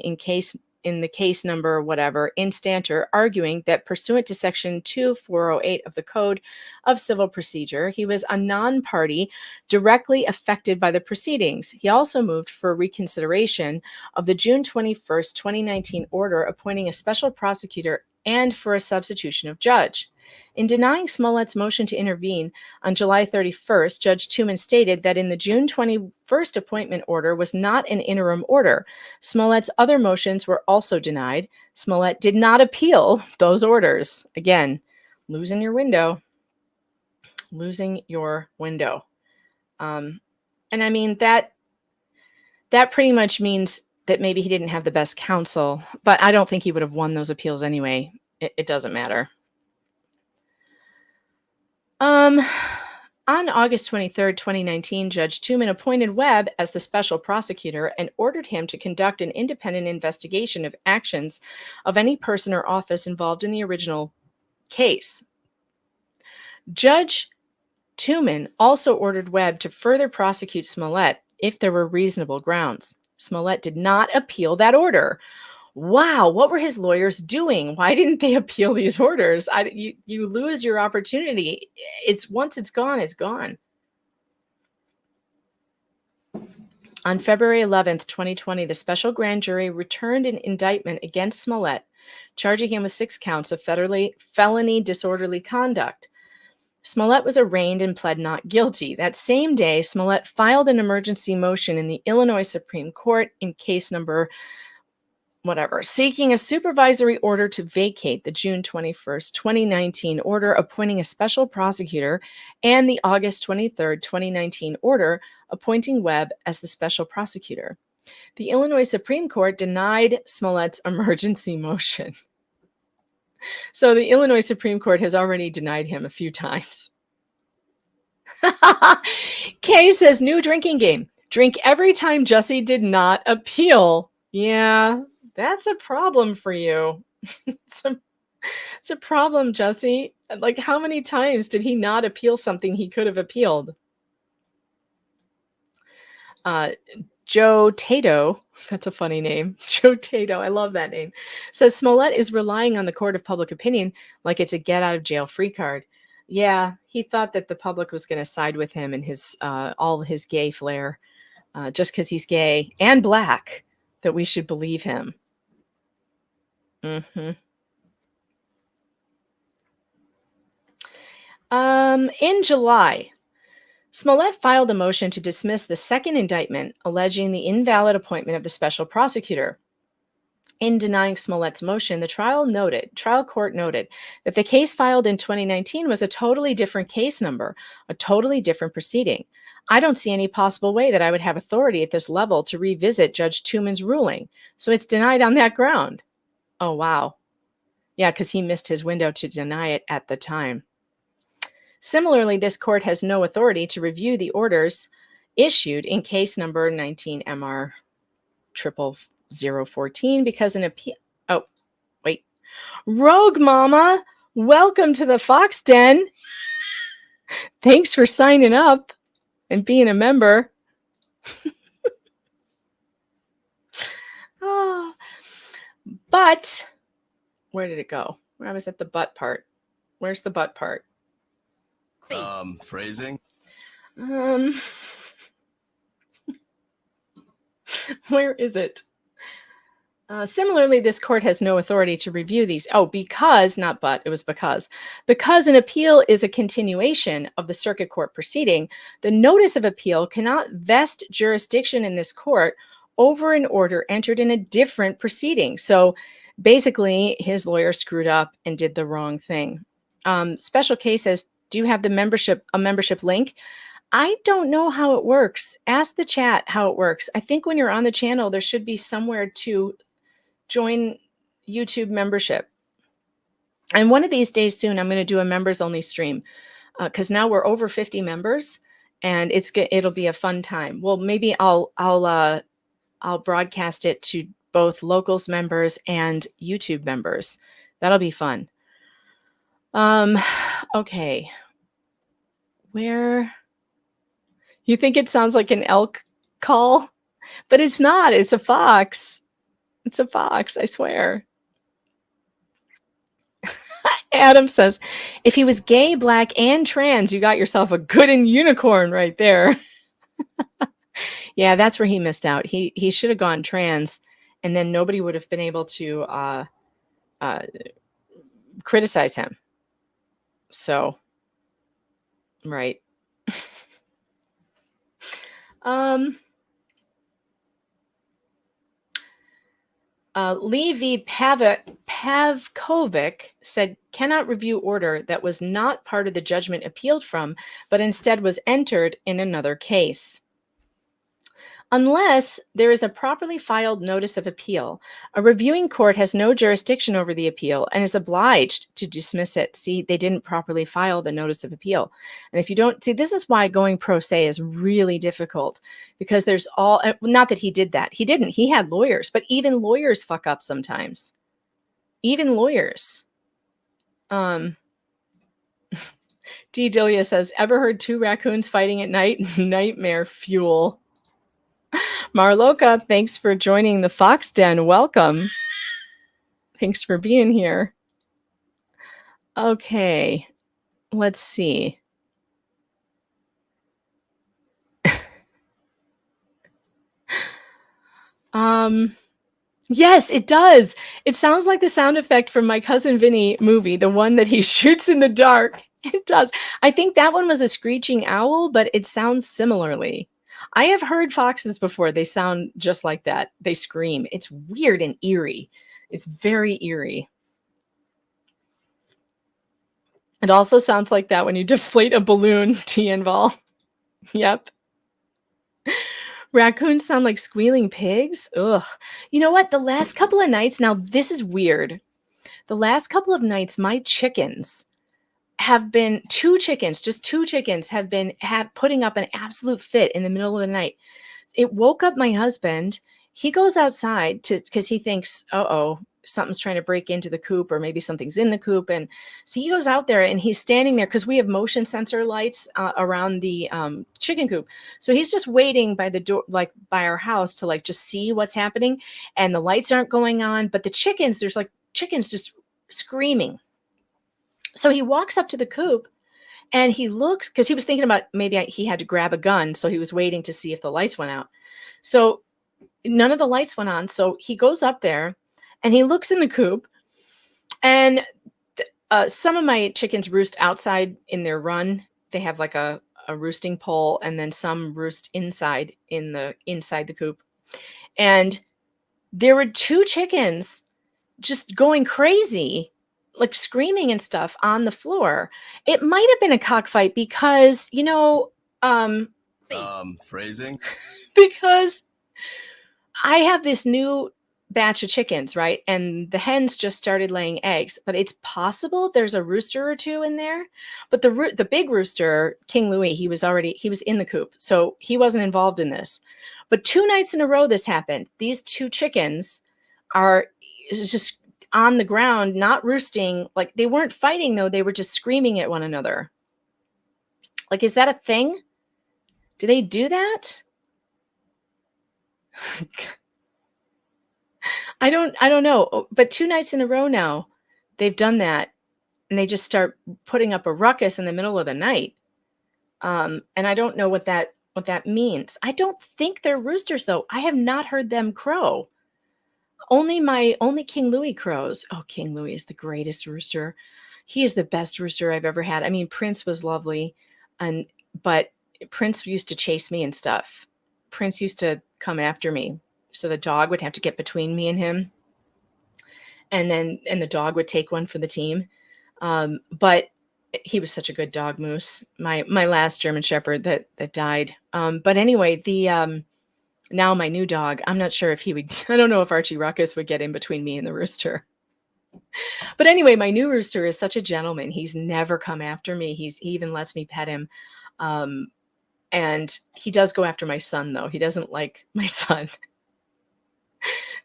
in the case number whatever instanter, arguing that pursuant to section 2408 of the Code of Civil Procedure, he was a non-party directly affected by the proceedings. He also moved for reconsideration of the June 21st, 2019 order appointing a special prosecutor and for a substitution of judge. In denying Smollett's motion to intervene on July 31st, Judge Tooman stated that in the June 21st appointment order was not an interim order. Smollett's other motions were also denied. Smollett did not appeal those orders. Again, losing your window. Losing your window. And I mean, that pretty much means that maybe he didn't have the best counsel, but I don't think he would have won those appeals anyway. It doesn't matter. On August 23, 2019, Judge Tooman appointed Webb as the special prosecutor and ordered him to conduct an independent investigation of actions of any person or office involved in the original case. Judge Tooman also ordered Webb to further prosecute Smollett if there were reasonable grounds. Smollett did not appeal that order. Wow, what were his lawyers doing? Why didn't they appeal these orders? You lose your opportunity. Once it's gone, it's gone. On February 11th, 2020, the special grand jury returned an indictment against Smollett, charging him with 6 counts of felony disorderly conduct. Smollett was arraigned and pled not guilty. That same day, Smollett filed an emergency motion in the Illinois Supreme Court in case number seeking a supervisory order to vacate the June 21st, 2019 order appointing a special prosecutor and the August 23rd, 2019 order appointing Webb as the special prosecutor. The Illinois Supreme Court denied Smollett's emergency motion. So the Illinois Supreme Court has already denied him a few times. Kay says, new drinking game. Drink every time Jussie did not appeal. Yeah, that's a problem for you. It's a problem, Jussie. Like, how many times did he not appeal something he could have appealed? Joe Tato, that's a funny name. Joe Tato, I love that name, says Smollett is relying on the court of public opinion like it's a get out of jail free card. Yeah, he thought that the public was going to side with him and his all his gay flair, just because he's gay and black, that we should believe him. In July, Smollett filed a motion to dismiss the second indictment, alleging the invalid appointment of the special prosecutor. In denying Smollett's motion, the trial court noted that the case filed in 2019 was a totally different case number, a totally different proceeding. I don't see any possible way that I would have authority at this level to revisit Judge Tooman's ruling, so it's denied on that ground. Oh, wow. Yeah, because he missed his window to deny it at the time. Similarly, this court has no authority to review the orders issued in case number 19 MR 00014 because an appeal. Oh, wait. Rogue Mama, welcome to the Fox Den. Thanks for signing up and being a member. Oh. But where did it go? I was at the butt part. Where's the butt part? Phrasing. Where is it? Similarly, this court has no authority to review these. Oh, because, not but, it was because. Because an appeal is a continuation of the circuit court proceeding, the notice of appeal cannot vest jurisdiction in this court over an order entered in a different proceeding. So basically, his lawyer screwed up and did the wrong thing. Special case says, do you have a membership link? I don't know how it works. Ask the chat how it works. I think when you're on the channel, there should be somewhere to join YouTube membership. And one of these days soon, I'm going to do a members only stream because now we're over 50 members and it'll be a fun time. Well, maybe I'll broadcast it to both locals members and YouTube members. That'll be fun. Okay. Where? You think it sounds like an elk call? But it's not. It's a fox. It's a fox, I swear. Adam says, if he was gay, black, and trans, you got yourself a good and unicorn right there. Yeah, that's where he missed out. He should have gone trans, and then nobody would have been able to criticize him. So, right. Lee V. Pavkovic said, cannot review order that was not part of the judgment appealed from, but instead was entered in another case. Unless there is a properly filed notice of appeal, a reviewing court has no jurisdiction over the appeal and is obliged to dismiss it. See, they didn't properly file the notice of appeal. And if you don't see, this is why going pro se is really difficult, because there's all, not that he did that. He didn't. He had lawyers, but even lawyers fuck up sometimes. Even lawyers. D. Delia says, ever heard two raccoons fighting at night? Nightmare fuel. Marloka, thanks for joining the Fox Den. Welcome. Thanks for being here. Okay, let's see. Yes, it does. It sounds like the sound effect from My Cousin Vinny movie, the one that he shoots in the dark. It does. I think that one was a screeching owl, but it sounds similarly. I have heard foxes before. They sound just like that. They scream. It's weird and eerie. It's very eerie. It also sounds like that when you deflate a balloon, Tianval. Yep. Raccoons sound like squealing pigs. Ugh. You know what? The last couple of nights, now this is weird. The last couple of nights, my chickens have been, just two chickens have been putting up an absolute fit in the middle of the night. It woke up my husband. He goes outside because he thinks, uh-oh, something's trying to break into the coop, or maybe something's in the coop. And so he goes out there and he's standing there because we have motion sensor lights around the chicken coop. So he's just waiting by the door, like by our house, to like just see what's happening. And the lights aren't going on, but the chickens, there's like chickens just screaming. So he walks up to the coop and he looks, because he was thinking about maybe he had to grab a gun. So he was waiting to see if the lights went out. So none of the lights went on. So he goes up there and he looks in the coop, and some of my chickens roost outside in their run. They have like a roosting pole, and then some roost inside the coop. And there were two chickens just going crazy, like screaming and stuff on the floor. It might have been a cockfight because, phrasing? Because I have this new batch of chickens, right? And the hens just started laying eggs, but it's possible there's a rooster or two in there. But the big rooster, King Louis, he was in the coop, so he wasn't involved in this. But 2 nights in a row this happened. These two chickens are just on the ground, not roosting. Like, they weren't fighting though, they were just screaming at one another. Like, is that a thing? Do they do that? I don't know, but 2 nights in a row now, they've done that, and they just start putting up a ruckus in the middle of the night. And I don't know what that means. I don't think they're roosters though. I have not heard them crow. Only King Louis crows. Oh, King Louis is the greatest rooster. He is the best rooster I've ever had. I mean, Prince was lovely, but Prince used to chase me and stuff. Prince used to come after me. So the dog would have to get between me and him. And the dog would take one for the team. But he was such a good dog, Moose, my last German Shepherd that died. But anyway, now my new dog, I'm not sure if he would, I don't know if Archie Ruckus would get in between me and the rooster. But anyway, my new rooster is such a gentleman. He's never come after me. He even lets me pet him. And he does go after my son though. He doesn't like my son.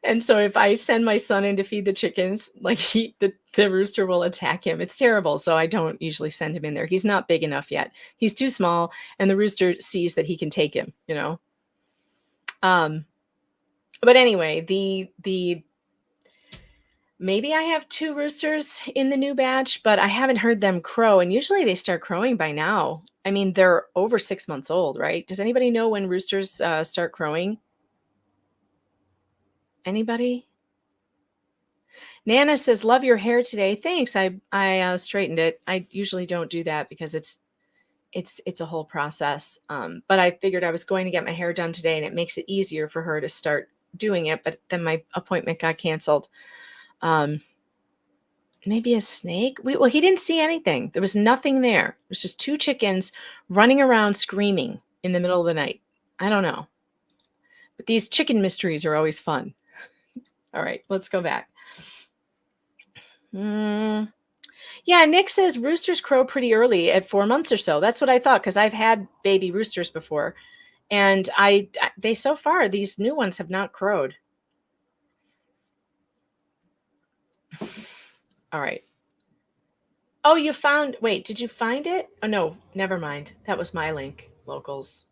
And so if I send my son in to feed the chickens, like the rooster will attack him. It's terrible. So I don't usually send him in there. He's not big enough yet. He's too small, and the rooster sees that he can take him, But anyway, the maybe I have 2 roosters in the new batch, but I haven't heard them crow. And usually they start crowing by now. I mean, they're over 6 months old, right? Does anybody know when roosters start crowing? Anybody? Nana says, love your hair today. Thanks. I straightened it. I usually don't do that because it's a whole process. But I figured I was going to get my hair done today, and it makes it easier for her to start doing it. But then my appointment got canceled. Maybe a snake? Well, he didn't see anything. There was nothing there. It was just 2 chickens running around screaming in the middle of the night. I don't know. But these chicken mysteries are always fun. All right, let's go back. Yeah, Nick says roosters crow pretty early at 4 months or so. That's what I thought, because I've had baby roosters before. And they so far, these new ones have not crowed. All right. Oh, you found, wait, did you find it? Oh, no, never mind. That was my link, locals.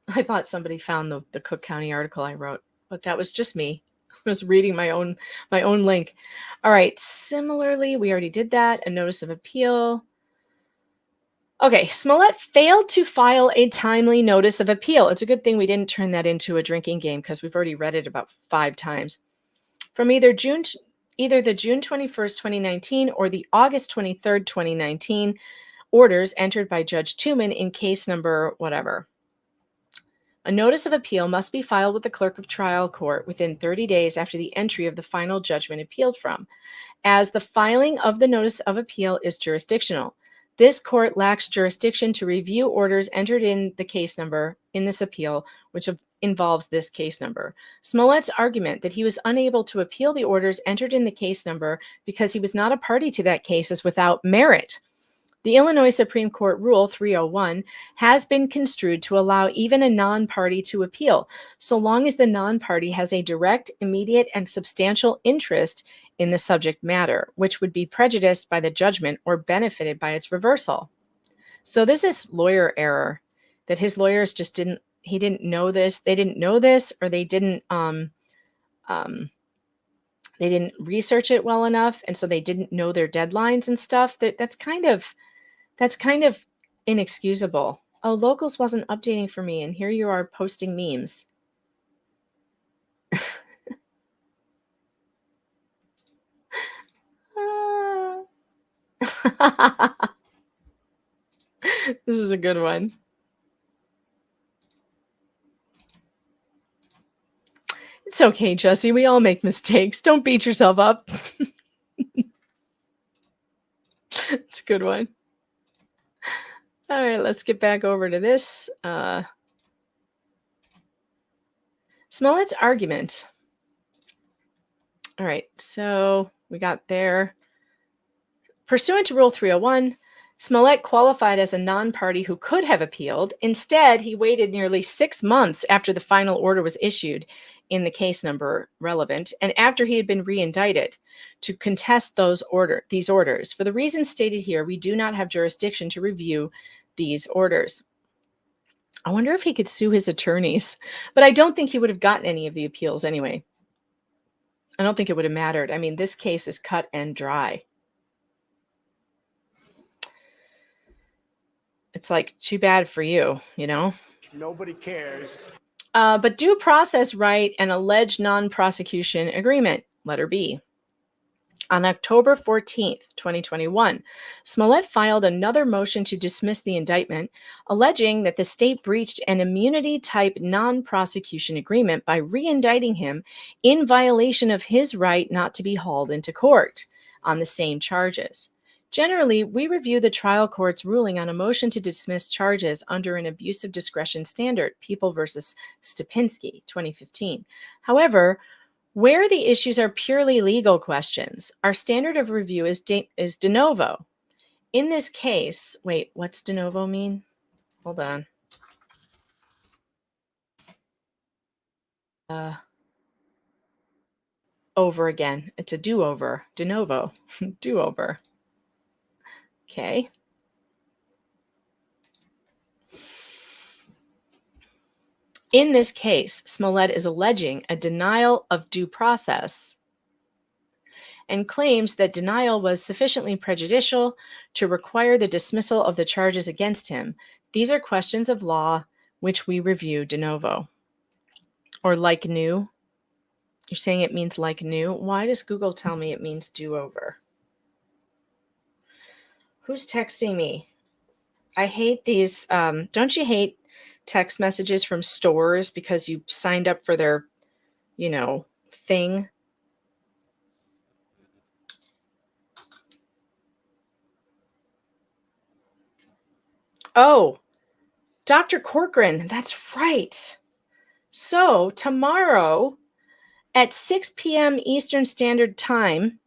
I thought somebody found the Cook County article I wrote, but that was just me. I was reading my own link. All right. Similarly, we already did that. A notice of appeal. Okay. Smollett failed to file a timely notice of appeal. It's a good thing we didn't turn that into a drinking game because we've already read it about 5 times. From either the June 21st, 2019 or the August 23rd, 2019 orders entered by Judge Tuman in case number whatever. A notice of appeal must be filed with the clerk of trial court within 30 days after the entry of the final judgment appealed from, as the filing of the notice of appeal is jurisdictional. This court lacks jurisdiction to review orders entered in the case number in this appeal, which involves this case number. Smollett's argument that he was unable to appeal the orders entered in the case number because he was not a party to that case is without merit. The Illinois Supreme Court Rule 301 has been construed to allow even a non-party to appeal, so long as the non-party has a direct, immediate, and substantial interest in the subject matter, which would be prejudiced by the judgment or benefited by its reversal. So this is lawyer error, that his lawyers just didn't know this, they didn't know this, or they didn't research it well enough, and so they didn't know their deadlines and stuff. That's kind of inexcusable. Oh, Locals wasn't updating for me, and here you are posting memes. This is a good one. It's okay, Jussie. We all make mistakes. Don't beat yourself up. It's a good one. All right, let's get back over to this. Smollett's argument. All right, so we got there. Pursuant to Rule 301, Smollett qualified as a non-party who could have appealed. Instead, he waited nearly 6 months after the final order was issued in the case number relevant, and after he had been re-indicted to contest these orders. For the reasons stated here, we do not have jurisdiction to review these orders. I wonder if he could sue his attorneys, but I don't think he would have gotten any of the appeals anyway. I don't think it would have mattered. I mean, this case is cut and dry. It's like, too bad for you, you know? Nobody cares. But due process right and alleged non-prosecution agreement, letter B. On October 14th, 2021, Smollett filed another motion to dismiss the indictment, alleging that the state breached an immunity-type non-prosecution agreement by re-indicting him in violation of his right not to be hauled into court on the same charges. Generally, we review the trial court's ruling on a motion to dismiss charges under an abuse of discretion standard, People v. Stupinski, 2015. However, where the issues are purely legal questions, our standard of review is de novo. In this case, wait, what's de novo mean? Hold on. Over again. It's a do-over. De novo. Do-over. Okay. In this case, Smollett is alleging a denial of due process and claims that denial was sufficiently prejudicial to require the dismissal of the charges against him. These are questions of law which we review de novo. Or like new. You're saying it means like new? Why does Google tell me it means do-over? Who's texting me? I hate these. Don't you hate text messages from stores because you signed up for their, thing? Oh, Dr. Corcoran. That's right. So tomorrow at 6 p.m. Eastern Standard Time,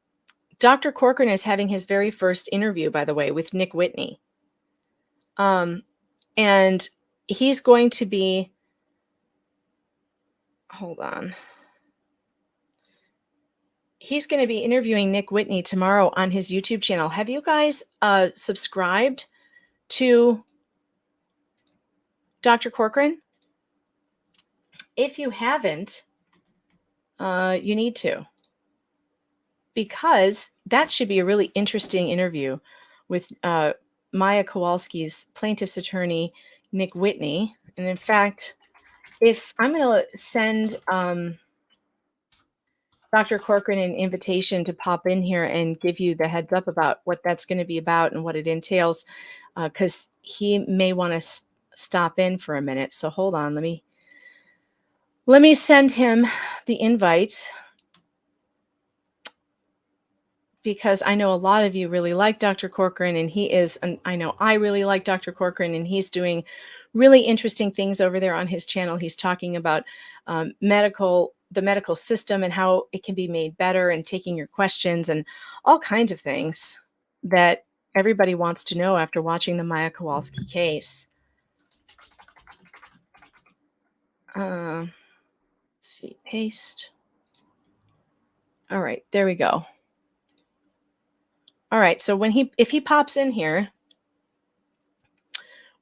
Dr. Corcoran is having his very first interview, by the way, with Nick Whitney. And he's going to be, hold on. He's going to be interviewing Nick Whitney tomorrow on his YouTube channel. Have you guys subscribed to Dr. Corcoran? If you haven't, you need to. Because that should be a really interesting interview with Maya Kowalski's plaintiff's attorney, Nick Whitney. And in fact, if I'm going to send Dr. Corcoran an invitation to pop in here and give you the heads up about what that's going to be about and what it entails, because he may want to stop in for a minute. So hold on, let me send him the invite, because I know a lot of you really like Dr. Corcoran, and he is, and I know I really like Dr. Corcoran, and he's doing really interesting things over there on his channel. He's talking about the medical system and how it can be made better, and taking your questions and all kinds of things that everybody wants to know after watching the Maya Kowalski case. Let's see, paste. All right, there we go. All right, so if he pops in here,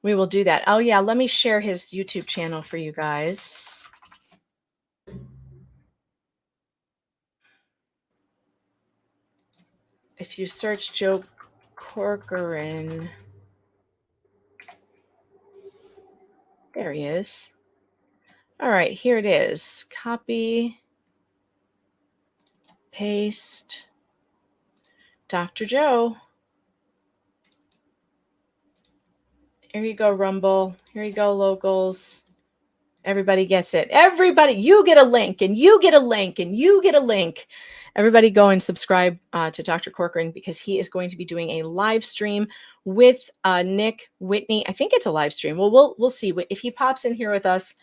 we will do that. Oh yeah, let me share his YouTube channel for you guys. If you search Joe Corcoran, there he is. All right, here it is. Copy, paste, Dr. Joe. Here you go, Rumble. Here you go, locals. Everybody gets it. Everybody, you get a link, and you get a link, and you get a link. Everybody go and subscribe to Dr. Corcoran, because he is going to be doing a live stream with Nick Whitney. I think it's a live stream. Well, we'll see. If he pops in here with us,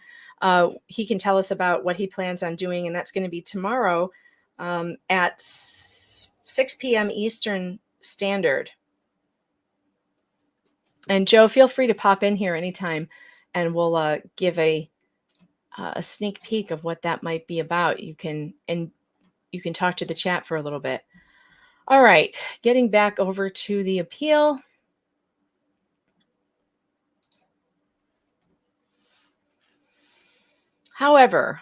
he can tell us about what he plans on doing, and that's going to be tomorrow at 6 p.m. Eastern Standard. And Joe, feel free to pop in here anytime, and we'll give a sneak peek of what that might be about. You can talk to the chat for a little bit. All right, getting back over to the appeal. However,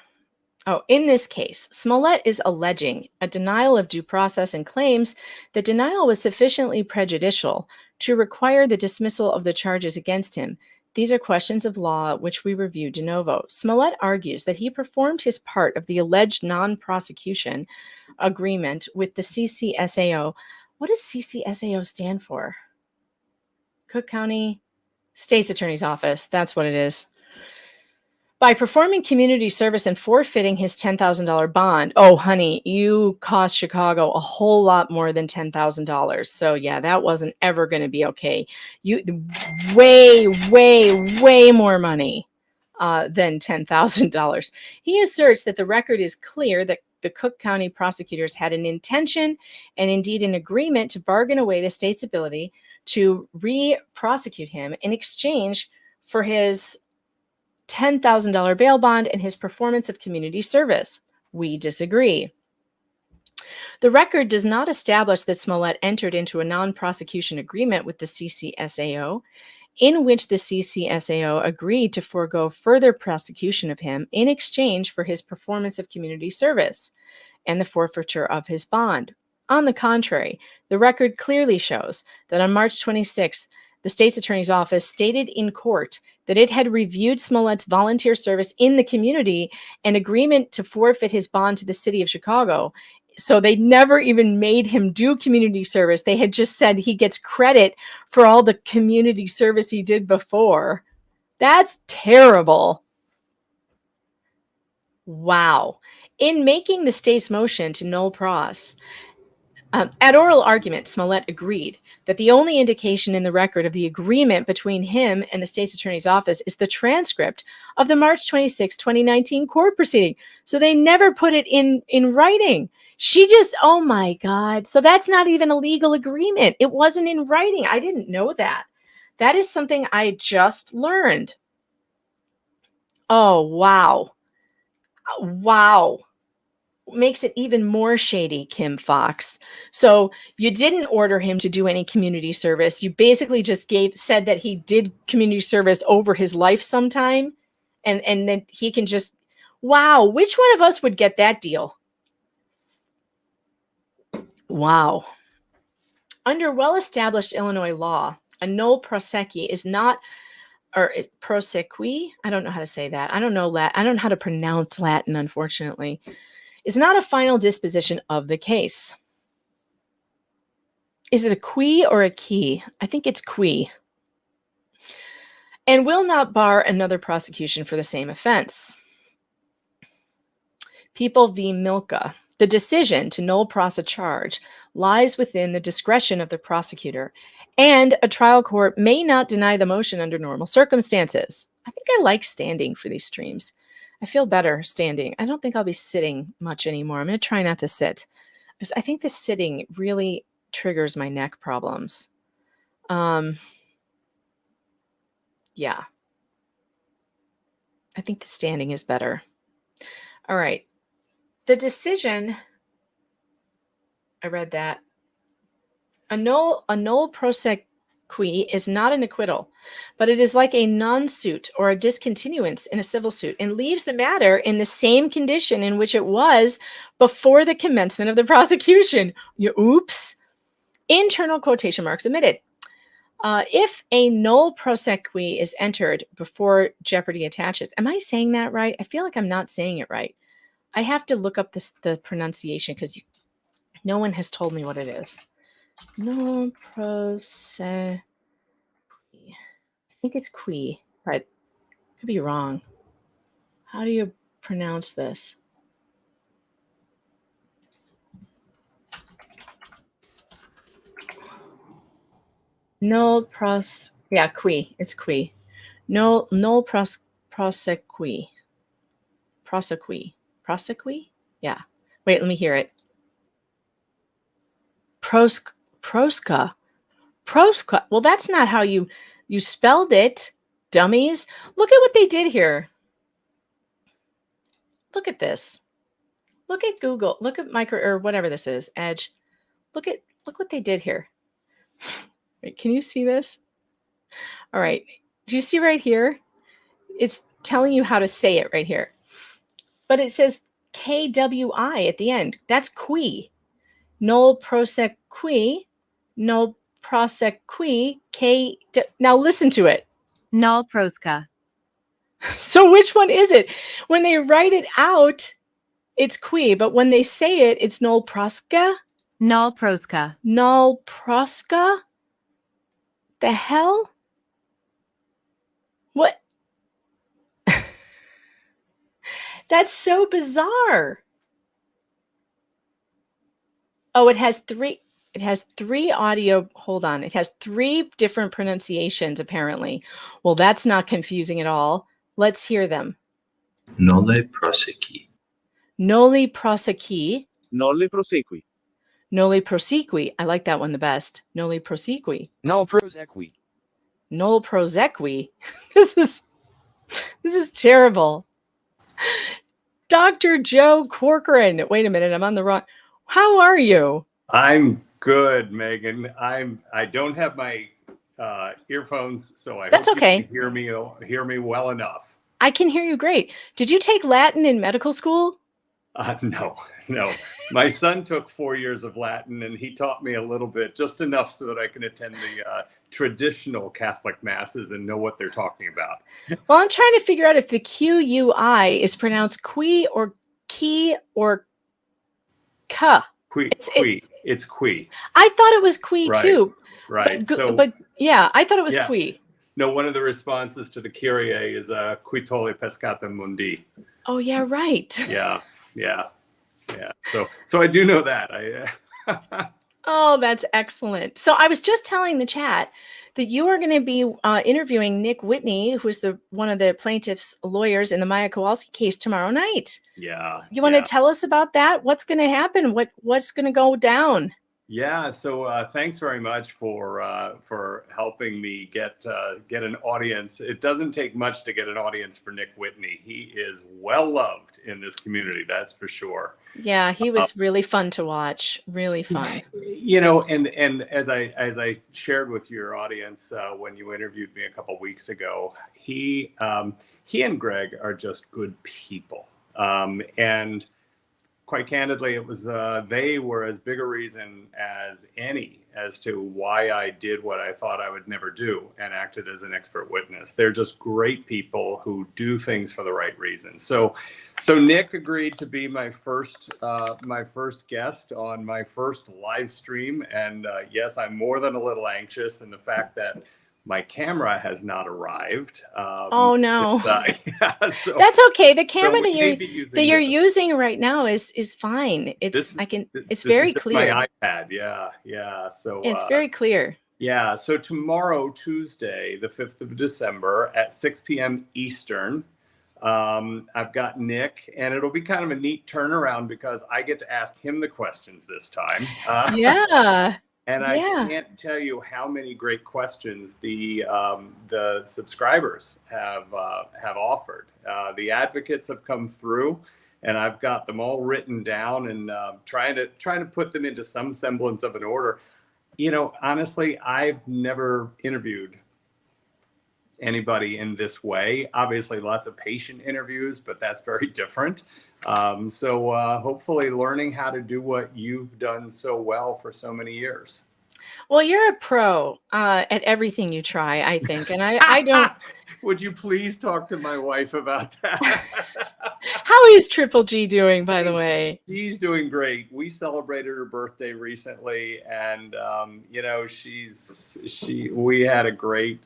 in this case, Smollett is alleging a denial of due process and claims that denial was sufficiently prejudicial to require the dismissal of the charges against him. These are questions of law which we review de novo. Smollett argues that he performed his part of the alleged non-prosecution agreement with the CCSAO. What does CCSAO stand for? Cook County State's Attorney's Office. That's what it is. By performing community service and forfeiting his $10,000 bond. Oh, honey, you cost Chicago a whole lot more than $10,000. So yeah, that wasn't ever going to be okay. You way more money than $10,000. He asserts that the record is clear that the Cook County prosecutors had an intention and indeed an agreement to bargain away the state's ability to re-prosecute him in exchange for his $10,000 bail bond and his performance of community service. We disagree. The record does not establish that Smollett entered into a non-prosecution agreement with the CCSAO, in which the CCSAO agreed to forego further prosecution of him in exchange for his performance of community service and the forfeiture of his bond. On the contrary, the record clearly shows that on March 26th, the state's attorney's office stated in court that it had reviewed Smollett's volunteer service in the community and agreement to forfeit his bond to the city of Chicago. So they never even made him do community service. They had just said he gets credit for all the community service he did before. That's terrible. Wow. In making the state's motion to null pros, At oral argument, Smollett agreed that the only indication in the record of the agreement between him and the state's attorney's office is the transcript of the March 26, 2019 court proceeding. So they never put it in writing. She just, oh my God. So that's not even a legal agreement. It wasn't in writing. I didn't know that. That is something I just learned. Oh, wow. Wow. Makes it even more shady, Kim Fox. So you didn't order him to do any community service. You basically just said that he did community service over his life sometime, and then he can just, wow, which one of us would get that deal? Wow. Under well-established Illinois law, a nolle prosequi is not, or is prosequi? I don't know how to say that. I don't know how to pronounce Latin, unfortunately. Is not a final disposition of the case. Is it a qui or a key? I think it's qui. And will not bar another prosecution for the same offense. People v. Milka. The decision to nolle pros a charge lies within the discretion of the prosecutor, and a trial court may not deny the motion under normal circumstances. I think I like standing for these streams. I feel better standing. I don't think I'll be sitting much anymore. I'm going to try not to sit, because I think the sitting really triggers my neck problems. Yeah. I think the standing is better. All right. The decision, I read that. A nolle prosequi is not an acquittal, but it is like a non-suit or a discontinuance in a civil suit, and leaves the matter in the same condition in which it was before the commencement of the prosecution. Oops. Internal quotation marks omitted. If a nolle prosequi is entered before jeopardy attaches, am I saying that right? I feel like I'm not saying it right. I have to look up the pronunciation, because no one has told me what it is. Nolle prosequi. I think it's qui, but I could be wrong. How do you pronounce this? Nolle pros. Yeah, qui. It's qui. Nolle prosequi. Prosequi. Prosequi? Yeah. Wait, let me hear it. Prosca. Well, that's not how you spelled it, dummies. Look at what they did here. Look at this. Look at Google. Look at Micro, or whatever this is, Edge. Look what they did here. Wait, can you see this? All right. Do you see right here? It's telling you how to say it right here. But it says KWI at the end. That's qui. Nolle prosequi. Nolle prosequi. Now listen to it. Nolle prosca. So which one is it? When they write it out, it's qui, but when they say it, it's nolle prosca. Nolle prosca. Nolle prosca? The hell? What? That's so bizarre. Oh, it has three audio. Hold on. It has 3 different pronunciations, apparently. Well, that's not confusing at all. Let's hear them. Nolle prosequi. Nolle prosequi. Nolle prosequi. Nolle prosequi. I like that one the best. Nolle prosequi. Nolle prosequi. Nolle prosequi. This is terrible. Dr. Joe Corcoran. Wait a minute, I'm on the wrong. How are you? I'm good, Megan. I don't have my earphones, so I That's hope okay. you can hear me well enough. I can hear you great. Did you take Latin in medical school? No. My son took 4 years of Latin, and he taught me a little bit, just enough so that I can attend the traditional Catholic masses and know what they're talking about. Well, I'm trying to figure out if the QUI is pronounced qui or ki or ka. It's qui. I thought it was qui too. Right. But yeah, I thought it was qui. No, one of the responses to the Kyrie is qui tolli pescata mundi. Oh yeah, right. Yeah. So I do know that. Oh, that's excellent. So I was just telling the chat that you are going to be interviewing Nick Whitney, who is one of the plaintiff's lawyers in the Maya Kowalski case tomorrow night. Yeah. You want to tell us about that? What's going to happen? What's going to go down? Yeah, so thanks very much for helping me get an audience. It doesn't take much to get an audience for Nick Whitney. He is well loved in this community, that's for sure. Yeah, he was really fun to watch. Really fun. You know, and as I shared with your audience when you interviewed me a couple weeks ago, he and Greg are just good people, and quite candidly, it was they were as big a reason as any as to why I did what I thought I would never do and acted as an expert witness. They're just great people who do things for the right reasons. So Nick agreed to be my first guest on my first live stream, and yes, I'm more than a little anxious in the fact that my camera has not arrived. Oh no, yeah, so, that's okay. The camera so that you're using right now is fine. It's very clear. My iPad, yeah. So it's very clear. Yeah. So tomorrow, Tuesday, the 5th of December at 6 p.m. Eastern, I've got Nick, and it'll be kind of a neat turnaround because I get to ask him the questions this time. Yeah. And I can't tell you how many great questions the subscribers have offered. The advocates have come through, and I've got them all written down and trying to put them into some semblance of an order. You know, honestly, I've never interviewed anybody in this way. Obviously, lots of patient interviews, but that's very different. So hopefully learning how to do what you've done so well for so many years. Well, you're a pro at everything you try, I think. And I don't. Would you please talk to my wife about that? How is Triple G doing, by the way? She's doing great. We celebrated her birthday recently, and you know, we had a great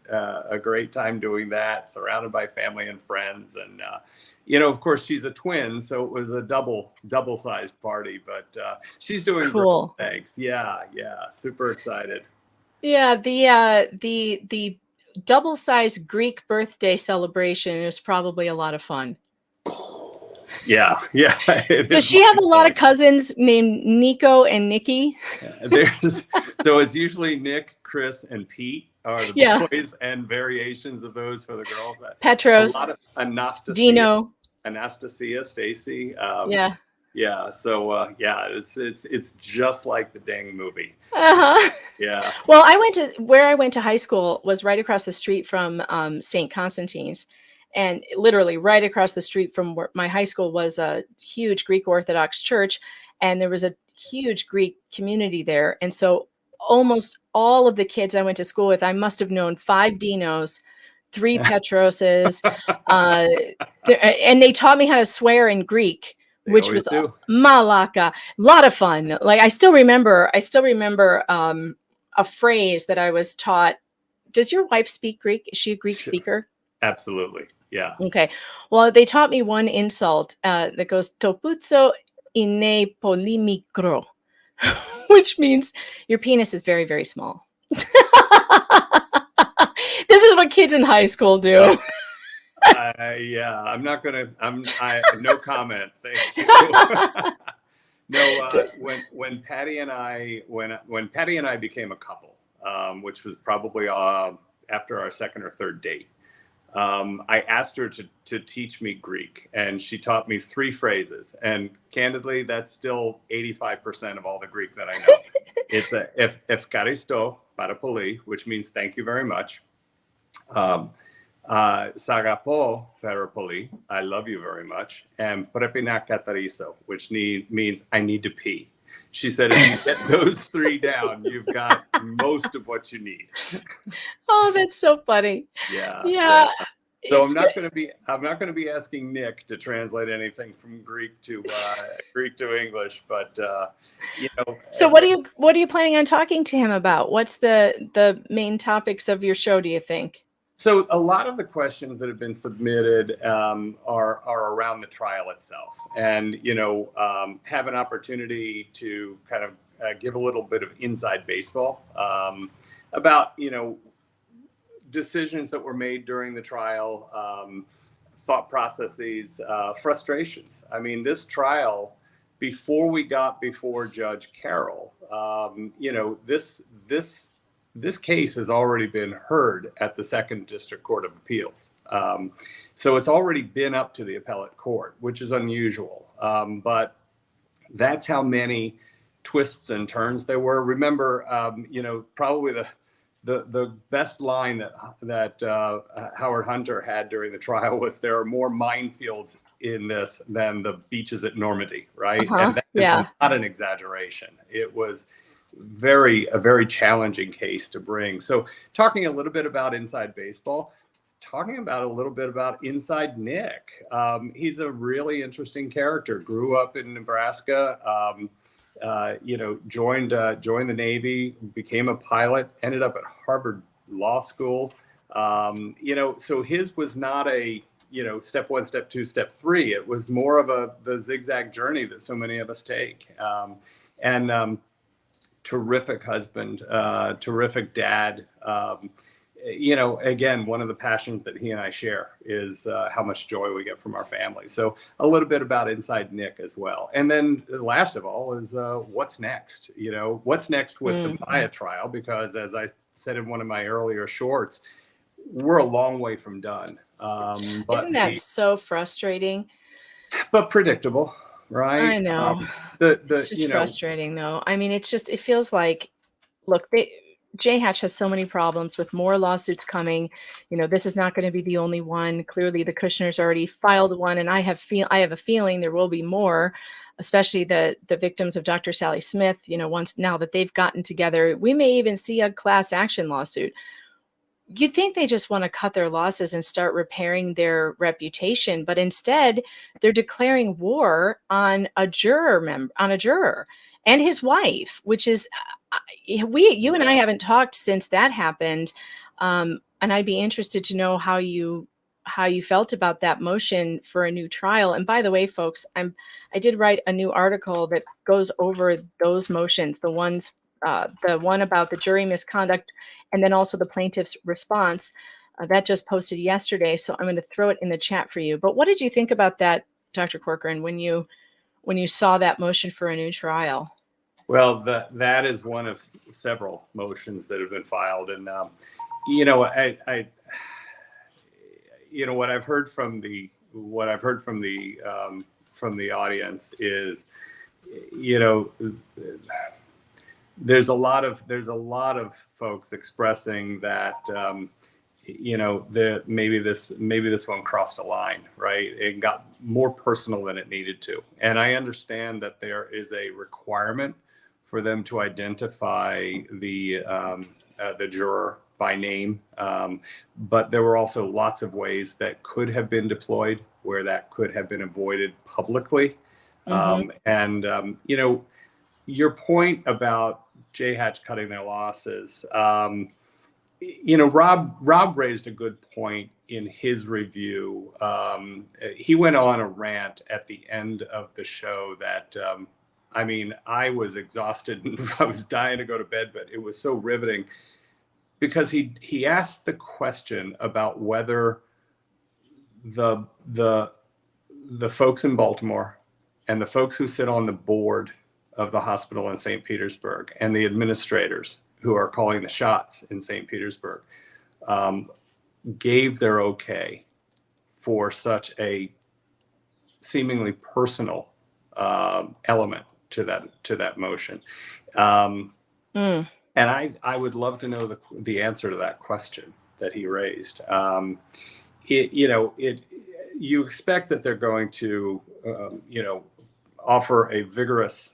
time doing that, surrounded by family and friends, and you know, of course, she's a twin, so it was a double-sized party. But she's doing cool. Great. Thanks. Yeah, super excited. Yeah, the double-sized Greek birthday celebration is probably a lot of fun. Yeah. Does she have a lot of cousins named Nico and Nikki? So it's usually Nick, Chris, and Pete are the boys, and variations of those for the girls. Petros, a lot of Anastasia, Stacy. Yeah. So it's just like the dang movie. Yeah. Well, where I went to high school was right across the street from St. Constantine's, and literally right across the street from where my high school was a huge Greek Orthodox church, and there was a huge Greek community there, and so almost all of the kids I went to school with, I must have known 5 Dinos, 3 Petroses, and they taught me how to swear in Greek, which was malaka. A lot of fun. Like I still remember a phrase that I was taught. Does your wife speak Greek? Is she a Greek speaker? Absolutely. Yeah. Okay. Well, they taught me one insult that goes "Toputso ine polimikro," which means your penis is very, very small. This is what kids in high school do. Yeah, I'm not gonna. No comment. Thank you. No, when Patty and I became a couple, which was probably after our second or third date, I asked her to teach me Greek, and she taught me 3 phrases. And candidly, that's still 85% of all the Greek that I know. It's efkaristo parapoli, which means thank you very much. Sagapo parapoli, I love you very much. And prepina katariso, which means I need to pee. She said, if you get those 3 down, you've got most of what you need. Oh, that's so funny. Yeah. So I'm not going to be asking Nick to translate anything from Greek to English, but you know. So what are you planning on talking to him about? What's the main topics of your show, do you think? So a lot of the questions that have been submitted are around the trial itself, and you know, have an opportunity to kind of give a little bit of inside baseball about, decisions that were made during the trial, thought processes, frustrations. I mean, this trial, before we got before Judge Carroll, this case has already been heard at the Second District Court of Appeals. So it's already been up to the appellate court, which is unusual. But that's how many twists and turns there were. Remember, probably the best line that Howard Hunter had during the trial was, "There are more minefields in this than the beaches at Normandy," right? And that is not an exaggeration. It was a very challenging case to bring. So talking a little bit about inside baseball, talking about a little bit about inside Nick. He's a really interesting character. Grew up in Nebraska, joined the Navy, became a pilot, ended up at Harvard Law School. So his was not a, step one, step two, step three. It was more of the zigzag journey that so many of us take. Terrific husband, terrific dad. Again, one of the passions that he and I share is how much joy we get from our family. So a little bit about inside Nick as well. And then last of all is what's next? What's next with the Maya trial? Because as I said in one of my earlier shorts, we're a long way from done. But isn't that so frustrating? But predictable, right? I know. It's just frustrating, though. I mean, it feels like, look, J. Hatch has so many problems with more lawsuits coming. This is not going to be the only one. Clearly, the Kushners already filed one, and I have a feeling there will be more, especially the victims of Dr. Sally Smith. Once now that they've gotten together, we may even see a class action lawsuit. You'd think they just want to cut their losses and start repairing their reputation, but instead they're declaring war on a juror and his wife, which is you and I haven't talked since that happened, and I'd be interested to know how you felt about that motion for a new trial. And by the way, folks, I did write a new article that goes over those motions, the one about the jury misconduct, and then also the plaintiff's response. That just posted yesterday, so I'm going to throw it in the chat for you. But what did you think about that, Dr. Corcoran, when you saw that motion for a new trial? Well, that is one of several motions that have been filed, and what I've heard from the audience is, there's a lot of folks expressing that maybe this one crossed a line, right? It got more personal than it needed to, and I understand that there is a requirement for them to identify the juror by name, but there were also lots of ways that could have been deployed where that could have been avoided publicly. Your point about J. Hatch cutting their losses, Rob raised a good point in his review. He went on a rant at the end of the show that, I was exhausted and I was dying to go to bed, but it was so riveting because he asked the question about whether the folks in Baltimore and the folks who sit on the board of the hospital in St. Petersburg and the administrators who are calling the shots in St. Petersburg gave their okay for such a seemingly personal element to that motion. And I would love to know the answer to that question that he raised. You expect that they're going to, offer a vigorous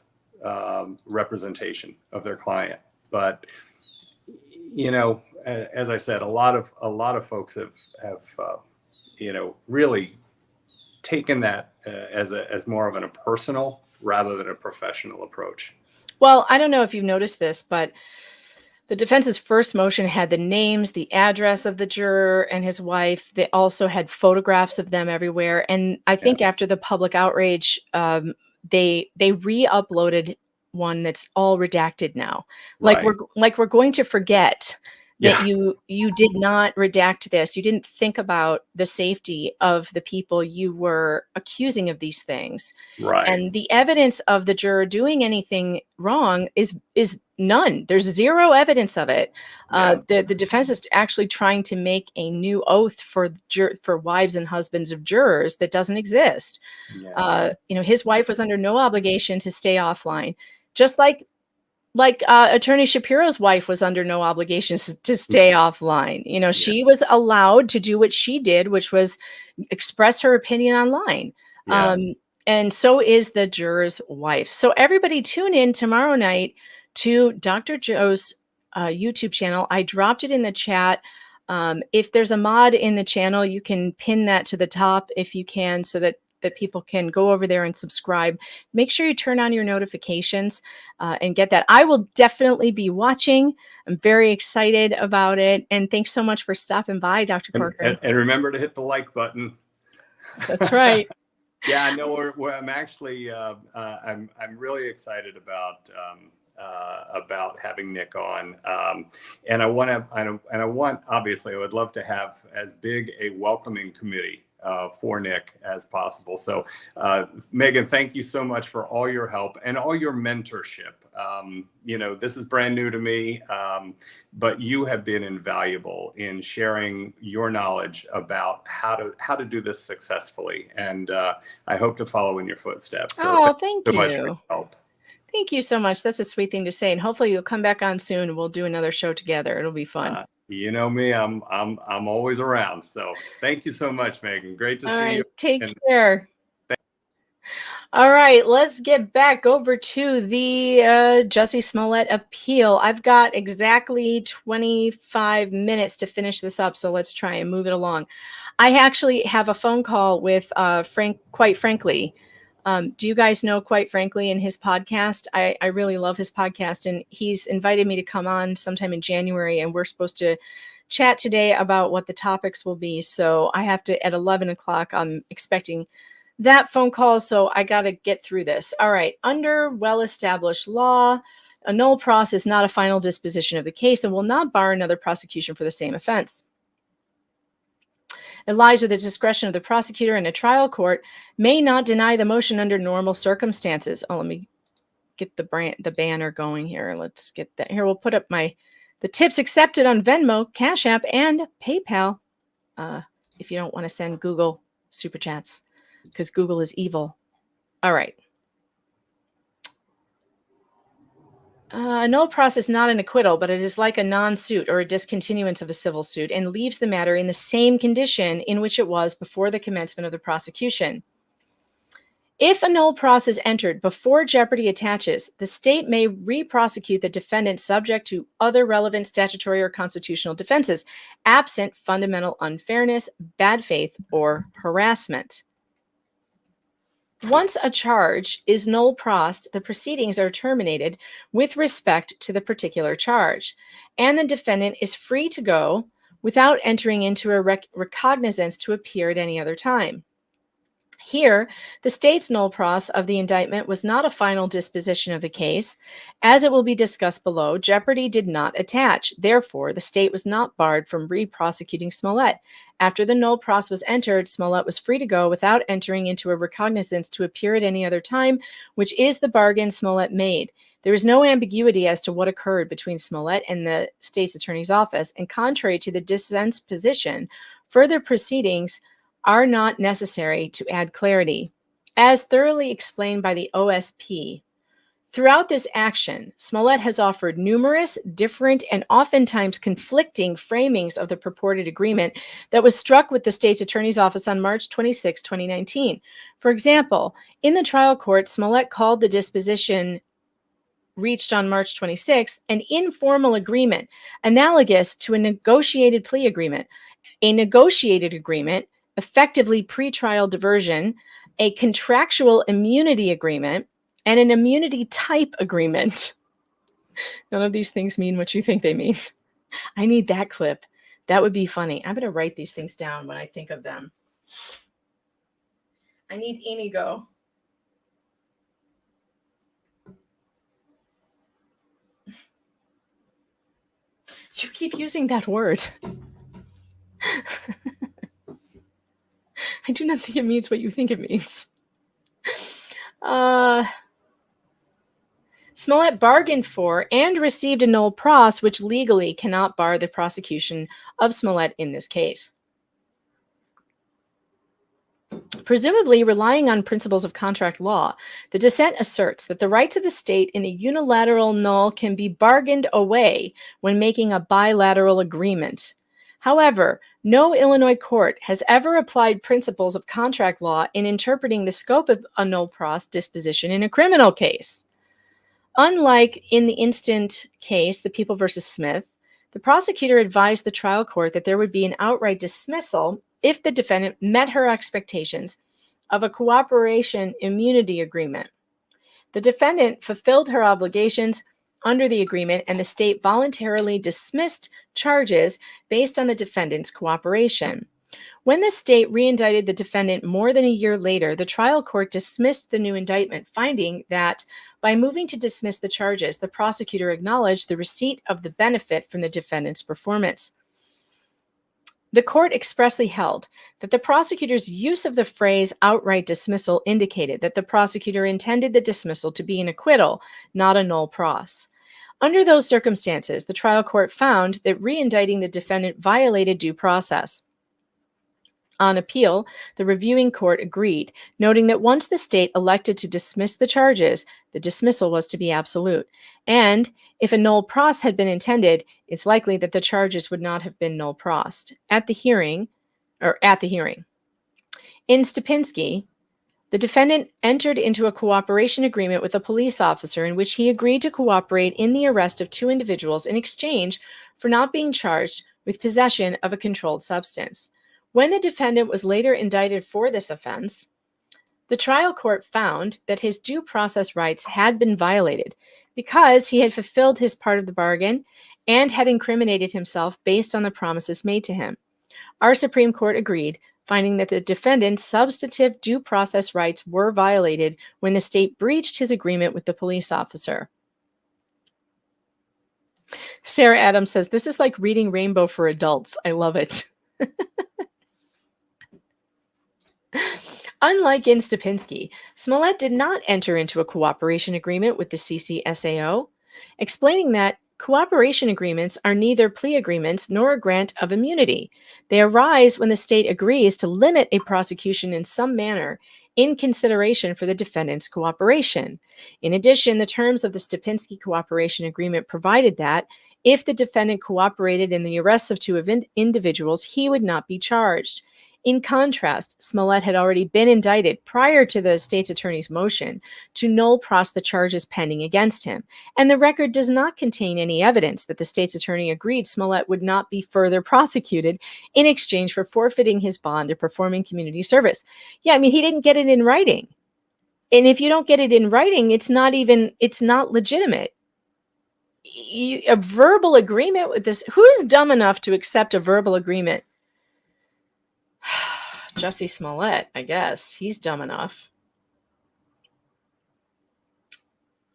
representation of their client, but as I said, a lot of folks have really taken that as more of a personal rather than a professional approach. Well, I don't know if you've noticed this, but the defense's first motion had the names, the address of the juror and his wife. They also had photographs of them everywhere. And I think after the public outrage, they re-uploaded one that's all redacted now. Like Right. we're going to forget that Yeah. you did not redact this. You didn't think about the safety of the people you were accusing of these things. Right. And the evidence of the juror doing anything wrong is none. There's zero evidence of it. The defense is actually trying to make a new oath for wives and husbands of jurors that doesn't exist. His wife was under no obligation to stay offline, just like Attorney Shapiro's wife was under no obligations to stay offline. She was allowed to do what she did, which was express her opinion online. Yeah. And so is the juror's wife. So everybody tune in tomorrow night to Dr. Joe's YouTube channel. I dropped it in the chat. If there's a mod in the channel, you can pin that to the top if you can, so that people can go over there and subscribe. Make sure you turn on your notifications and get that. I will definitely be watching. I'm very excited about it. And thanks so much for stopping by, Dr. Corcoran. And remember to hit the like button. That's right. Yeah, I know. I'm actually. I'm really excited about having Nick on, and I want. Obviously, I would love to have as big a welcoming committee for Nick as possible. So, Megan, thank you so much for all your help and all your mentorship. This is brand new to me, but you have been invaluable in sharing your knowledge about how to do this successfully. And I hope to follow in your footsteps. So thank so you. much for your help. Thank you so much. That's a sweet thing to say. And hopefully you'll come back on soon and we'll do another show together. It'll be fun. You know me, I'm always around. So thank you so much, Megan. Great to see you. Take care. All right, let's get back over to the Jussie Smollett appeal. I've got exactly 25 minutes to finish this up, so let's try and move it along. I actually have a phone call with Quite Frankly. Do you guys know Quite Frankly and his podcast? I really love his podcast, and he's invited me to come on sometime in January, and we're supposed to chat today about what the topics will be. So I have to, at 11 o'clock, I'm expecting that phone call, so I got to get through this. All right. Under well-established law, a null pros is not a final disposition of the case and will not bar another prosecution for the same offense. It lies with the discretion of the prosecutor, and a trial court may not deny the motion under normal circumstances. Oh, let me get the banner going here. Let's get that here. We'll put up the tips accepted on Venmo, Cash App, and PayPal. If you don't want to send Google super chats, because Google is evil. All right. A null pros is not an acquittal, but it is like a non-suit or a discontinuance of a civil suit and leaves the matter in the same condition in which it was before the commencement of the prosecution. If a null pros is entered before jeopardy attaches, the state may re-prosecute the defendant subject to other relevant statutory or constitutional defenses, absent fundamental unfairness, bad faith, or harassment. Once a charge is null pros, the proceedings are terminated with respect to the particular charge, and the defendant is free to go without entering into a recognizance to appear at any other time. Here, the state's null pros of the indictment was not a final disposition of the case. As it will be discussed below, jeopardy did not attach. Therefore, the state was not barred from re-prosecuting Smollett. After the null pros was entered, Smollett was free to go without entering into a recognizance to appear at any other time, which is the bargain Smollett made. There is no ambiguity as to what occurred between Smollett and the state's attorney's office, and contrary to the dissent's position, further proceedings are not necessary to add clarity. As thoroughly explained by the OSP, throughout this action, Smollett has offered numerous, different, and oftentimes conflicting framings of the purported agreement that was struck with the state's attorney's office on March 26, 2019. For example, in the trial court, Smollett called the disposition reached on March 26th an informal agreement, analogous to a negotiated plea agreement. A negotiated agreement, effectively pretrial diversion, a contractual immunity agreement, and an immunity type agreement. None of these things mean what you think they mean. I need that clip. That would be funny. I'm going to write these things down when I think of them. I need Inigo. You keep using that word. I do not think it means what you think it means. Smollett bargained for and received a nolle pros, which legally cannot bar the prosecution of Smollett in this case. Presumably relying on principles of contract law, the dissent asserts that the rights of the state in a unilateral nolle can be bargained away when making a bilateral agreement. However, no Illinois court has ever applied principles of contract law in interpreting the scope of a nolle pros disposition in a criminal case. Unlike in the instant case, the People v. Smith, the prosecutor advised the trial court that there would be an outright dismissal if the defendant met her expectations of a cooperation immunity agreement. The defendant fulfilled her obligations under the agreement, and the state voluntarily dismissed charges based on the defendant's cooperation. When the state reindicted the defendant more than a year later, the trial court dismissed the new indictment, finding that by moving to dismiss the charges, the prosecutor acknowledged the receipt of the benefit from the defendant's performance. The court expressly held that the prosecutor's use of the phrase outright dismissal indicated that the prosecutor intended the dismissal to be an acquittal, not a nolle pros. Under those circumstances, the trial court found that reindicting the defendant violated due process. On appeal, the reviewing court agreed, noting that once the state elected to dismiss the charges, the dismissal was to be absolute. And if a nolle pros had been intended, it's likely that the charges would not have been nolle pros. At the hearing. In Stupinski, the defendant entered into a cooperation agreement with a police officer in which he agreed to cooperate in the arrest of two individuals in exchange for not being charged with possession of a controlled substance. When the defendant was later indicted for this offense, the trial court found that his due process rights had been violated because he had fulfilled his part of the bargain and had incriminated himself based on the promises made to him. Our Supreme Court agreed, finding that the defendant's substantive due process rights were violated when the state breached his agreement with the police officer. Sarah Adams says, "This is like reading Rainbow for adults. I love it." Unlike in Stupinski, Smollett did not enter into a cooperation agreement with the CCSAO, explaining that cooperation agreements are neither plea agreements nor a grant of immunity. They arise when the state agrees to limit a prosecution in some manner in consideration for the defendant's cooperation. In addition, the terms of the Stupinski cooperation agreement provided that if the defendant cooperated in the arrests of two individuals, he would not be charged. In contrast, Smollett had already been indicted prior to the state's attorney's motion to nolle pros the charges pending against him, and the record does not contain any evidence that the state's attorney agreed Smollett would not be further prosecuted in exchange for forfeiting his bond or performing community service. Yeah, I mean, he didn't get it in writing. And if you don't get it in writing, it's not legitimate. A verbal agreement with this, who's dumb enough to accept a verbal agreement? Jussie Smollett, I guess. He's dumb enough.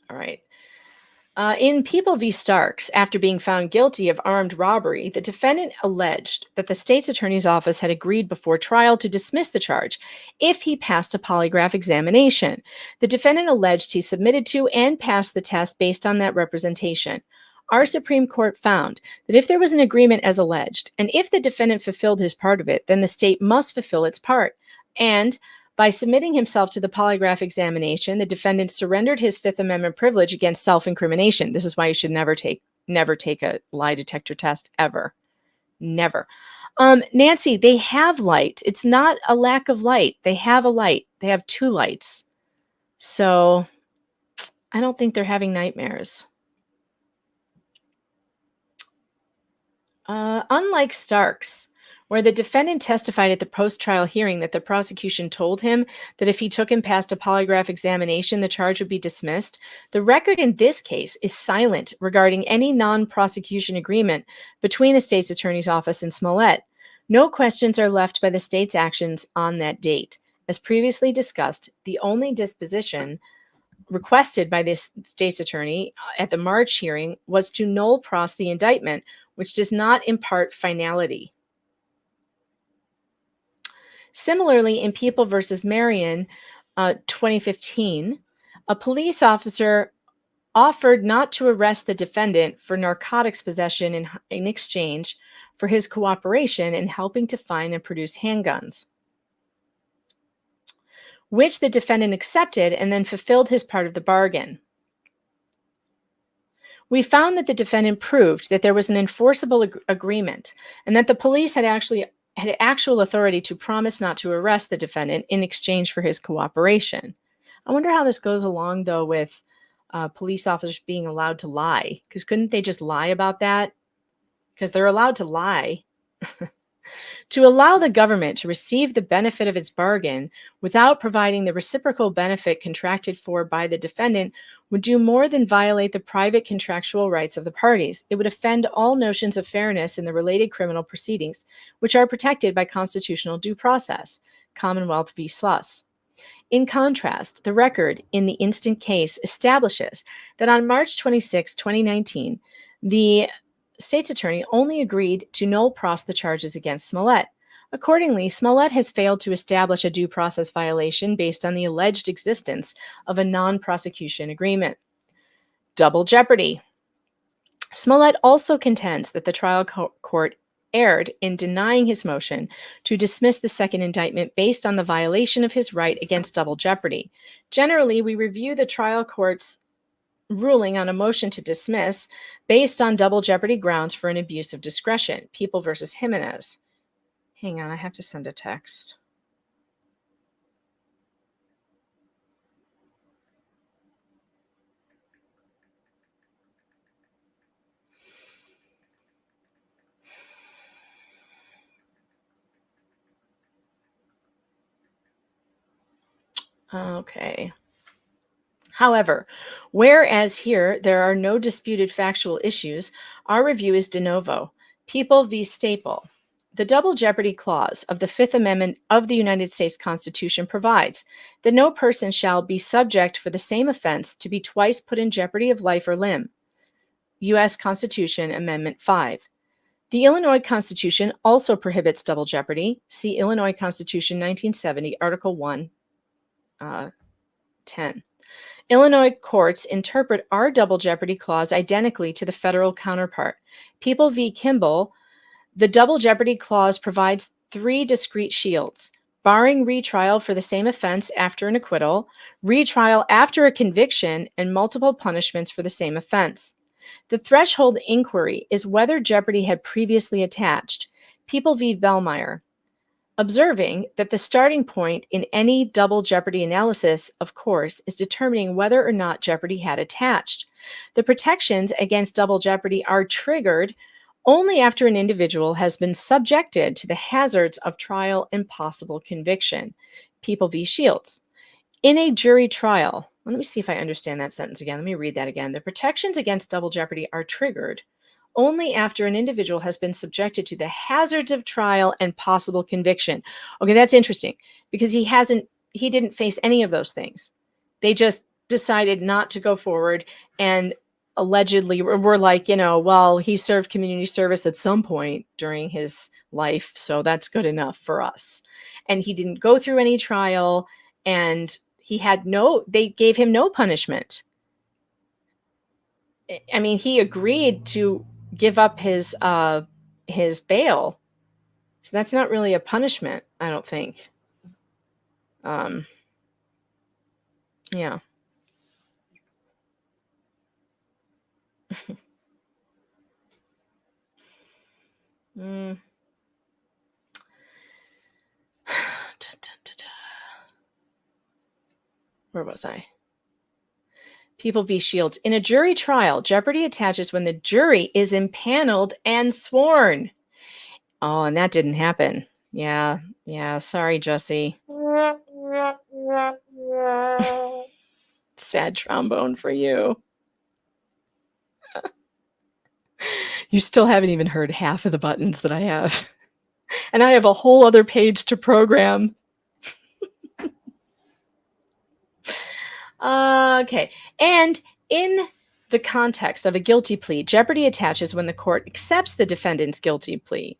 All right. In People v. Starks, after being found guilty of armed robbery, the defendant alleged that the state's attorney's office had agreed before trial to dismiss the charge if he passed a polygraph examination. The defendant alleged he submitted to and passed the test based on that representation. Our Supreme Court found that if there was an agreement as alleged, and if the defendant fulfilled his part of it, then the state must fulfill its part. And by submitting himself to the polygraph examination, the defendant surrendered his Fifth Amendment privilege against self-incrimination. This is why you should never take a lie detector test, ever. Never. Nancy, they have light. It's not a lack of light. They have a light. They have two lights. So I don't think they're having nightmares. Unlike Starks, where the defendant testified at the post-trial hearing that the prosecution told him that if he took and passed a polygraph examination, the charge would be dismissed, the record in this case is silent regarding any non-prosecution agreement between the state's attorney's office and Smollett. No questions are left by the state's actions on that date. As previously discussed, the only disposition requested by the state's attorney at the March hearing was to nolle pros the indictment, which does not impart finality. Similarly, in People versus Marion, 2015, a police officer offered not to arrest the defendant for narcotics possession in exchange for his cooperation in helping to find and produce handguns, which the defendant accepted and then fulfilled his part of the bargain. We found that the defendant proved that there was an enforceable agreement and that the police had actual authority to promise not to arrest the defendant in exchange for his cooperation. I wonder how this goes along, though, with police officers being allowed to lie, because couldn't they just lie about that? Because they're allowed to lie. To allow the government to receive the benefit of its bargain without providing the reciprocal benefit contracted for by the defendant would do more than violate the private contractual rights of the parties. It would offend all notions of fairness in the related criminal proceedings, which are protected by constitutional due process, Commonwealth v. Sluss. In contrast, the record in the instant case establishes that on March 26, 2019, the state's attorney only agreed to null pros the charges against Smollett. Accordingly, Smollett has failed to establish a due process violation based on the alleged existence of a non-prosecution agreement. Double jeopardy. Smollett also contends that the trial court erred in denying his motion to dismiss the second indictment based on the violation of his right against double jeopardy. Generally, we review the trial court's ruling on a motion to dismiss based on double jeopardy grounds for an abuse of discretion. People versus Jimenez. Hang on, I have to send a text. Okay. However, whereas here there are no disputed factual issues, our review is de novo. People v. Staple. The double jeopardy clause of the Fifth Amendment of the United States Constitution provides that no person shall be subject for the same offense to be twice put in jeopardy of life or limb. U.S. Constitution, Amendment 5. The Illinois Constitution also prohibits double jeopardy. See Illinois Constitution 1970, Article 1, 10. Illinois courts interpret our double jeopardy clause identically to the federal counterpart. People v. Kimball, the double jeopardy clause provides 3 discrete shields: barring retrial for the same offense after an acquittal, retrial after a conviction, and multiple punishments for the same offense. The threshold inquiry is whether jeopardy had previously attached. People v. Bellmeyer, observing that the starting point in any double jeopardy analysis, of course, is determining whether or not jeopardy had attached. The protections against double jeopardy are triggered only after an individual has been subjected to the hazards of trial and possible conviction. People v. Shields. In a jury trial, let me see if I understand that sentence again. Let me read that again. The protections against double jeopardy are triggered only after an individual has been subjected to the hazards of trial and possible conviction. Okay, that's interesting because he didn't face any of those things. They just decided not to go forward and allegedly were like, well, he served community service at some point during his life, so that's good enough for us. And he didn't go through any trial, and they gave him no punishment. I mean, he agreed to give up his bail. So that's not really a punishment, I don't think. Yeah. Where was I? People v. Shields. In a jury trial, jeopardy attaches when the jury is impaneled and sworn. Oh, and that didn't happen. Yeah. Sorry, Jussie. Sad trombone for you. You still haven't even heard half of the buttons that I have. And I have a whole other page to program. Okay. And in the context of a guilty plea, jeopardy attaches when the court accepts the defendant's guilty plea.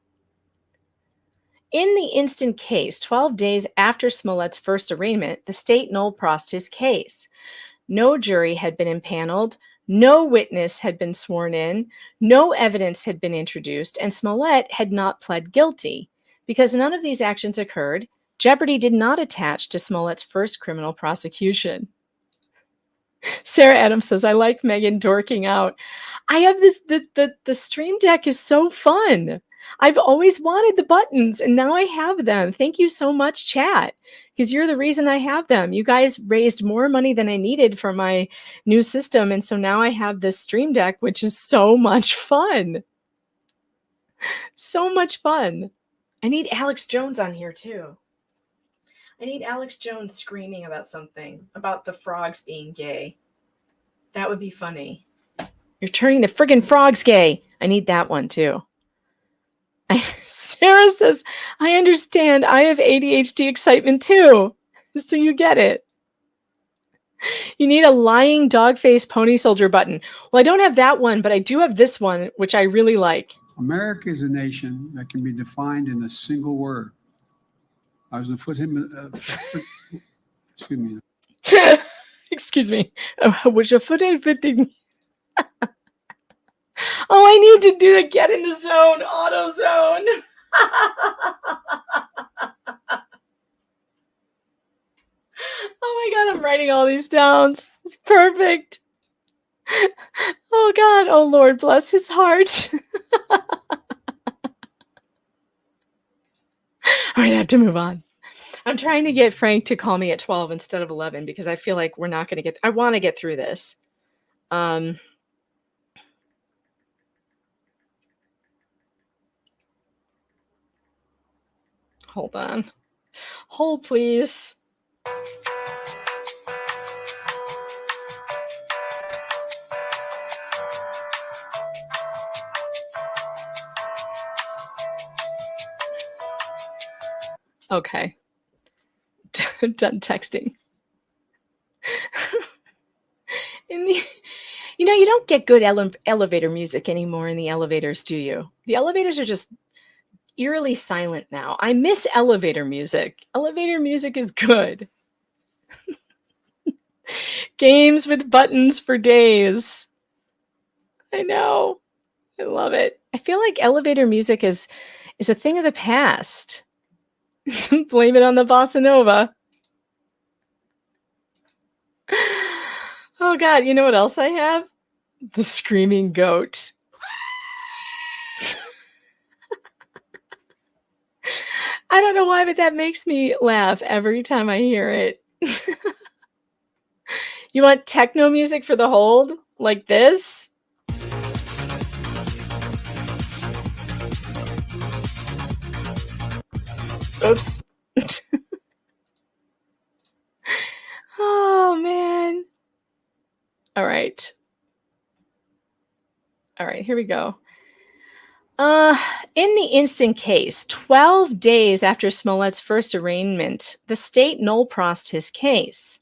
In the instant case, 12 days after Smollett's first arraignment, the state null-prossed his case. No jury had been impaneled, no witness had been sworn in, no evidence had been introduced, and Smollett had not pled guilty. Because none of these actions occurred, jeopardy did not attach to Smollett's first criminal prosecution. Sarah Adams says, I like Megan dorking out. I have this, the Stream Deck is so fun. I've always wanted the buttons and now I have them. Thank you so much, chat, because you're the reason I have them. You guys raised more money than I needed for my new system. And so now I have this Stream Deck, which is so much fun. So much fun. I need Alex Jones on here too. I need Alex Jones screaming about something, about the frogs being gay. That would be funny. You're turning the friggin' frogs gay. I need that one too. Sarah says, I understand. I have ADHD excitement too. So you get it. You need a lying dog face pony soldier button. Well, I don't have that one, but I do have this one, which I really like. America is a nation that can be defined in a single word. I was going to put him. Excuse me. Excuse me. Was your foot in fitting? Oh, I need to do the get in the zone, auto zone. Oh my God, I'm writing all these down. It's perfect. Oh God, oh Lord, bless his heart. All right, I have to move on. I'm trying to get Frank to call me at 12 instead of 11 because I feel like we're not going to get, I want to get through this. Hold on. Hold, please. Okay. Done texting. You don't get good elevator music anymore in the elevators, do you? The elevators are just eerily silent now. I miss elevator music. Elevator music is good. Games with buttons for days. I know. I love it. I feel like elevator music is a thing of the past. Blame it on the bossa nova. Oh God, you know what else I have? The screaming goat. I don't know why, but that makes me laugh every time I hear it. You want techno music for the hold? Like this? Oops. Oh, man. All right. All right, here we go. In the instant case, 12 days after Smollett's first arraignment, the state null-prossed his case.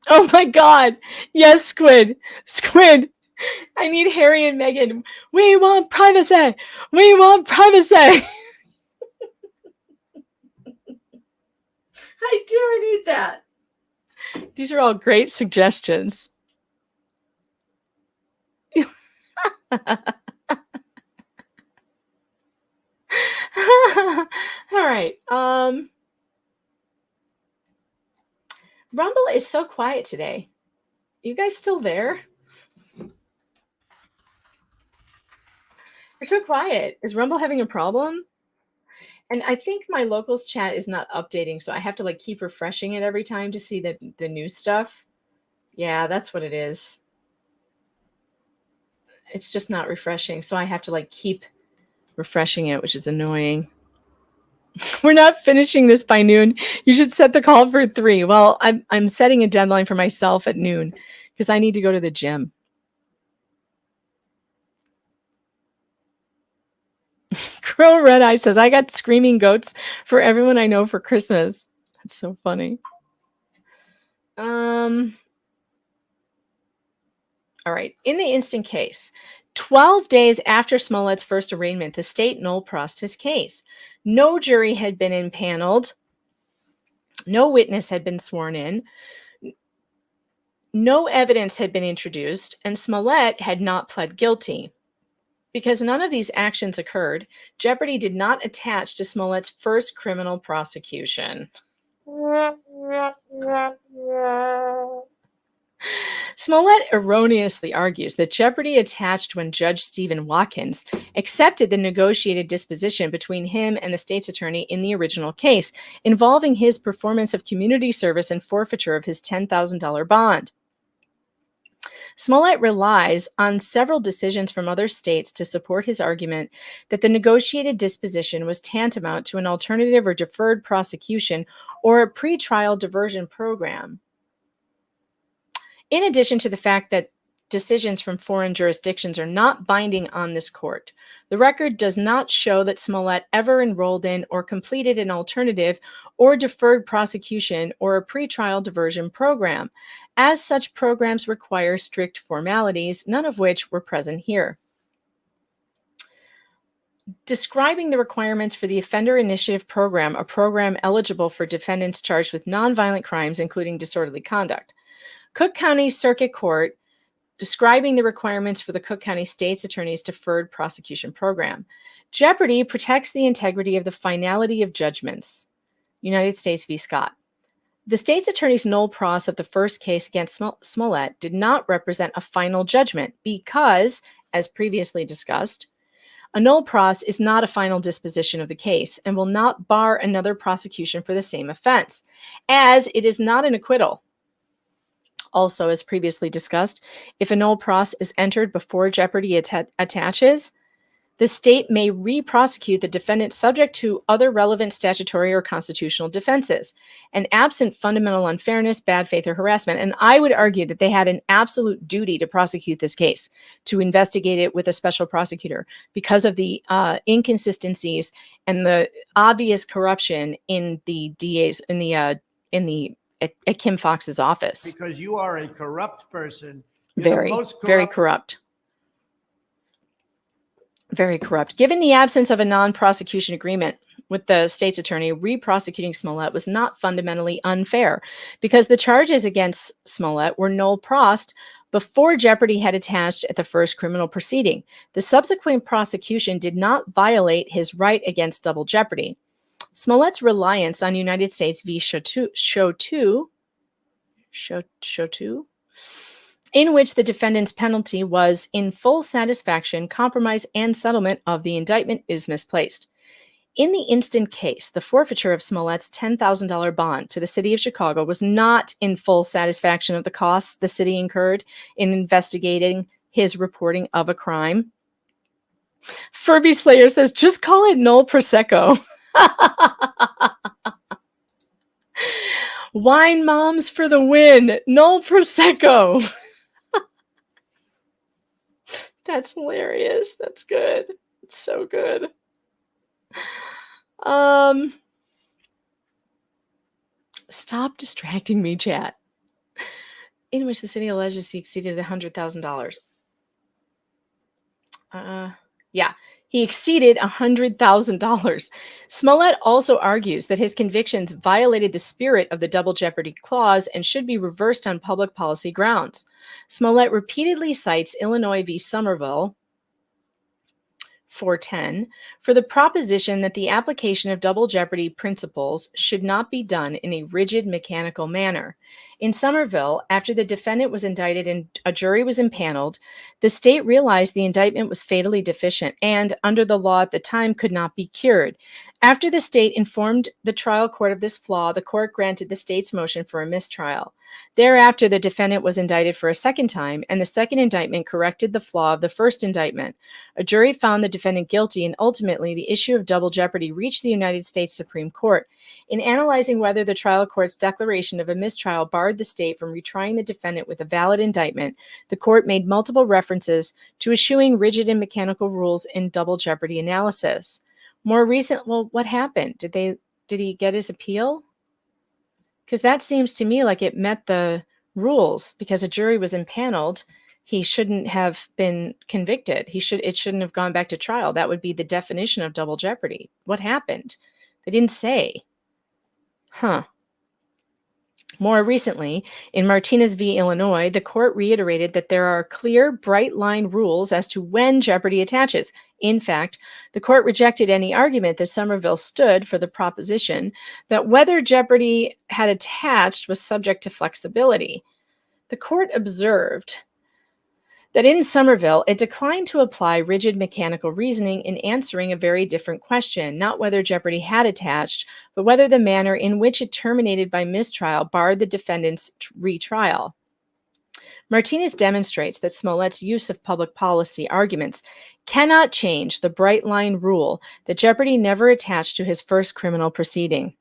Oh my God. Yes, Squid. Squid. I need Harry and Meghan. We want privacy. We want privacy. I do. I need that. These are all great suggestions. All right. Rumble is so quiet today. You guys still there? You're so quiet. Is Rumble having a problem? And I think my locals chat is not updating, so I have to like keep refreshing it every time to see the new stuff. Yeah, that's what it is. It's just not refreshing, so I have to like keep refreshing it, which is annoying. We're not finishing this by noon. You should set the call for 3. Well, I'm setting a deadline for myself at noon because I need to go to the gym. Crow Red Eye says, I got screaming goats for everyone I know for Christmas. That's so funny. All right. In the instant case, 12 days after Smollett's first arraignment, the state null-prossed his case. No jury had been impaneled. No witness had been sworn in. No evidence had been introduced, and Smollett had not pled guilty. Because none of these actions occurred, jeopardy did not attach to Smollett's first criminal prosecution. Smollett erroneously argues that jeopardy attached when Judge Stephen Watkins accepted the negotiated disposition between him and the state's attorney in the original case, involving his performance of community service and forfeiture of his $10,000 bond. Smollett relies on several decisions from other states to support his argument that the negotiated disposition was tantamount to an alternative or deferred prosecution or a pretrial diversion program. In addition to the fact that decisions from foreign jurisdictions are not binding on this court, the record does not show that Smollett ever enrolled in or completed an alternative or deferred prosecution or a pretrial diversion program, as such programs require strict formalities, none of which were present here. Describing the requirements for the Offender Initiative Program, a program eligible for defendants charged with nonviolent crimes, including disorderly conduct. Cook County Circuit Court describing the requirements for the Cook County State's Attorney's Deferred Prosecution Program. Jeopardy protects the integrity of the finality of judgments. United States v. Scott. The state's attorney's null pros of the first case against Smollett did not represent a final judgment because, as previously discussed, a null pros is not a final disposition of the case and will not bar another prosecution for the same offense, as it is not an acquittal. Also, as previously discussed, if a null pros is entered before jeopardy attaches, the state may re-prosecute the defendant subject to other relevant statutory or constitutional defenses, and absent fundamental unfairness, bad faith, or harassment. And I would argue that they had an absolute duty to prosecute this case, to investigate it with a special prosecutor, because of the inconsistencies and the obvious corruption in the DA's at Kim Fox's office. Because you are a corrupt person. Very corrupt. Very corrupt. Given the absence of a non-prosecution agreement with the state's attorney, re-prosecuting Smollett was not fundamentally unfair because the charges against Smollett were null prossed before jeopardy had attached at the first criminal proceeding. The subsequent prosecution did not violate his right against double jeopardy. Smollett's reliance on United States v. Show 2, in which the defendant's penalty was in full satisfaction, compromise, and settlement of the indictment, is misplaced. In the instant case, the forfeiture of Smollett's $10,000 bond to the city of Chicago was not in full satisfaction of the costs the city incurred in investigating his reporting of a crime. Furby Slayer says, just call it null prosecco. Wine moms for the win. Null prosecco. That's hilarious. That's good. It's so good. Stop distracting me, chat. In which the city alleges he exceeded $100,000. Yeah, he exceeded $100,000. Smollett also argues that his convictions violated the spirit of the double jeopardy clause and should be reversed on public policy grounds. Smollett repeatedly cites Illinois v. Somerville 410 for the proposition that the application of double jeopardy principles should not be done in a rigid, mechanical manner. In Somerville, after the defendant was indicted and a jury was impaneled, the state realized the indictment was fatally deficient and, under the law at the time, could not be cured. After the state informed the trial court of this flaw, the court granted the state's motion for a mistrial. Thereafter, the defendant was indicted for a second time, and the second indictment corrected the flaw of the first indictment. A jury found the defendant guilty, and ultimately, the issue of double jeopardy reached the United States Supreme Court. In analyzing whether the trial court's declaration of a mistrial barred the state from retrying the defendant with a valid indictment, the court made multiple references to eschewing rigid and mechanical rules in double jeopardy analysis. More recent, well, what happened? Did he get his appeal? Because that seems to me like it met the rules because a jury was impaneled he shouldn't have been convicted. It shouldn't have gone back to trial. That would be the definition of double jeopardy. What happened? They didn't say. Huh. More recently, in Martinez v. Illinois, the court reiterated that there are clear, bright-line rules as to when jeopardy attaches. In fact, the court rejected any argument that Somerville stood for the proposition that whether jeopardy had attached was subject to flexibility. The court observed that in Somerville, it declined to apply rigid mechanical reasoning in answering a very different question, not whether jeopardy had attached, but whether the manner in which it terminated by mistrial barred the defendant's retrial. Martinez demonstrates that Smollett's use of public policy arguments cannot change the bright-line rule that jeopardy never attached to his first criminal proceeding.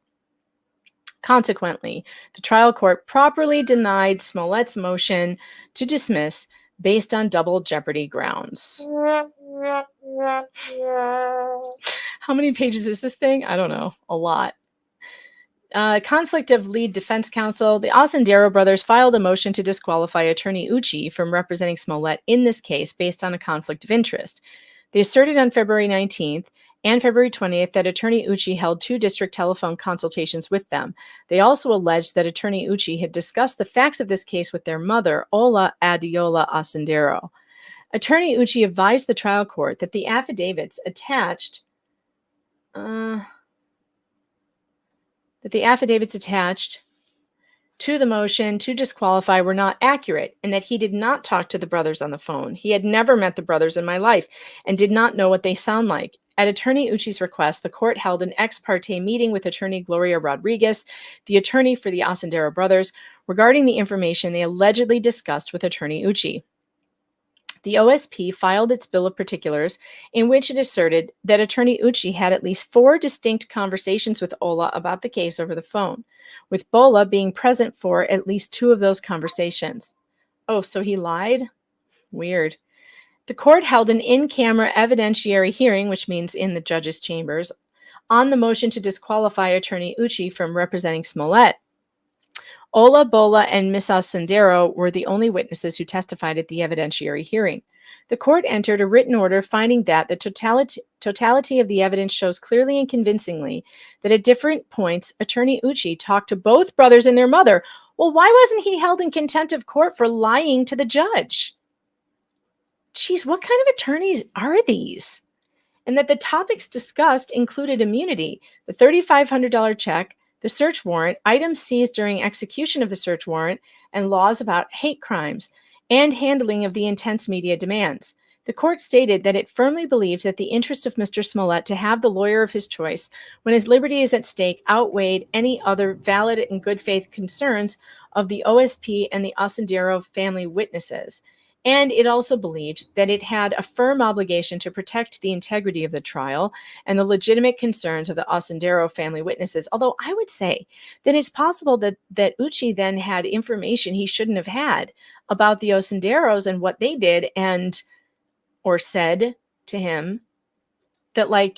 Consequently, the trial court properly denied Smollett's motion to dismiss based on double jeopardy grounds. How many pages is this thing? I don't know. A lot. Conflict of lead defense counsel. The Ascendero brothers filed a motion to disqualify attorney Uchi from representing Smollett in this case based on a conflict of interest. They asserted on February 19th and February 20th that attorney Uchi held 2 district telephone consultations with them. They also alleged that attorney Uchi had discussed the facts of this case with their mother, Ola Adiola Ascendero. Attorney Uchi advised the trial court that the affidavits attached to the motion to disqualify were not accurate, and that he did not talk to the brothers on the phone. He had never met the brothers in my life and did not know what they sound like. At attorney Uchi's request, the court held an ex parte meeting with attorney Gloria Rodriguez, the attorney for the Ascendero brothers, regarding the information they allegedly discussed with attorney Uchi. The OSP filed its bill of particulars in which it asserted that attorney Uchi had at least 4 distinct conversations with Ola about the case over the phone, with Bola being present for at least 2 of those conversations. Oh, so he lied? Weird. The court held an in-camera evidentiary hearing, which means in the judge's chambers, on the motion to disqualify attorney Uchi from representing Smollett. Ola, Bola, and Miss Ascendero were the only witnesses who testified at the evidentiary hearing. The court entered a written order finding that the totality of the evidence shows clearly and convincingly that at different points, attorney Uchi talked to both brothers and their mother. Well, why wasn't he held in contempt of court for lying to the judge? Geez, what kind of attorneys are these? And that the topics discussed included immunity, the $3,500 check, the search warrant, items seized during execution of the search warrant, and laws about hate crimes, and handling of the intense media demands. The court stated that it firmly believed that the interest of Mr. Smollett to have the lawyer of his choice when his liberty is at stake outweighed any other valid and good faith concerns of the OSP and the Ascendero family witnesses. And it also believed that it had a firm obligation to protect the integrity of the trial and the legitimate concerns of the Ascendero family witnesses. Although I would say that it's possible that Uchi then had information he shouldn't have had about the Ascenderos and what they did or said to him that I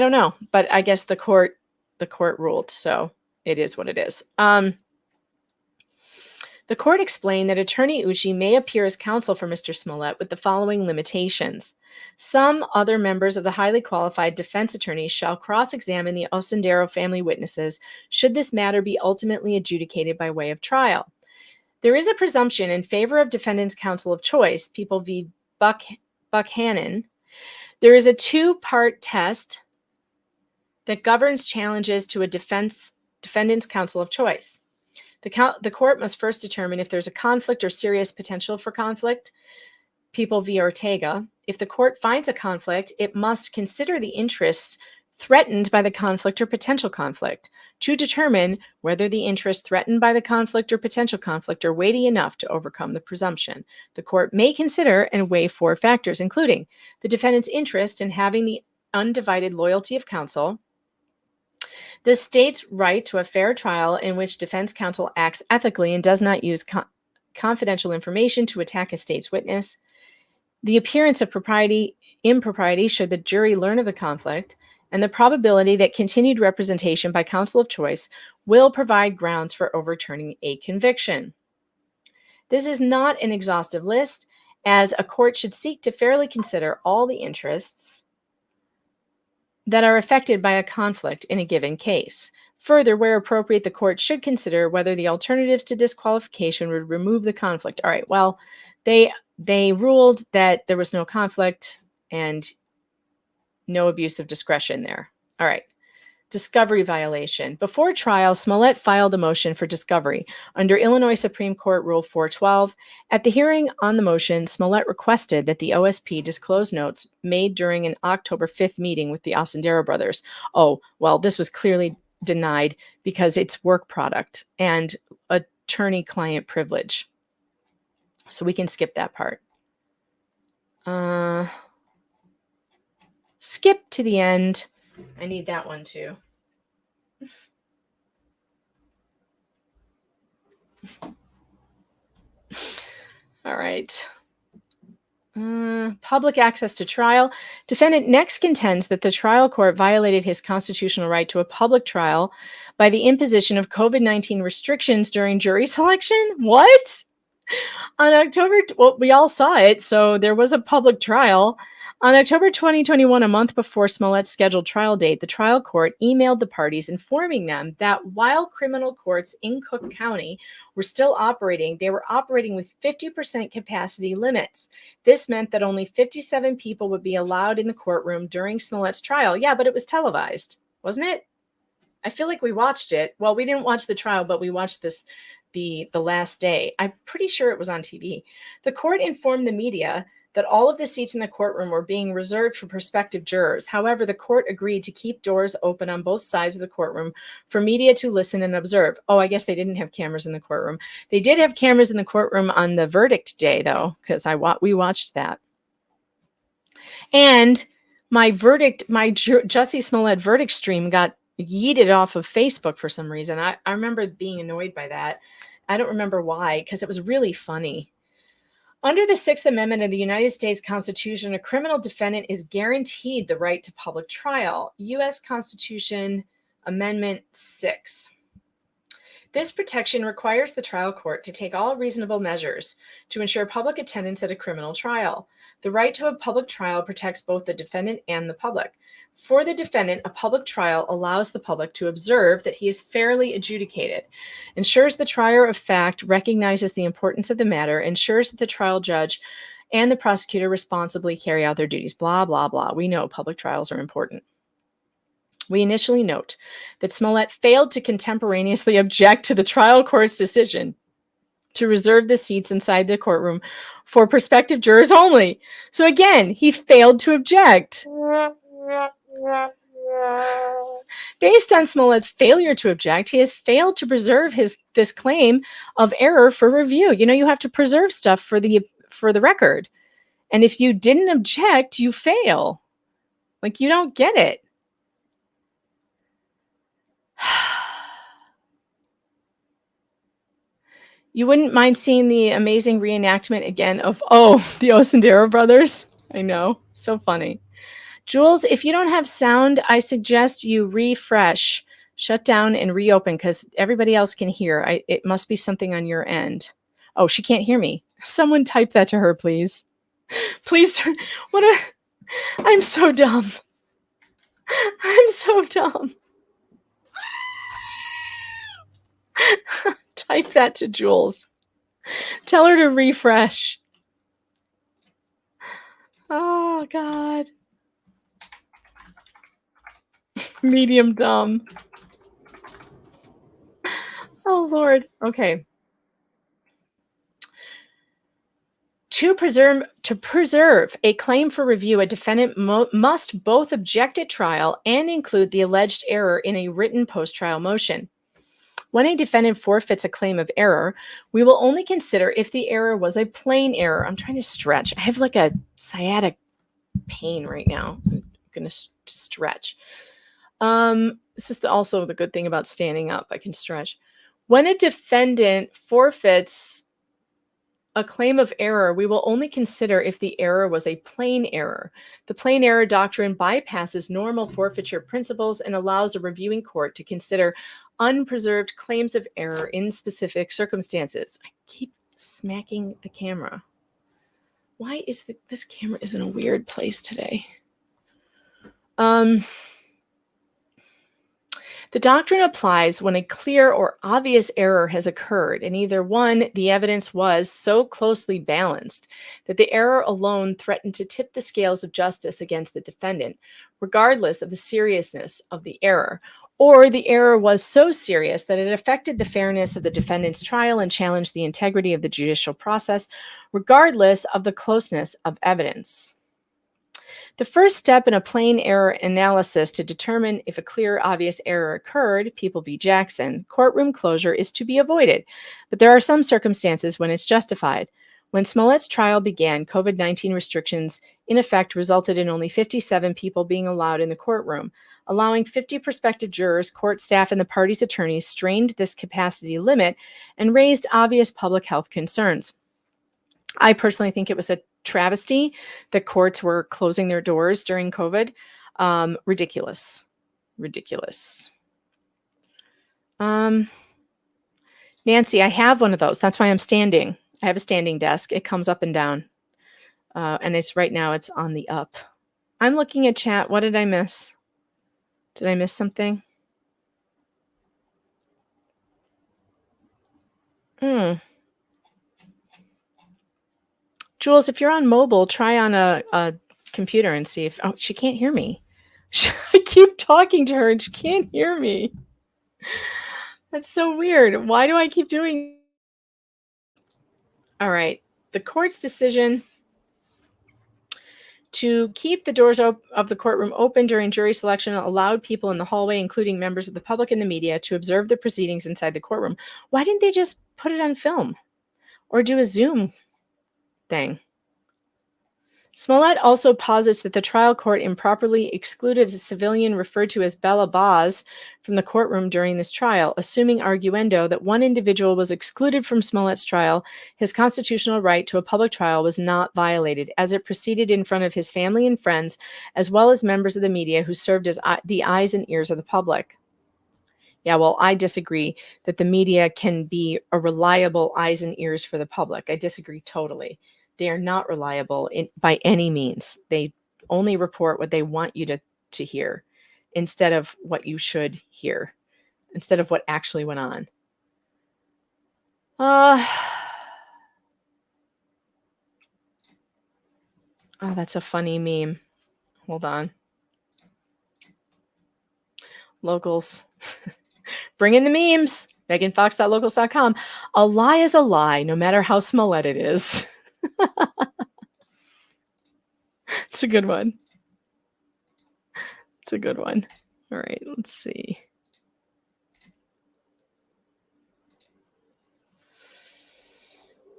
don't know. But I guess the court ruled, so it is what it is. The court explained that attorney Uchi may appear as counsel for Mr. Smollett with the following limitations. Some other members of the highly qualified defense attorneys shall cross-examine the Ascendero family witnesses should this matter be ultimately adjudicated by way of trial. There is a presumption in favor of defendant's counsel of choice, People v. Buckhannon. There is a 2-part test that governs challenges to a defendant's counsel of choice. The court must first determine if there's a conflict or serious potential for conflict, People v. Ortega. If the court finds a conflict, it must consider the interests threatened by the conflict or potential conflict to determine whether the interests threatened by the conflict or potential conflict are weighty enough to overcome the presumption. The court may consider and weigh 4 factors, including the defendant's interest in having the undivided loyalty of counsel, the state's right to a fair trial in which defense counsel acts ethically and does not use confidential information to attack a state's witness, the appearance of impropriety should the jury learn of the conflict, and the probability that continued representation by counsel of choice will provide grounds for overturning a conviction. This is not an exhaustive list, as a court should seek to fairly consider all the interests that are affected by a conflict in a given case. Further, where appropriate, the court should consider whether the alternatives to disqualification would remove the conflict. All right, well, they ruled that there was no conflict and no abuse of discretion there. All right. Discovery violation. Before trial, Smollett filed a motion for discovery under Illinois Supreme Court Rule 412. At the hearing on the motion, Smollett requested that the OSP disclose notes made during an October 5th meeting with the Osendero brothers. Oh, well, this was clearly denied because it's work product and attorney-client privilege. So we can skip that part. Skip to the end. I need that one too. All right. Public access to trial. Defendant next contends that the trial court violated his constitutional right to a public trial by the imposition of COVID-19 restrictions during jury selection. What? On October, well, we all saw it, so there was a public trial. On October 2021, a month before Smollett's scheduled trial date, the trial court emailed the parties informing them that while criminal courts in Cook County were still operating, they were operating with 50% capacity limits. This meant that only 57 people would be allowed in the courtroom during Smollett's trial. Yeah, but it was televised, wasn't it? I feel like we watched it. Well, we didn't watch the trial, but we watched this the last day. I'm pretty sure it was on TV. The court informed the media that all of the seats in the courtroom were being reserved for prospective jurors. However, the court agreed to keep doors open on both sides of the courtroom for media to listen and observe. Oh, I guess they didn't have cameras in the courtroom. They did have cameras in the courtroom on the verdict day, though, because we watched that. And my Jussie Smollett verdict stream got yeeted off of Facebook for some reason. I remember being annoyed by that. I don't remember why, because it was really funny. Under the Sixth Amendment of the United States Constitution, a criminal defendant is guaranteed the right to public trial. U.S. Constitution Amendment 6. This protection requires the trial court to take all reasonable measures to ensure public attendance at a criminal trial. The right to a public trial protects both the defendant and the public. For the defendant, a public trial allows the public to observe that he is fairly adjudicated, ensures the trier of fact recognizes the importance of the matter, ensures that the trial judge and the prosecutor responsibly carry out their duties, blah, blah, blah. We know public trials are important. We initially note that Smollett failed to contemporaneously object to the trial court's decision to reserve the seats inside the courtroom for prospective jurors only. So again, he failed to object. Based on Smollett's failure to object, he has failed to preserve this claim of error for review. You know, you have to preserve stuff for the record. And if you didn't object, you fail. Like, you don't get it. You wouldn't mind seeing the amazing reenactment again of, the Osendero brothers? I know. So funny. Jules, if you don't have sound, I suggest you refresh, shut down, and reopen because everybody else can hear. It must be something on your end. Oh, she can't hear me. Someone type that to her, please. Please. I'm so dumb. I'm so dumb. Type that to Jules. Tell her to refresh. Oh, God. Medium dumb. Oh, Lord. Okay. To preserve a claim for review, a defendant must both object at trial and include the alleged error in a written post-trial motion. When a defendant forfeits a claim of error, we will only consider if the error was a plain error. I'm trying to stretch. I have like a sciatic pain right now. I'm going to stretch. This is also the good thing about standing up. I can stretch. When a defendant forfeits a claim of error, we will only consider if the error was a plain error. The plain error doctrine bypasses normal forfeiture principles and allows a reviewing court to consider unpreserved claims of error in specific circumstances. I keep smacking the camera. Why is this camera is in a weird place today? The doctrine applies when a clear or obvious error has occurred, and either one, the evidence was so closely balanced that the error alone threatened to tip the scales of justice against the defendant, regardless of the seriousness of the error, or the error was so serious that it affected the fairness of the defendant's trial and challenged the integrity of the judicial process, regardless of the closeness of evidence. The first step in a plain error analysis to determine if a clear, obvious error occurred, People v. Jackson, courtroom closure is to be avoided, but there are some circumstances when it's justified. When Smollett's trial began, COVID-19 restrictions in effect resulted in only 57 people being allowed in the courtroom. Allowing 50 prospective jurors, court staff, and the party's attorneys strained this capacity limit and raised obvious public health concerns. I personally think it was a travesty that courts were closing their doors during COVID. Ridiculous. Nancy, I have one of those. That's why I'm standing. I have a standing desk. It comes up and down. And it's right now, it's on the up. I'm looking at chat. What did I miss? Did I miss something? Jules, if you're on mobile, try on a computer and see if... Oh, she can't hear me. I keep talking to her and she can't hear me. That's so weird. Why do I keep doing... All right. The court's decision to keep the doors of the courtroom open during jury selection allowed people in the hallway, including members of the public and the media, to observe the proceedings inside the courtroom. Why didn't they just put it on film or do a Zoom thing? Smollett also posits that the trial court improperly excluded a civilian referred to as Bella Boz from the courtroom during this trial, assuming arguendo that one individual was excluded from Smollett's trial. His constitutional right to a public trial was not violated, as it proceeded in front of his family and friends, as well as members of the media who served as the eyes and ears of the public. Yeah, well, I disagree that the media can be a reliable eyes and ears for the public. I disagree totally. They are not reliable by any means. They only report what they want you to hear instead of what you should hear, instead of what actually went on. Oh, that's a funny meme. Hold on. Locals. Bring in the memes. MeganFox.locals.com. A lie is a lie, no matter how Smollett it is. It's a good one. It's a good one. All right, let's see.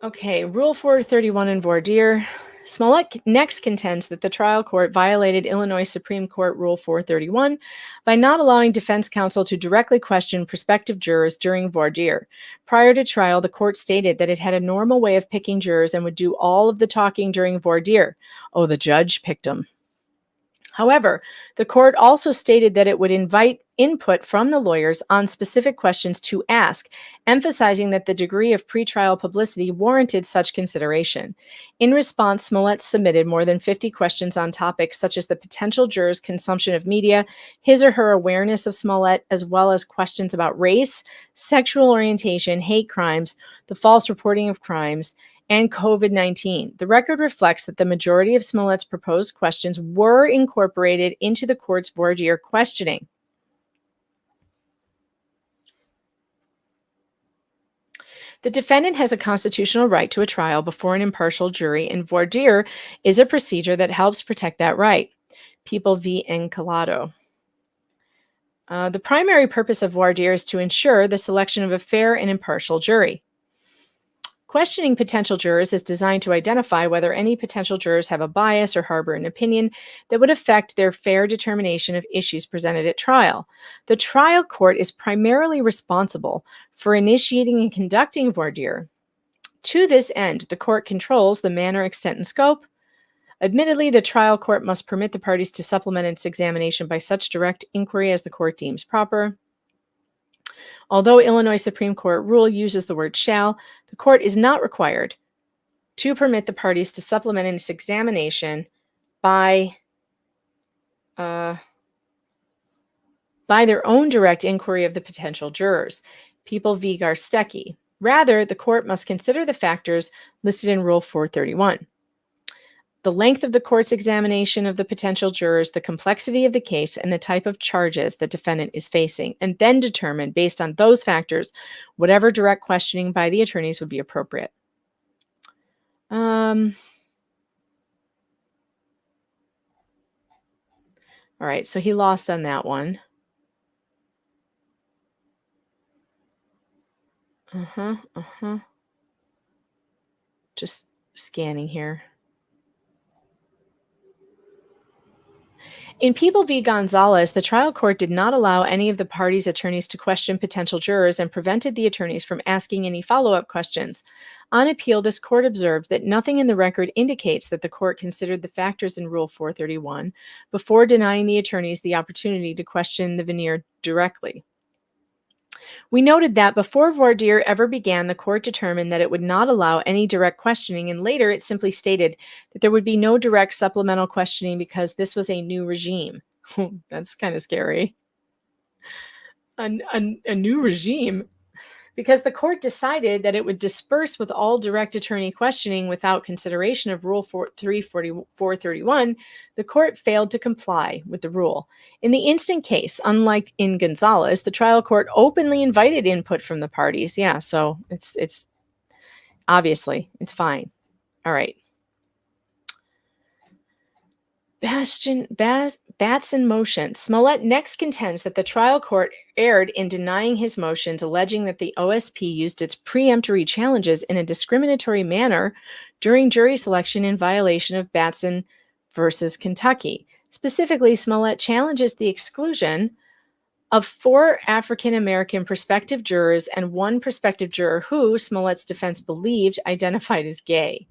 Okay, Rule 431 in voir dire. Smollett next contends that the trial court violated Illinois Supreme Court Rule 431 by not allowing defense counsel to directly question prospective jurors during voir dire. Prior to trial, the court stated that it had a normal way of picking jurors and would do all of the talking during voir dire. Oh, the judge picked them. However, the court also stated that it would invite input from the lawyers on specific questions to ask, emphasizing that the degree of pretrial publicity warranted such consideration. In response, Smollett submitted more than 50 questions on topics such as the potential jurors' consumption of media, his or her awareness of Smollett, as well as questions about race, sexual orientation, hate crimes, the false reporting of crimes, and COVID-19. The record reflects that the majority of Smollett's proposed questions were incorporated into the court's voir dire questioning. The defendant has a constitutional right to a trial before an impartial jury, and voir dire is a procedure that helps protect that right. People v. Encalado. The primary purpose of voir dire is to ensure the selection of a fair and impartial jury. Questioning potential jurors is designed to identify whether any potential jurors have a bias or harbor an opinion that would affect their fair determination of issues presented at trial. The trial court is primarily responsible for initiating and conducting voir dire. To this end, the court controls the manner, extent, and scope. Admittedly, the trial court must permit the parties to supplement its examination by such direct inquiry as the court deems proper. Although Illinois Supreme Court rule uses the word shall, the court is not required to permit the parties to supplement its examination by their own direct inquiry of the potential jurors. People v. Garstecki. Rather, the court must consider the factors listed in Rule 431. The length of the court's examination of the potential jurors, the complexity of the case, and the type of charges the defendant is facing, and then determine, based on those factors, whatever direct questioning by the attorneys would be appropriate. All right, so he lost on that one. Just scanning here. In People v. Gonzalez, the trial court did not allow any of the parties' attorneys to question potential jurors and prevented the attorneys from asking any follow-up questions. On appeal, this court observed that nothing in the record indicates that the court considered the factors in Rule 431 before denying the attorneys the opportunity to question the veneer directly. We noted that before voir dire ever began, the court determined that it would not allow any direct questioning, and later it simply stated that there would be no direct supplemental questioning because this was a new regime. That's kind of scary. A new regime. Because the court decided that it would disperse with all direct attorney questioning without consideration of Rule 431, the court failed to comply with the rule. In the instant case, unlike in Gonzalez, the trial court openly invited input from the parties. Yeah, so it's obviously, it's fine. All right. Batson motion. Smollett next contends that the trial court erred in denying his motions, alleging that the OSP used its preemptory challenges in a discriminatory manner during jury selection in violation of Batson versus Kentucky. Specifically, Smollett challenges the exclusion of 4 African-American prospective jurors and 1 prospective juror who, Smollett's defense believed, identified as gay.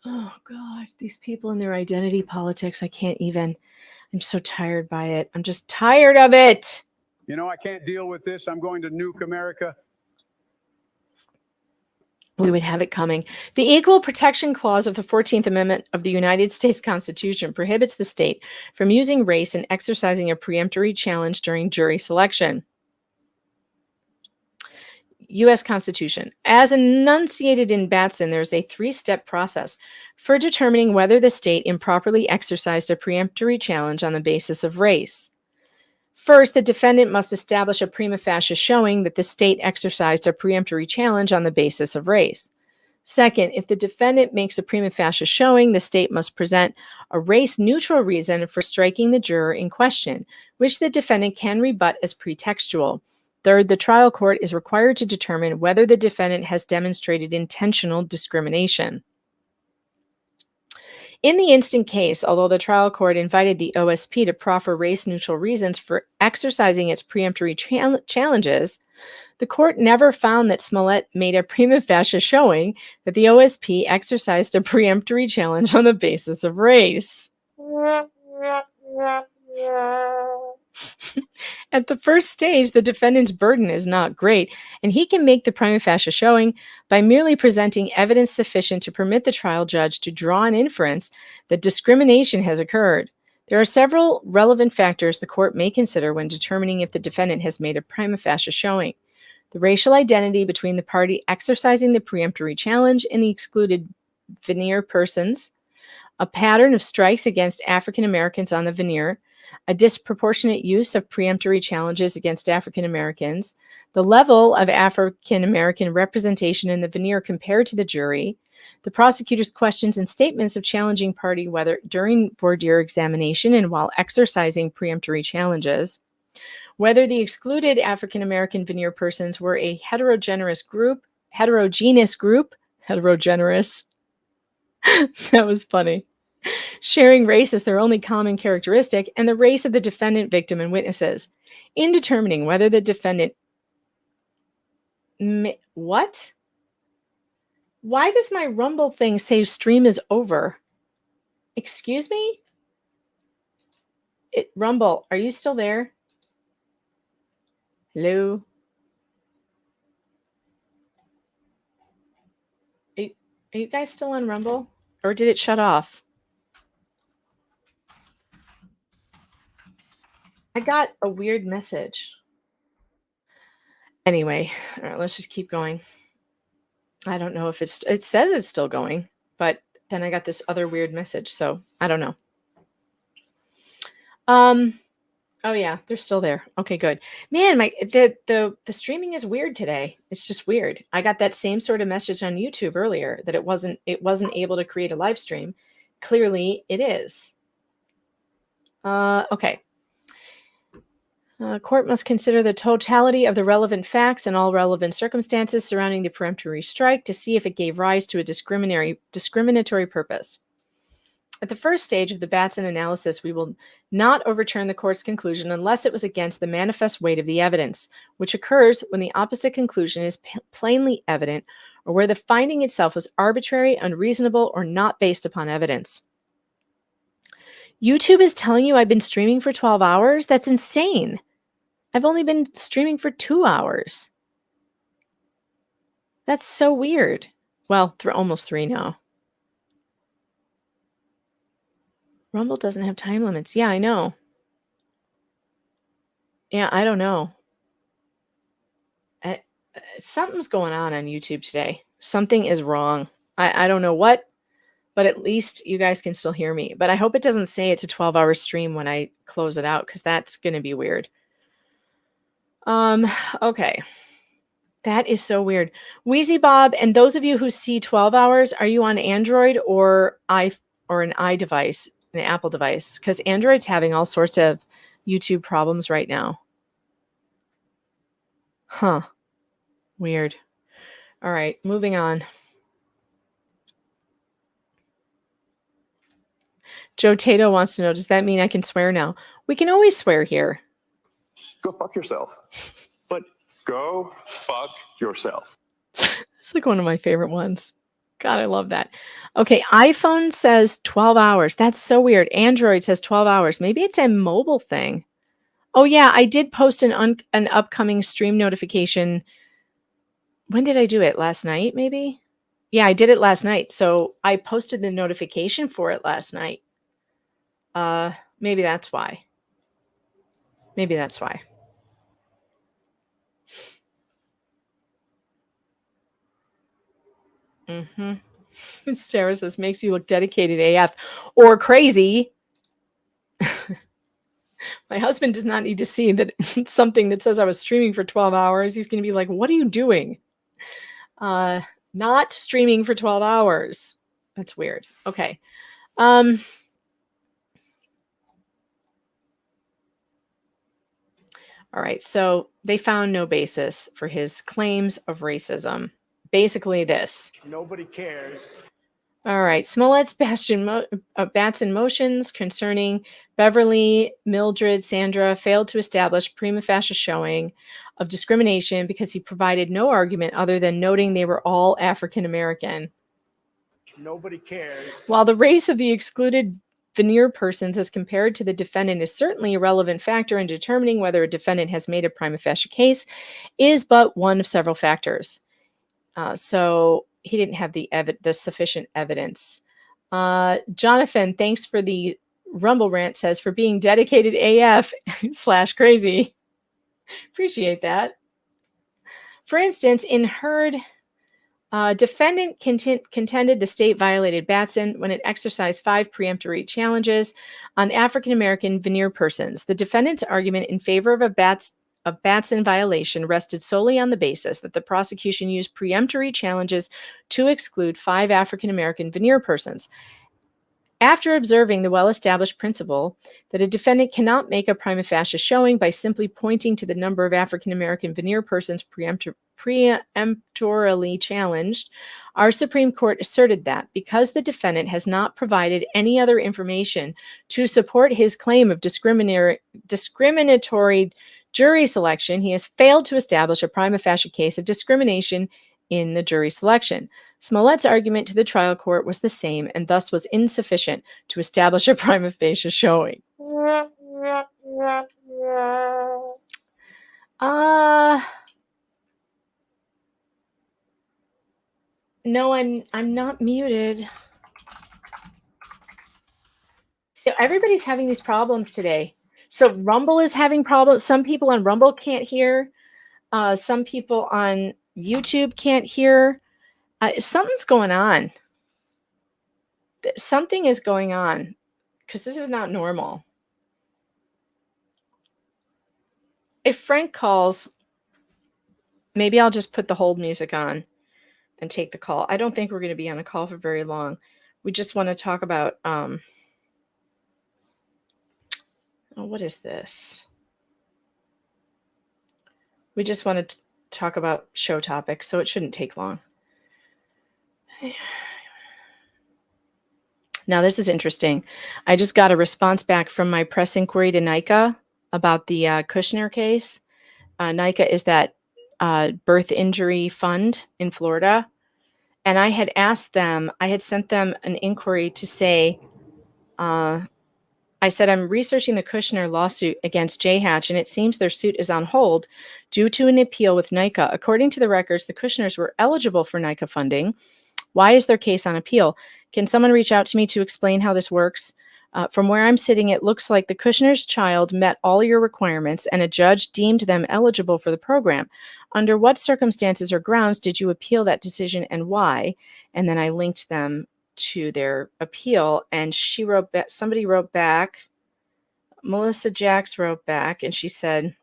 Oh, God, these people and their identity politics, I can't even. I'm so tired by it. I'm just tired of it. You know, I can't deal with this. I'm going to nuke America. We would have it coming. The Equal Protection Clause of the 14th Amendment of the United States Constitution prohibits the state from using race and exercising a preemptory challenge during jury selection. U.S. Constitution. As enunciated in Batson, there is a 3-step process for determining whether the state improperly exercised a preemptory challenge on the basis of race. First, the defendant must establish a prima facie showing that the state exercised a preemptory challenge on the basis of race. Second, if the defendant makes a prima facie showing, the state must present a race-neutral reason for striking the juror in question, which the defendant can rebut as pretextual. Third, the trial court is required to determine whether the defendant has demonstrated intentional discrimination. In the instant case, although the trial court invited the OSP to proffer race-neutral reasons for exercising its preemptory challenges, the court never found that Smollett made a prima facie showing that the OSP exercised a preemptory challenge on the basis of race. At the first stage, the defendant's burden is not great, and he can make the prima facie showing by merely presenting evidence sufficient to permit the trial judge to draw an inference that discrimination has occurred. There are several relevant factors the court may consider when determining if the defendant has made a prima facie showing. The racial identity between the party exercising the preemptory challenge and the excluded veneer persons, a pattern of strikes against African Americans on the veneer, a disproportionate use of preemptory challenges against African Americans, the level of African American representation in the veneer compared to the jury, the prosecutor's questions and statements of challenging party whether during voir dire examination and while exercising preemptory challenges, whether the excluded African American veneer persons were a heterogeneous group, that was funny, sharing race as their only common characteristic, and the race of the defendant, victim, and witnesses. In determining whether the defendant... What? Why does my Rumble thing say stream is over? Excuse me? Rumble, are you still there? Hello? Are you guys still on Rumble? Or did it shut off? I got a weird message. Anyway, all right, let's just keep going. I don't know if it says it's still going, but then I got this other weird message, so I don't know. Oh yeah, they're still there. Okay, good. Man, the streaming is weird today. It's just weird. I got that same sort of message on YouTube earlier that it wasn't able to create a live stream. Clearly, it is. Okay. Court must consider the totality of the relevant facts and all relevant circumstances surrounding the peremptory strike to see if it gave rise to a discriminatory purpose. At the first stage of the Batson analysis, we will not overturn the court's conclusion unless it was against the manifest weight of the evidence, which occurs when the opposite conclusion is plainly evident or where the finding itself was arbitrary, unreasonable, or not based upon evidence. YouTube is telling you I've been streaming for 12 hours? That's insane. I've only been streaming for 2 hours. That's so weird. Well, almost 3 now. Rumble doesn't have time limits. Yeah, I know. Yeah, I don't know. Something's going on YouTube today. Something is wrong. I don't know what, but at least you guys can still hear me. But I hope it doesn't say it's a 12-hour stream when I close it out, because that's going to be weird. Okay. That is so weird. Wheezy Bob, and those of you who see 12 hours, are you on Android or an iDevice, an Apple device? Because Android's having all sorts of YouTube problems right now. Huh. Weird. All right, moving on. Joe Tato wants to know, does that mean I can swear now? We can always swear here. Go fuck yourself. But go fuck yourself. It's like one of my favorite ones. God, I love that. Okay, iPhone says 12 hours. That's so weird. Android says 12 hours. Maybe it's a mobile thing. Oh yeah, I did post an upcoming stream notification. When did I do it? Last night, maybe? Yeah, I did it last night. So I posted the notification for it last night. Maybe that's why. Maybe that's why. Sarah says, makes you look dedicated AF or crazy. My husband does not need to see that something that says I was streaming for 12 hours. He's going to be like, what are you doing? Not streaming for 12 hours. That's weird. Okay. All right. So they found no basis for his claims of racism. Basically this. Nobody cares. All right. Smollett's Batson motions concerning Beverly, Mildred, Sandra failed to establish prima facie showing of discrimination because he provided no argument other than noting they were all African American. Nobody cares. While the race of the excluded veneer persons as compared to the defendant is certainly a relevant factor in determining whether a defendant has made a prima facie case, is but one of several factors. So he didn't have the sufficient evidence. Jonathan, thanks for the Rumble rant, says for being dedicated AF / crazy. Appreciate that. For instance, in Heard, defendant contended the state violated Batson when it exercised 5 preemptory challenges on African-American veneer persons. The defendant's argument in favor of a Batson violation rested solely on the basis that the prosecution used preemptory challenges to exclude 5 African-American veneer persons. After observing the well-established principle that a defendant cannot make a prima facie showing by simply pointing to the number of African-American veneer persons preemptorily challenged, our Supreme Court asserted that because the defendant has not provided any other information to support his claim of discriminatory jury selection, he has failed to establish a prima facie case of discrimination in the jury selection. Smollett's argument to the trial court was the same and thus was insufficient to establish a prima facie showing. No, I'm not muted. So everybody's having these problems today. So Rumble is having problems. Some people on Rumble can't hear. Some people on YouTube can't hear. Something's going on. Something is going on because this is not normal. If Frank calls, maybe I'll just put the hold music on and take the call. I don't think we're going to be on a call for very long. We just want to talk about what is this? We just want to talk about show topics, so it shouldn't take long. Now, this is interesting. I just got a response back from my press inquiry to NICA about the Kushner case. NICA is that birth injury fund in Florida. And I had asked them, I had sent them an inquiry to say, I said, I'm researching the Kushner lawsuit against J Hatch, and it seems their suit is on hold due to an appeal with NICA. According to the records, the Kushners were eligible for NICA funding. Why is their case on appeal? Can someone reach out to me to explain how this works? From where I'm sitting, it looks like the Kushner's child met all your requirements and a judge deemed them eligible for the program. Under what circumstances or grounds did you appeal that decision and why? And then I linked them to their appeal, and she wrote back, somebody wrote back, Melissa Jacks wrote back, and she said,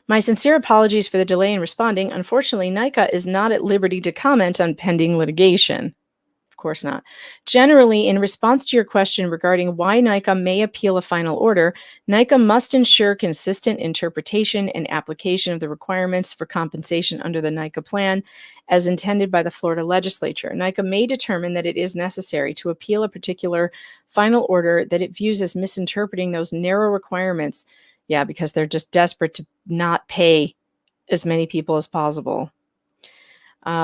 my sincere apologies for the delay in responding. Unfortunately, NICA is not at liberty to comment on pending litigation. Of course not. Generally, in response to your question regarding why NICA may appeal a final order, NICA must ensure consistent interpretation and application of the requirements for compensation under the NICA plan as intended by the Florida legislature. NICA may determine that it is necessary to appeal a particular final order that it views as misinterpreting those narrow requirements. Yeah, because they're just desperate to not pay as many people as possible.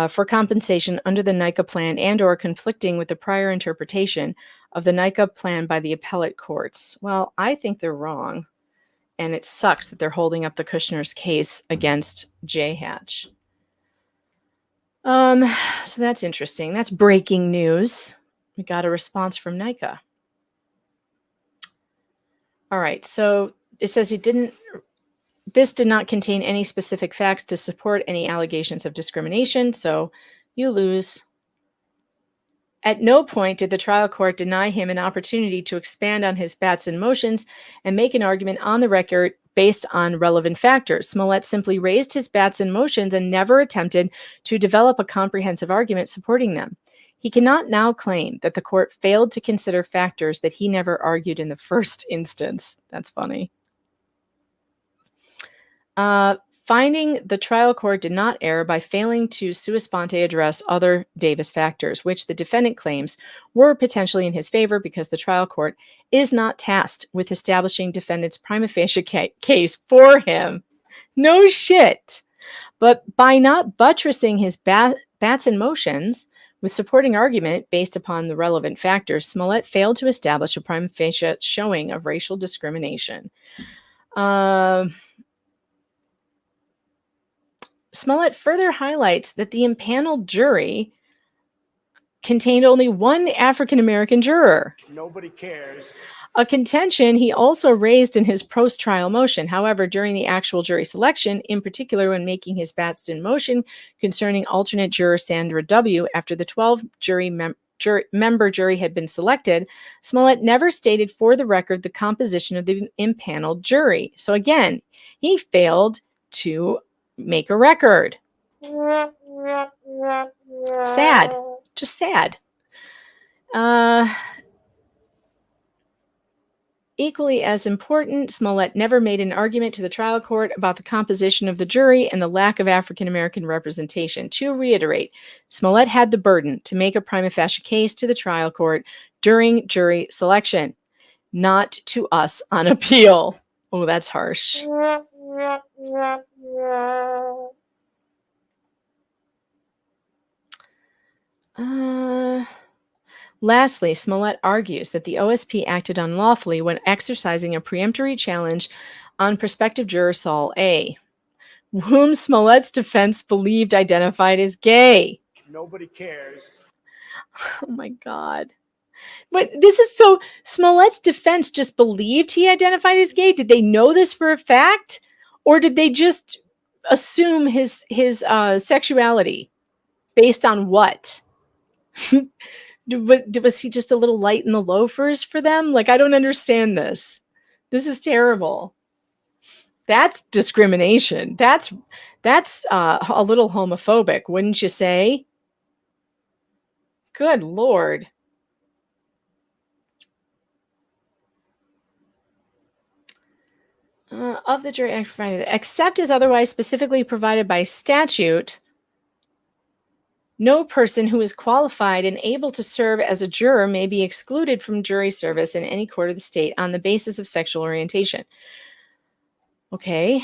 For compensation under the NICA plan and or conflicting with the prior interpretation of the NICA plan by the appellate courts. Well, I think they're wrong, and it sucks that they're holding up the Kushner's case against J Hatch. So that's interesting. That's breaking news. We got a response from NICA. All right, so it says this did not contain any specific facts to support any allegations of discrimination, so you lose. At no point did the trial court deny him an opportunity to expand on his Batson motions and make an argument on the record based on relevant factors. Smollett simply raised his Batson motions and never attempted to develop a comprehensive argument supporting them. He cannot now claim that the court failed to consider factors that he never argued in the first instance. That's funny. Finding the trial court did not err by failing to sua sponte address other Davis factors, which the defendant claims were potentially in his favor because the trial court is not tasked with establishing defendant's prima facie case for him. No shit. But by not buttressing his Batson motions with supporting argument based upon the relevant factors, Smollett failed to establish a prima facie showing of racial discrimination. Smollett further highlights that the impaneled jury contained only one African-American juror. Nobody cares. A contention he also raised in his post-trial motion. However, during the actual jury selection, in particular when making his Batson motion concerning alternate juror Sandra W., after the 12-member jury had been selected, Smollett never stated for the record the composition of the impaneled jury. So again, he failed to make a record. Sad. Just sad. Equally as important, Smollett never made an argument to the trial court about the composition of the jury and the lack of African-American representation. To reiterate, Smollett had the burden to make a prima facie case to the trial court during jury selection, not to us on appeal. Oh, that's harsh. Lastly, Smollett argues that the OSP acted unlawfully when exercising a preemptory challenge on prospective juror Saul A., whom Smollett's defense believed identified as gay. Nobody cares. Oh my God. But this is so, Smollett's defense just believed he identified as gay. Did they know this for a fact? Or did they just assume his sexuality based on what? Was he just a little light in the loafers for them? Like, I don't understand this. This is terrible. That's discrimination. That's a little homophobic, wouldn't you say? Good Lord. Of the jury act provided, except as otherwise specifically provided by statute, no person who is qualified and able to serve as a juror may be excluded from jury service in any court of the state on the basis of sexual orientation. Okay,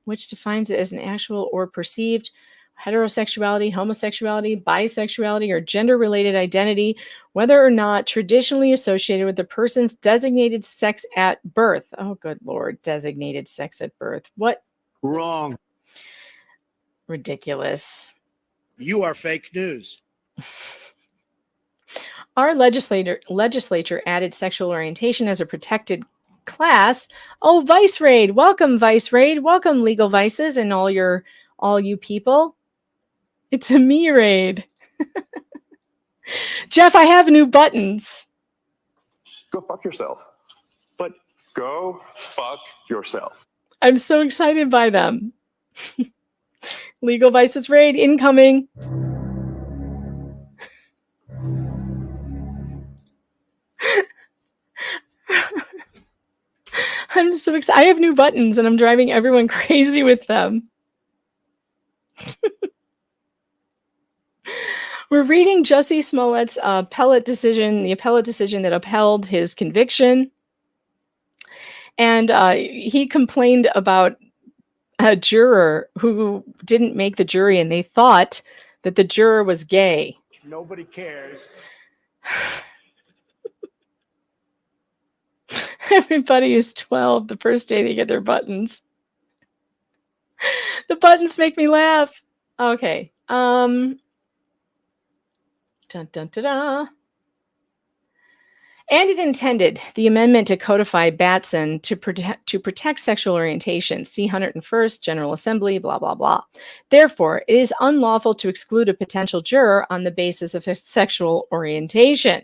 which defines it as an actual or perceived heterosexuality, homosexuality, bisexuality, or gender-related identity, whether or not traditionally associated with the person's designated sex at birth. Oh, good Lord, designated sex at birth. What? Wrong. Ridiculous. You are fake news. Our legislature added sexual orientation as a protected class. Oh, Vice Raid. Welcome, Vice Raid. Welcome, Legal Vices and all you people. It's a me raid. Jeff, I have new buttons. Go fuck yourself. But go fuck yourself. I'm so excited by them. Legal Vices raid incoming. I'm so excited. I have new buttons and I'm driving everyone crazy with them. We're reading Jussie Smollett's appellate decision, the appellate decision that upheld his conviction. And he complained about a juror who didn't make the jury and they thought that the juror was gay. Nobody cares. Everybody is 12 the first day they get their buttons. The buttons make me laugh. Okay. Dun, dun, dun, dun. And it intended the amendment to codify Batson to protect sexual orientation. See 101st General Assembly, blah, blah, blah. Therefore, it is unlawful to exclude a potential juror on the basis of his sexual orientation.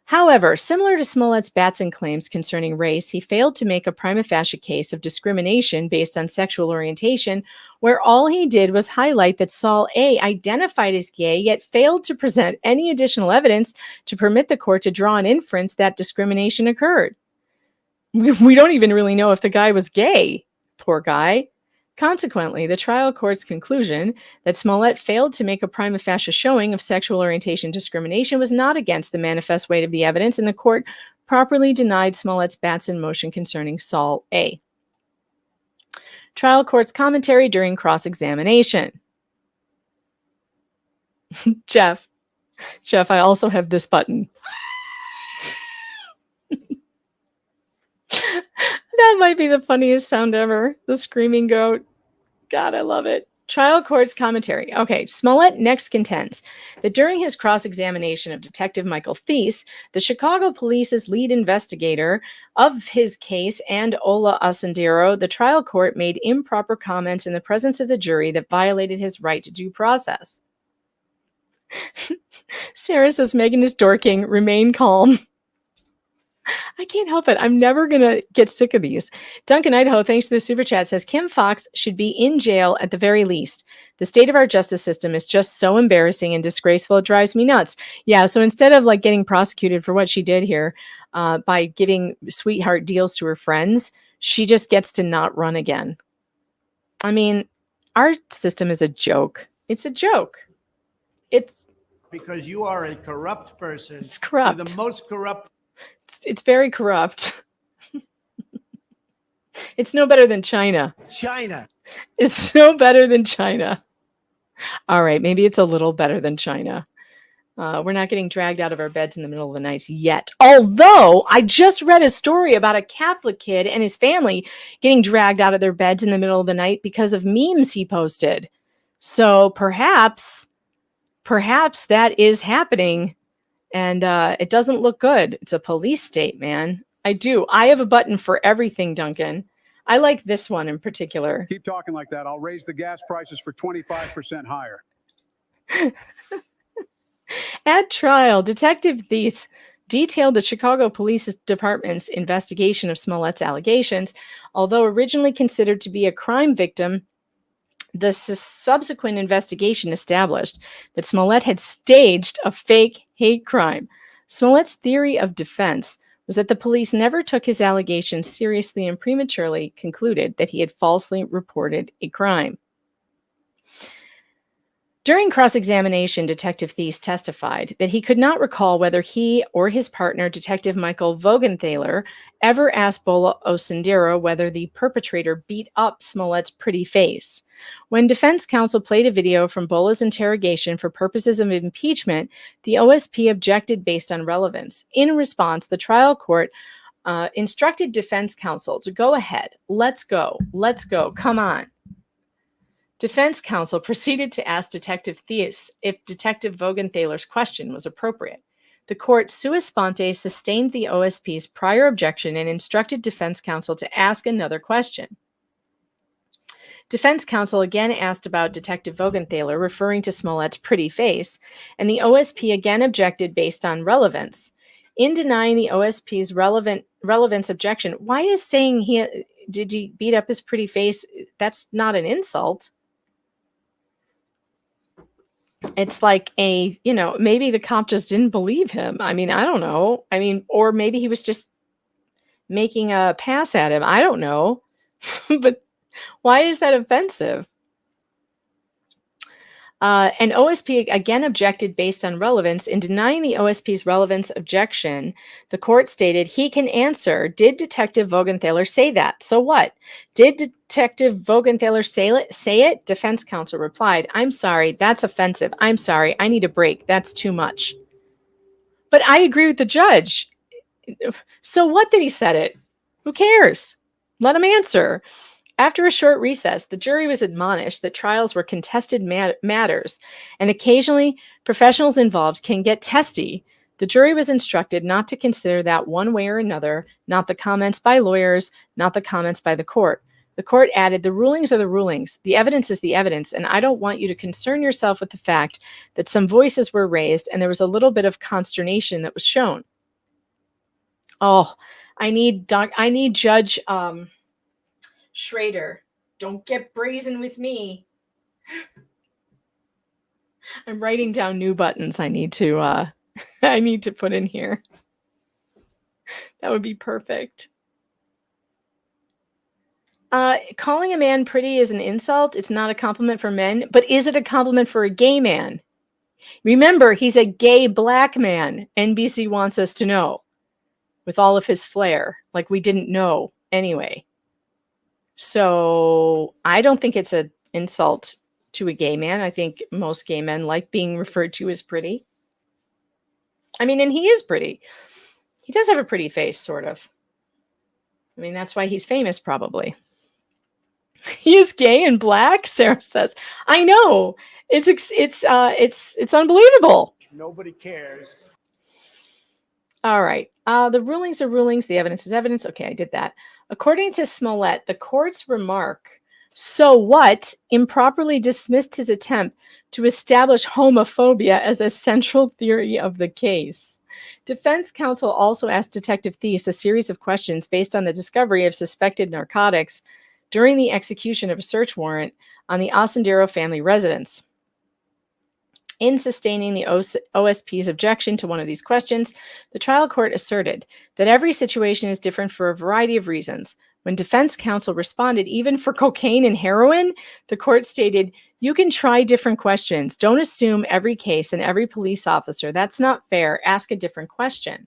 However, similar to Smollett's Batson claims concerning race, he failed to make a prima facie case of discrimination based on sexual orientation, where all he did was highlight that Saul A. identified as gay, yet failed to present any additional evidence to permit the court to draw an inference that discrimination occurred. We don't even really know if the guy was gay. Poor guy. Consequently, the trial court's conclusion that Smollett failed to make a prima facie showing of sexual orientation discrimination was not against the manifest weight of the evidence, and the court properly denied Smollett's Batson motion concerning Saul A. Trial court's commentary during cross-examination. Jeff, I also have this button. That might be the funniest sound ever. The screaming goat. God, I love it. Trial court's commentary. Okay, Smollett next contends that during his cross-examination of Detective Michael Thies, the Chicago police's lead investigator of his case, and Ola Ascendero, the trial court made improper comments in the presence of the jury that violated his right to due process. Sarah says, Megan is dorking. Remain calm. I can't help it. I'm never going to get sick of these. Duncan Idaho, thanks to the super chat, says Kim Foxx should be in jail at the very least. The state of our justice system is just so embarrassing and disgraceful. It drives me nuts. Yeah, so instead of like getting prosecuted for what she did here by giving sweetheart deals to her friends, she just gets to not run again. I mean, our system is a joke. It's a joke. It's because you are a corrupt person. It's corrupt. You're the most corrupt. It's very corrupt. It's no better than China. China. It's no better than China. All right, maybe it's a little better than China. We're not getting dragged out of our beds in the middle of the night yet. Although I just read a story about a Catholic kid and his family getting dragged out of their beds in the middle of the night because of memes he posted. So perhaps perhaps that is happening, and it doesn't look good. It's a police state, man. I do. I have a button for everything, Duncan. I like this one in particular. Keep talking like that. I'll raise the gas prices for 25% higher. At trial, Detective Thies detailed the Chicago Police Department's investigation of Smollett's allegations. Although originally considered to be a crime victim, the subsequent investigation established that Smollett had staged a fake hate crime. Smollett's theory of defense was that the police never took his allegations seriously and prematurely concluded that he had falsely reported a crime. During cross-examination, Detective Thies testified that he could not recall whether he or his partner, Detective Michael Vogenthaler, ever asked Bola Osindera whether the perpetrator beat up Smollett's pretty face. When defense counsel played a video from Bola's interrogation for purposes of impeachment, the OSP objected based on relevance. In response, the trial court instructed defense counsel to go ahead. Let's go. Come on. Defense counsel proceeded to ask Detective Thies if Detective Vogenthaler's question was appropriate. The court sua sponte sustained the OSP's prior objection and instructed defense counsel to ask another question. Defense counsel again asked about Detective Vogenthaler, referring to Smollett's pretty face, and the OSP again objected based on relevance. In denying the OSP's relevance objection, why is saying did he beat up his pretty face? That's not an insult. It's like maybe the cop just didn't believe him. I mean, I don't know. I mean, or maybe he was just making a pass at him. I don't know. But why is that offensive? And OSP again objected based on relevance. In denying the OSP's relevance objection, the court stated he can answer, did Detective Vogenthaler say that? So what? Did Detective Vogenthaler say it? Defense counsel replied, I'm sorry, that's offensive. I'm sorry, I need a break. That's too much. But I agree with the judge. So what that he said it? Who cares? Let him answer. After a short recess, the jury was admonished that trials were contested matters, and occasionally professionals involved can get testy. The jury was instructed not to consider that one way or another, not the comments by lawyers, not the comments by the court. The court added, the rulings are the rulings, the evidence is the evidence, and I don't want you to concern yourself with the fact that some voices were raised and there was a little bit of consternation that was shown. Oh, I need Judge Schrader, don't get brazen with me. I'm writing down new buttons I need to put in here. That would be perfect. Calling a man pretty is an insult. It's not a compliment for men, but is it a compliment for a gay man? Remember, he's a gay black man. NBC wants us to know with all of his flair, like we didn't know anyway. So I don't think it's an insult to a gay man. I think most gay men like being referred to as pretty. I mean, and he is pretty. He does have a pretty face, sort of. I mean, that's why he's famous, probably. He is gay and black, Sarah says. I know. It's unbelievable. Nobody cares. All right. The rulings are rulings. The evidence is evidence. Okay, I did that. According to Smollett, the court's remark, so what, improperly dismissed his attempt to establish homophobia as a central theory of the case. Defense counsel also asked Detective Thies a series of questions based on the discovery of suspected narcotics during the execution of a search warrant on the Osindero family residence. In sustaining the OSP's objection to one of these questions, the trial court asserted that every situation is different for a variety of reasons. When defense counsel responded, even for cocaine and heroin, the court stated, you can try different questions. Don't assume every case and every police officer. That's not fair. Ask a different question.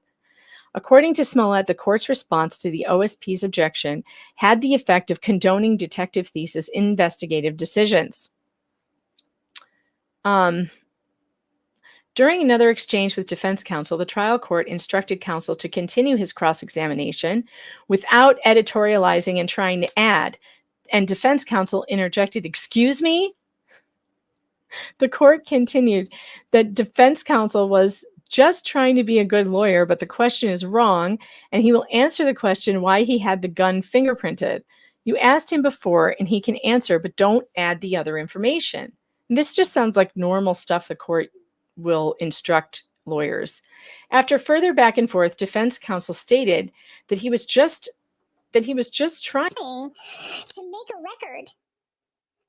According to Smollett, the court's response to the OSP's objection had the effect of condoning Detective Thies' investigative decisions. During another exchange with defense counsel, the trial court instructed counsel to continue his cross-examination without editorializing and trying to add, and defense counsel interjected, excuse me? The court continued that defense counsel was just trying to be a good lawyer, but the question is wrong, and he will answer the question why he had the gun fingerprinted. You asked him before, and he can answer, but don't add the other information. And this just sounds like normal stuff the court will instruct lawyers. After further back and forth, defense counsel stated that he was just trying to make a record.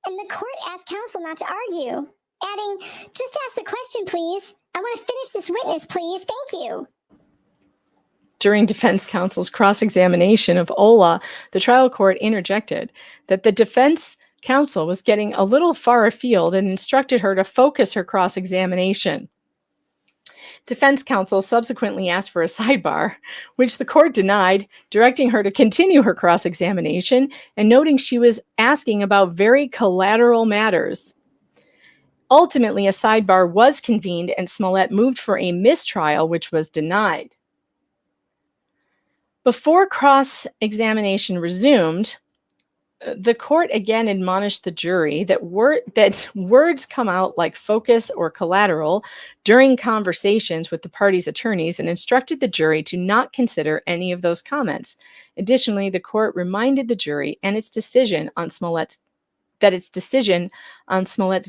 And the court asked counsel not to argue, adding, just ask the question, please. I want to finish this witness, please. Thank you. During defense counsel's cross-examination of Ola, the trial court interjected that the defense counsel was getting a little far afield and instructed her to focus her cross-examination. Defense counsel subsequently asked for a sidebar, which the court denied, directing her to continue her cross-examination and noting she was asking about very collateral matters. Ultimately, a sidebar was convened and Smollett moved for a mistrial, which was denied. Before cross-examination resumed, the court again admonished the jury that words come out like focus or collateral during conversations with the parties' attorneys and instructed the jury to not consider any of those comments. Additionally, the court reminded the jury and its decision on Smollett's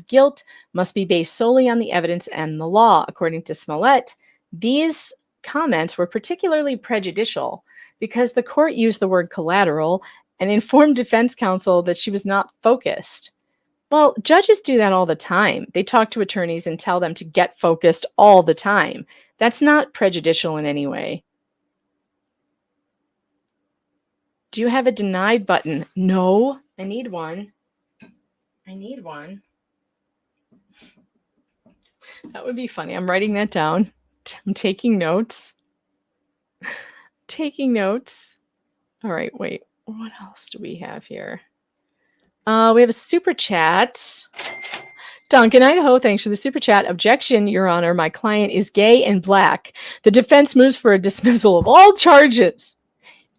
guilt must be based solely on the evidence and the law. According to Smollett, these comments were particularly prejudicial because the court used the word collateral and informed defense counsel that she was not focused. Well, judges do that all the time. They talk to attorneys and tell them to get focused all the time. That's not prejudicial in any way. Do you have a denied button? No, I need one. I need one. That would be funny. I'm writing that down. I'm taking notes. Taking notes. All right, wait. What else do we have here? We have a super chat. Duncan, Idaho, thanks for the super chat. Objection, Your Honor. My client is gay and black. The defense moves for a dismissal of all charges.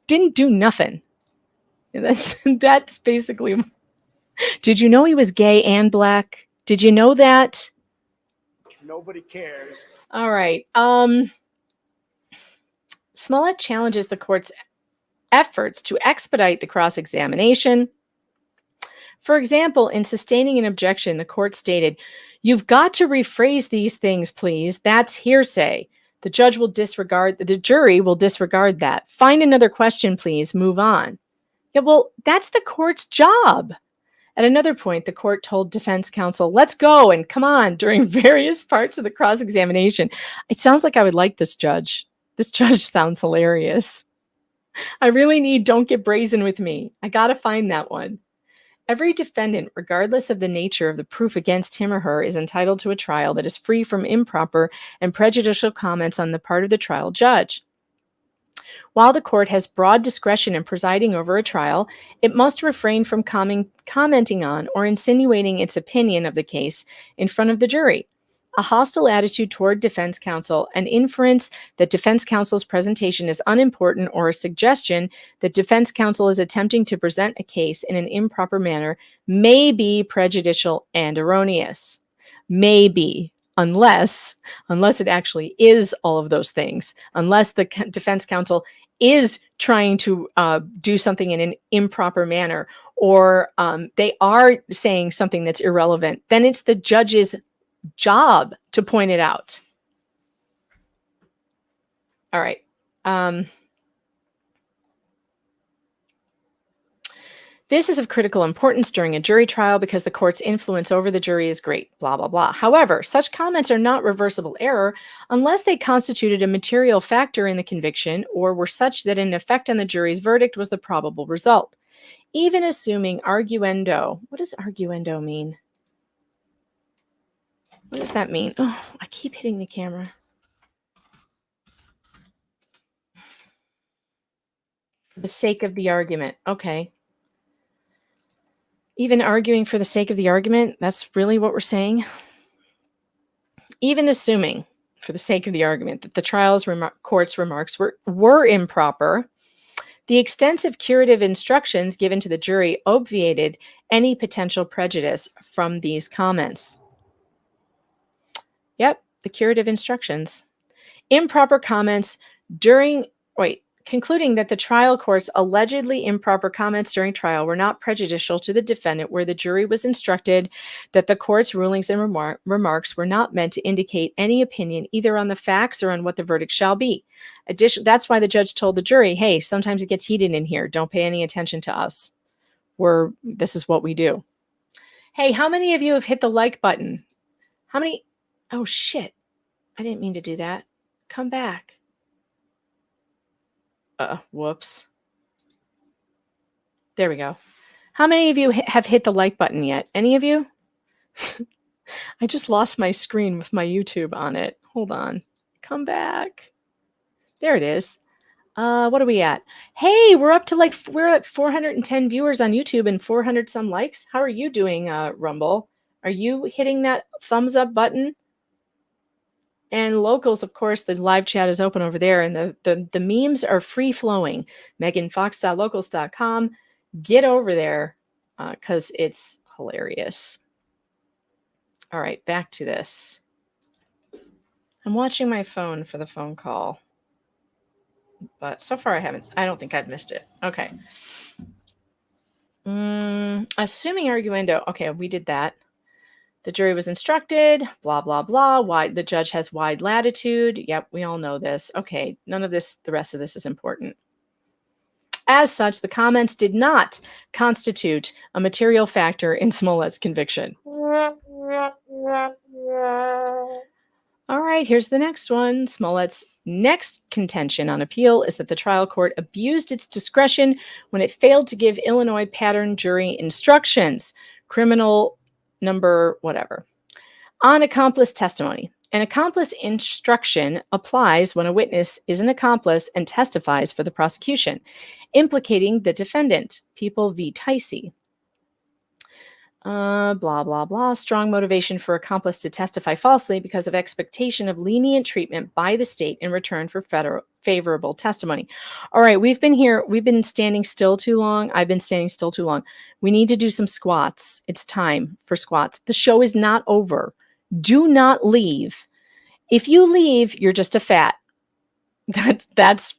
Didn't do nothing. And that's basically... Did you know he was gay and black? Did you know that? Nobody cares. All right. Smollett challenges the court's efforts to expedite the cross-examination. For example, in sustaining an objection, the court stated, "You've got to rephrase these things, please. That's hearsay. The jury will disregard that. Find another question, please. Move on." Yeah, well, that's the court's job. At another point, the court told defense counsel, "Let's go and come on," during various parts of the cross-examination. It sounds like I would like this judge. This judge sounds hilarious. I really need Don't Get Brazen with Me. I gotta find that one. Every defendant, regardless of the nature of the proof against him or her, is entitled to a trial that is free from improper and prejudicial comments on the part of the trial judge. While the court has broad discretion in presiding over a trial, it must refrain from commenting on or insinuating its opinion of the case in front of the jury. A hostile attitude toward defense counsel, an inference that defense counsel's presentation is unimportant, or a suggestion that defense counsel is attempting to present a case in an improper manner may be prejudicial and erroneous. May be. Unless it actually is all of those things, unless the defense counsel is trying to do something in an improper manner, or they are saying something that's irrelevant, then it's the judge's job to point it out. All right. This is of critical importance during a jury trial because the court's influence over the jury is great, blah, blah, blah. However, such comments are not reversible error unless they constituted a material factor in the conviction or were such that an effect on the jury's verdict was the probable result. Even assuming arguendo, what does arguendo mean? What does that mean? Oh, I keep hitting the camera. For the sake of the argument. Okay. Even arguing for the sake of the argument, that's really what we're saying? Even assuming, for the sake of the argument, that the court's remarks were improper, the extensive curative instructions given to the jury obviated any potential prejudice from these comments. Yep, the curative instructions. Improper comments during, concluding that the trial court's allegedly improper comments during trial were not prejudicial to the defendant, where the jury was instructed that the court's rulings and remarks were not meant to indicate any opinion either on the facts or on what the verdict shall be. That's why the judge told the jury, hey, sometimes it gets heated in here. Don't pay any attention to us. This is what we do. Hey, how many of you have hit the like button? How many? Oh, shit. I didn't mean to do that. Come back. Whoops. There we go. How many of you have hit the like button yet? Any of you? I just lost my screen with my YouTube on it. Hold on. Come back. There it is. What are we at? Hey, we're at 410 viewers on YouTube and 400 some likes. How are you doing, Rumble? Are you hitting that thumbs up button? And locals, of course, the live chat is open over there, and the memes are free flowing. MeganFox.locals.com. Get over there because it's hilarious. All right, back to this. I'm watching my phone for the phone call, but so far I don't think I've missed it. Okay. Assuming arguendo. Okay, we did that. The jury was instructed, blah, blah, blah. Why the judge has wide latitude. Yep, we all know this. Okay, none of this, the rest of this is important. As such, the comments did not constitute a material factor in Smollett's conviction. All right, here's the next one. Smollett's next contention on appeal is that the trial court abused its discretion when it failed to give Illinois pattern jury instructions. Criminal number whatever. On accomplice testimony. An accomplice instruction applies when a witness is an accomplice and testifies for the prosecution, implicating the defendant. People v. Ticey. Blah, blah, blah. Strong motivation for accomplice to testify falsely because of expectation of lenient treatment by the state in return for favorable testimony. All right, we've been standing still too long. I've been standing still too long. We need to do some squats. It's time for squats. The show is not over. Do not leave. If you leave, you're just a fat. That's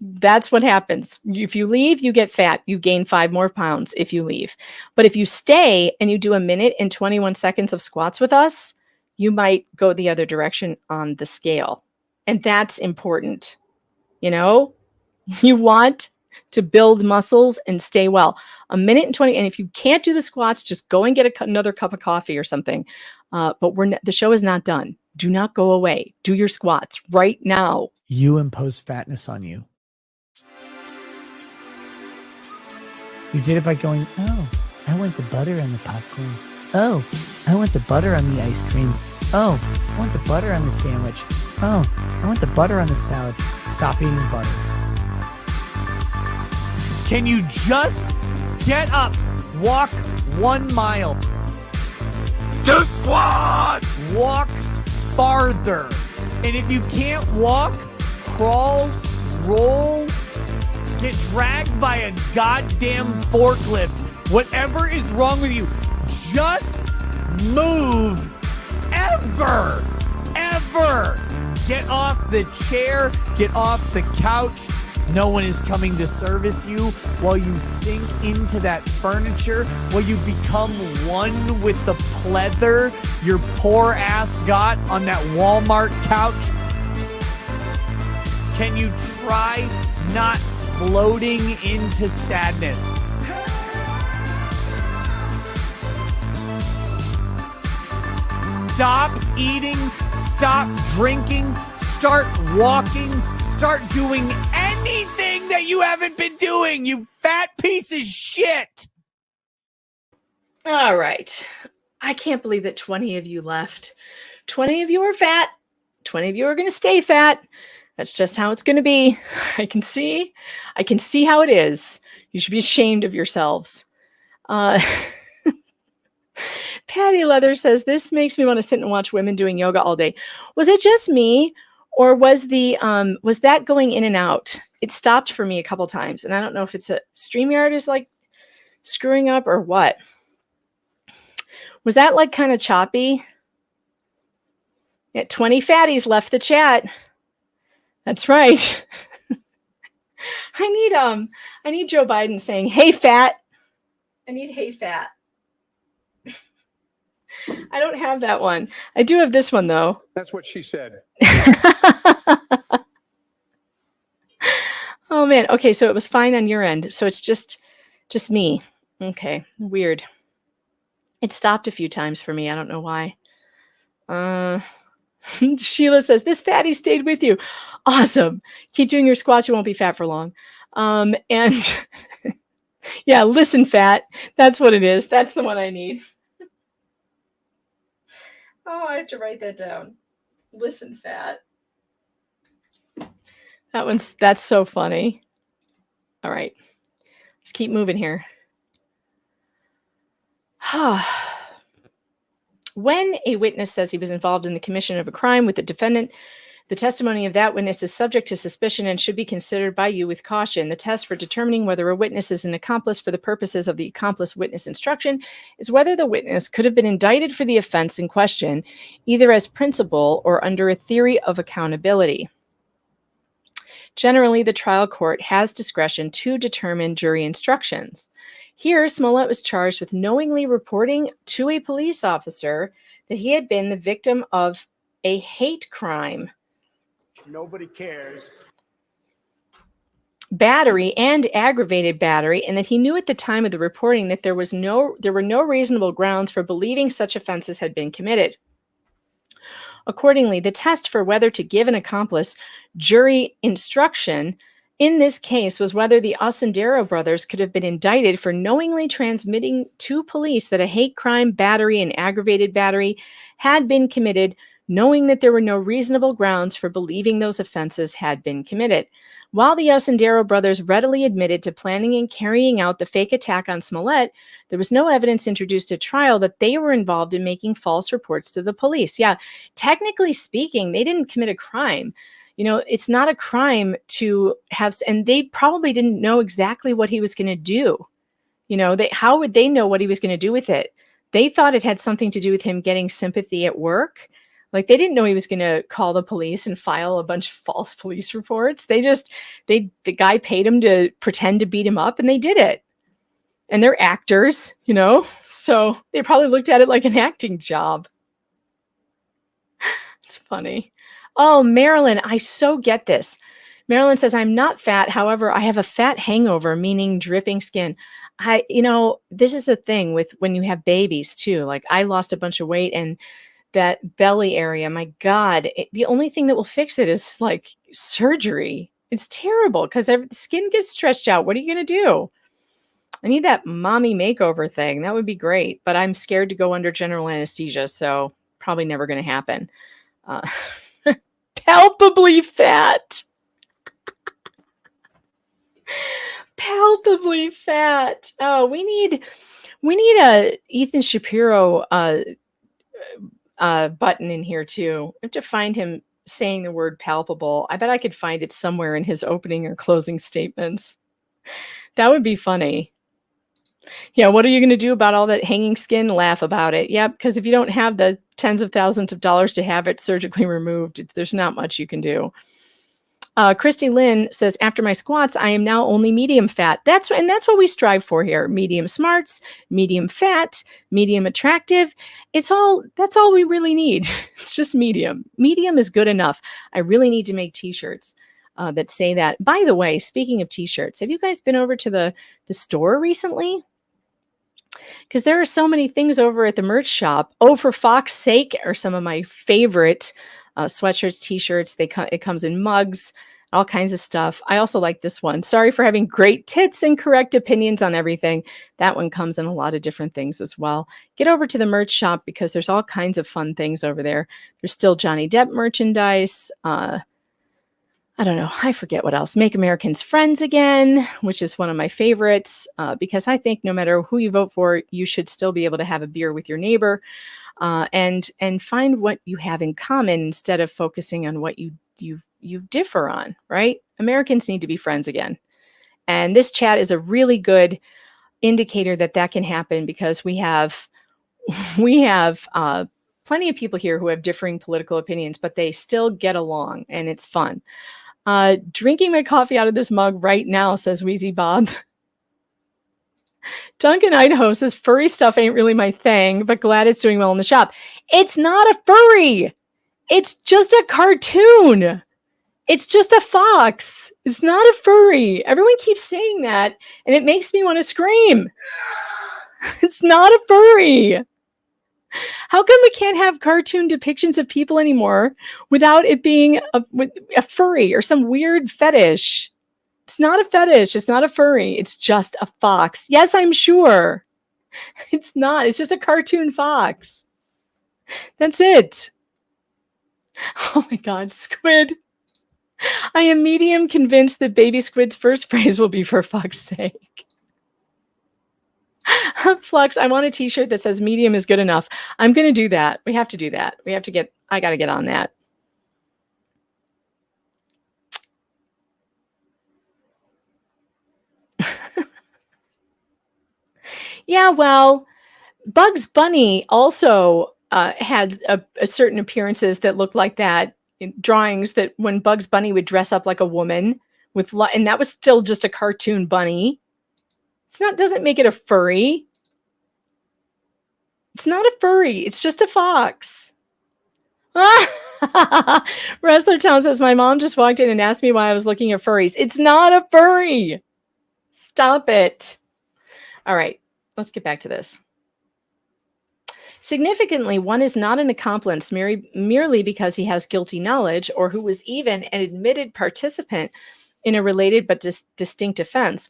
what happens. If you leave, you get fat. You gain 5 more pounds if you leave. But if you stay and you do a minute and 21 seconds of squats with us, you might go the other direction on the scale. And that's important. You know, you want to build muscles and stay well. A minute and 20. And if you can't do the squats, just go and get another cup of coffee or something. But the show is not done. Do not go away. Do your squats right now. You impose fatness on you. You did it by going, oh, I want the butter on the popcorn. Oh, I want the butter on the ice cream. Oh, I want the butter on the sandwich. Oh, I want the butter on the salad. Stop eating butter. Can you just get up, walk 1 mile? Just squat! Walk farther. And if you can't walk, crawl, roll, get dragged by a goddamn forklift. Whatever is wrong with you, just move. Ever. Get off the chair, get off the couch. No one is coming to service you while you sink into that furniture, while you become one with the pleather your poor ass got on that Walmart couch. Can you try not floating into sadness? Stop eating, stop drinking, start walking, start doing anything that you haven't been doing, you fat piece of shit. All right. I can't believe that 20 of you left. 20 of you are fat. 20 of you are going to stay fat. That's just how it's going to be. I can see how it is. You should be ashamed of yourselves. Patty Leather says, this makes me want to sit and watch women doing yoga all day. Was it just me? Or was that going in and out? It stopped for me a couple times. And I don't know if it's a StreamYard is like screwing up or what. Was that like kind of choppy? Yeah, 20 fatties left the chat. That's right. I need Joe Biden saying, "Hey, fat." I need "Hey, fat." I don't have that one. I do have this one, though. That's what she said. Oh, man. Okay, so it was fine on your end. So it's just me. Okay, weird. It stopped a few times for me. I don't know why. Sheila says, "This fatty stayed with you." Awesome. Keep doing your squats. You won't be fat for long. And yeah, listen, fat. That's what it is. That's the one I need. Oh, I have to write that down. Listen, fat. That's so funny. All right. Let's keep moving here. When a witness says he was involved in the commission of a crime with the defendant, the testimony of that witness is subject to suspicion and should be considered by you with caution. The test for determining whether a witness is an accomplice for the purposes of the accomplice witness instruction is whether the witness could have been indicted for the offense in question, either as principal or under a theory of accountability. Generally, the trial court has discretion to determine jury instructions. Here, Smollett was charged with knowingly reporting to a police officer that he had been the victim of a hate crime, Nobody cares. battery, and aggravated battery, and that he knew at the time of the reporting that there were no reasonable grounds for believing such offenses had been committed. Accordingly, the test for whether to give an accomplice jury instruction in this case was whether the Ascendero brothers could have been indicted for knowingly transmitting to police that a hate crime, battery, and aggravated battery had been committed, knowing that there were no reasonable grounds for believing those offenses had been committed. While the Ascendero brothers readily admitted to planning and carrying out the fake attack on Smollett, there was no evidence introduced at trial that they were involved in making false reports to the police. Yeah, technically speaking, they didn't commit a crime. You know, it's not a crime to have, and they probably didn't know exactly what he was going to do. You know, how would they know what he was going to do with it? They thought it had something to do with him getting sympathy at work. Like, they didn't know he was going to call the police and file a bunch of false police reports. The guy paid him to pretend to beat him up, and they did it. And they're actors, you know, so they probably looked at it like an acting job. It's funny. Oh, Marilyn, I so get this. Marilyn says, "I'm not fat. However, I have a fat hangover," meaning dripping skin. This is a thing with when you have babies too. Like, I lost a bunch of weight, and that belly area, my God, the only thing that will fix it is like surgery. It's terrible because the skin gets stretched out. What are you going to do? I need that mommy makeover thing. That would be great, but I'm scared to go under general anesthesia, so probably never going to happen. Palpably fat. Palpably fat. Oh, we need a Ethan Shapiro button in here too. I have to find him saying the word palpable. I bet I could find it somewhere in his opening or closing statements. That would be funny. Yeah, what are you going to do about all that hanging skin? Laugh about it. Yep, because if you don't have the tens of thousands of dollars to have it surgically removed, there's not much you can do. Christy Lynn says, "After my squats, I am now only medium fat." That's what we strive for here. Medium smarts, medium fat, medium attractive. That's all we really need. It's just medium. Medium is good enough. I really need to make t-shirts that say that. By the way, speaking of t-shirts, have you guys been over to the store recently? Because there are so many things over at the merch shop. Oh, for Fox's Sake are some of my favorite sweatshirts, t-shirts. It comes in mugs, all kinds of stuff. I also like this one. "Sorry for having great tits and correct opinions on everything." That one comes in a lot of different things as well. Get over to the merch shop because there's all kinds of fun things over there. There's still Johnny Depp merchandise. I don't know. I forget what else. Make Americans Friends Again, which is one of my favorites, because I think no matter who you vote for, you should still be able to have a beer with your neighbor and find what you have in common instead of focusing on what you differ on, right? Americans need to be friends again. And this chat is a really good indicator that can happen because we have plenty of people here who have differing political opinions, but they still get along, and it's fun. Drinking my coffee out of this mug right now, says Wheezy Bob. Duncan Idaho says, furry stuff ain't really my thing, but glad it's doing well in the shop. It's not a furry. It's just a cartoon. It's just a fox. It's not a furry. Everyone keeps saying that, and it makes me want to scream. It's not a furry. How come we can't have cartoon depictions of people anymore without it being a furry or some weird fetish? It's not a fetish. It's not a furry. It's just a fox. Yes, I'm sure. It's not. It's just a cartoon fox. That's it. Oh my God, squid. I am medium convinced that baby squid's first phrase will be for fuck's sake. Flux, I want a t-shirt that says medium is good enough. I'm going to do that. We have to do that. I got to get on that. Yeah, well, Bugs Bunny also had a certain appearances that looked like that in drawings, that when Bugs Bunny would dress up like a woman and that was still just a cartoon bunny. Doesn't make it a furry. It's not a furry. It's just a fox. Wrestler Town says, my mom just walked in and asked me why I was looking at furries. It's not a furry. Stop it. All right, let's get back to this. Significantly, one is not an accomplice merely because he has guilty knowledge or who was even an admitted participant in a related but distinct offense.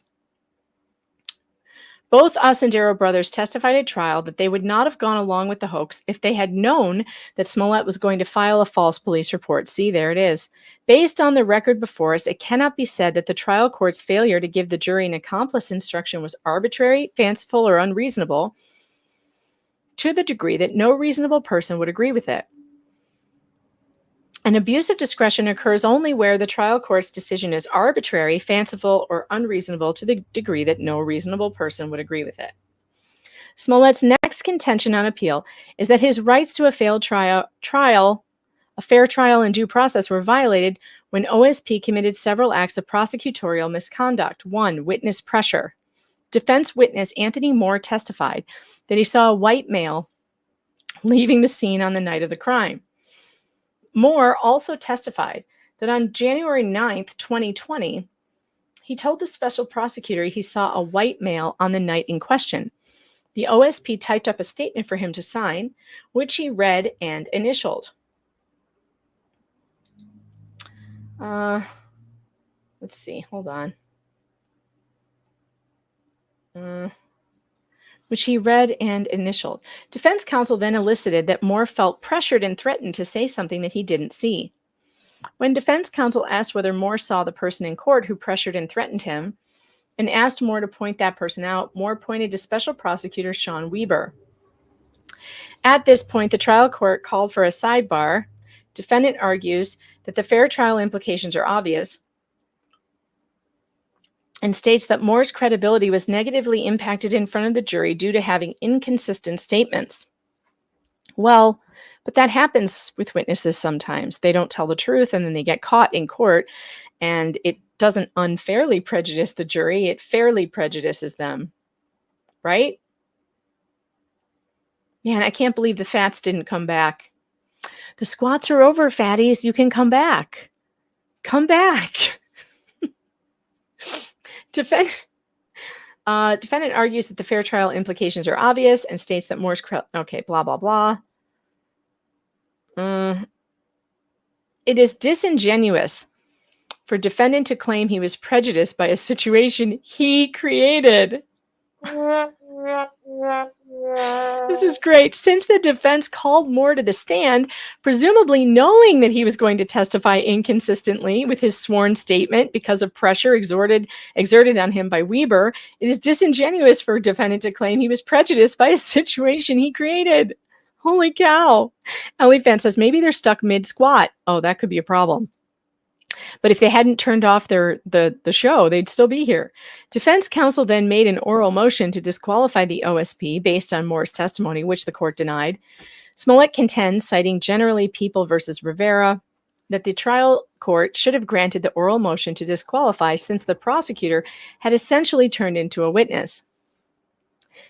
Both Ossendero brothers testified at trial that they would not have gone along with the hoax if they had known that Smollett was going to file a false police report. See, there it is. Based on the record before us, it cannot be said that the trial court's failure to give the jury an accomplice instruction was arbitrary, fanciful, or unreasonable to the degree that no reasonable person would agree with it. An abuse of discretion occurs only where the trial court's decision is arbitrary, fanciful, or unreasonable to the degree that no reasonable person would agree with it. Smollett's next contention on appeal is that his rights to a fair trial and due process were violated when OSP committed several acts of prosecutorial misconduct. 1. Witness pressure. Defense witness Anthony Moore testified that he saw a white male leaving the scene on the night of the crime. Moore also testified that on January 9th, 2020, he told the special prosecutor he saw a white male on the night in question. The OSP typed up a statement for him to sign, which he read and initialed. Let's see, hold on. Which he read and initialed. Defense counsel then elicited that Moore felt pressured and threatened to say something that he didn't see. When defense counsel asked whether Moore saw the person in court who pressured and threatened him, and asked Moore to point that person out, Moore pointed to Special Prosecutor Sean Weber. At this point, the trial court called for a sidebar. Defendant argues that the fair trial implications are obvious, and states that Moore's credibility was negatively impacted in front of the jury due to having inconsistent statements. Well, but that happens with witnesses sometimes. They don't tell the truth and then they get caught in court, and it doesn't unfairly prejudice the jury. It fairly prejudices them, right? Man, I can't believe the fats didn't come back. The squats are over, fatties. You can come back. Come back. Defendant argues that the fair trial implications are obvious and states that Moore's okay, blah, blah, blah. It is disingenuous for defendant to claim he was prejudiced by a situation he created. This is great. Since the defense called Moore to the stand, presumably knowing that he was going to testify inconsistently with his sworn statement because of pressure exerted on him by Weber, it is disingenuous for a defendant to claim he was prejudiced by a situation he created. Holy cow. Ellie Fan says, maybe they're stuck mid-squat. Oh, that could be a problem. But if they hadn't turned off the show, they'd still be here. Defense counsel then made an oral motion to disqualify the OSP based on Moore's testimony, which the court denied. Smollett contends, citing generally People versus Rivera, that the trial court should have granted the oral motion to disqualify since the prosecutor had essentially turned into a witness.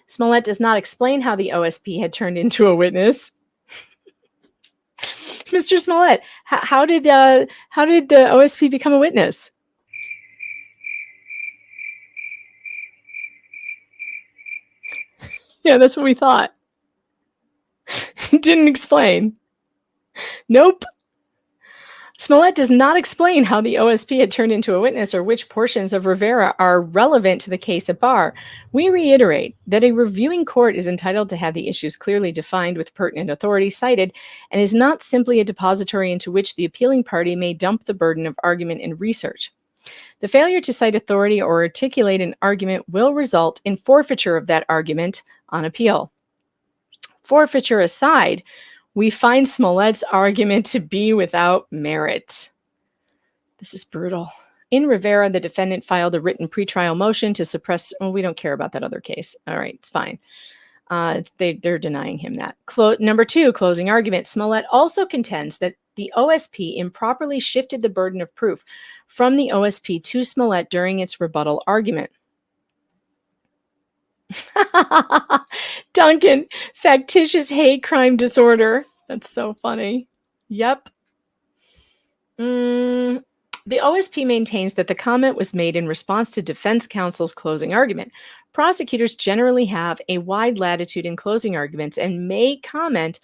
Smollett does not explain how the OSP had turned into a witness. Mr. Smollett, how did the OSP become a witness? Yeah, that's what we thought. Didn't explain. Nope. Smollett does not explain how the OSP had turned into a witness or which portions of Rivera are relevant to the case at bar. We reiterate that a reviewing court is entitled to have the issues clearly defined with pertinent authority cited and is not simply a depository into which the appealing party may dump the burden of argument and research. The failure to cite authority or articulate an argument will result in forfeiture of that argument on appeal. Forfeiture aside, we find Smollett's argument to be without merit. This is brutal. In Rivera, the defendant filed a written pretrial motion to suppress. Oh, we don't care about that other case. All right, it's fine. They're denying him that. Number 2, closing argument. Smollett also contends that the OSP improperly shifted the burden of proof from the OSP to Smollett during its rebuttal argument. Duncan, factitious hate crime disorder. That's so funny. Yep. The OSP maintains that the comment was made in response to defense counsel's closing argument. Prosecutors generally have a wide latitude in closing arguments and may comment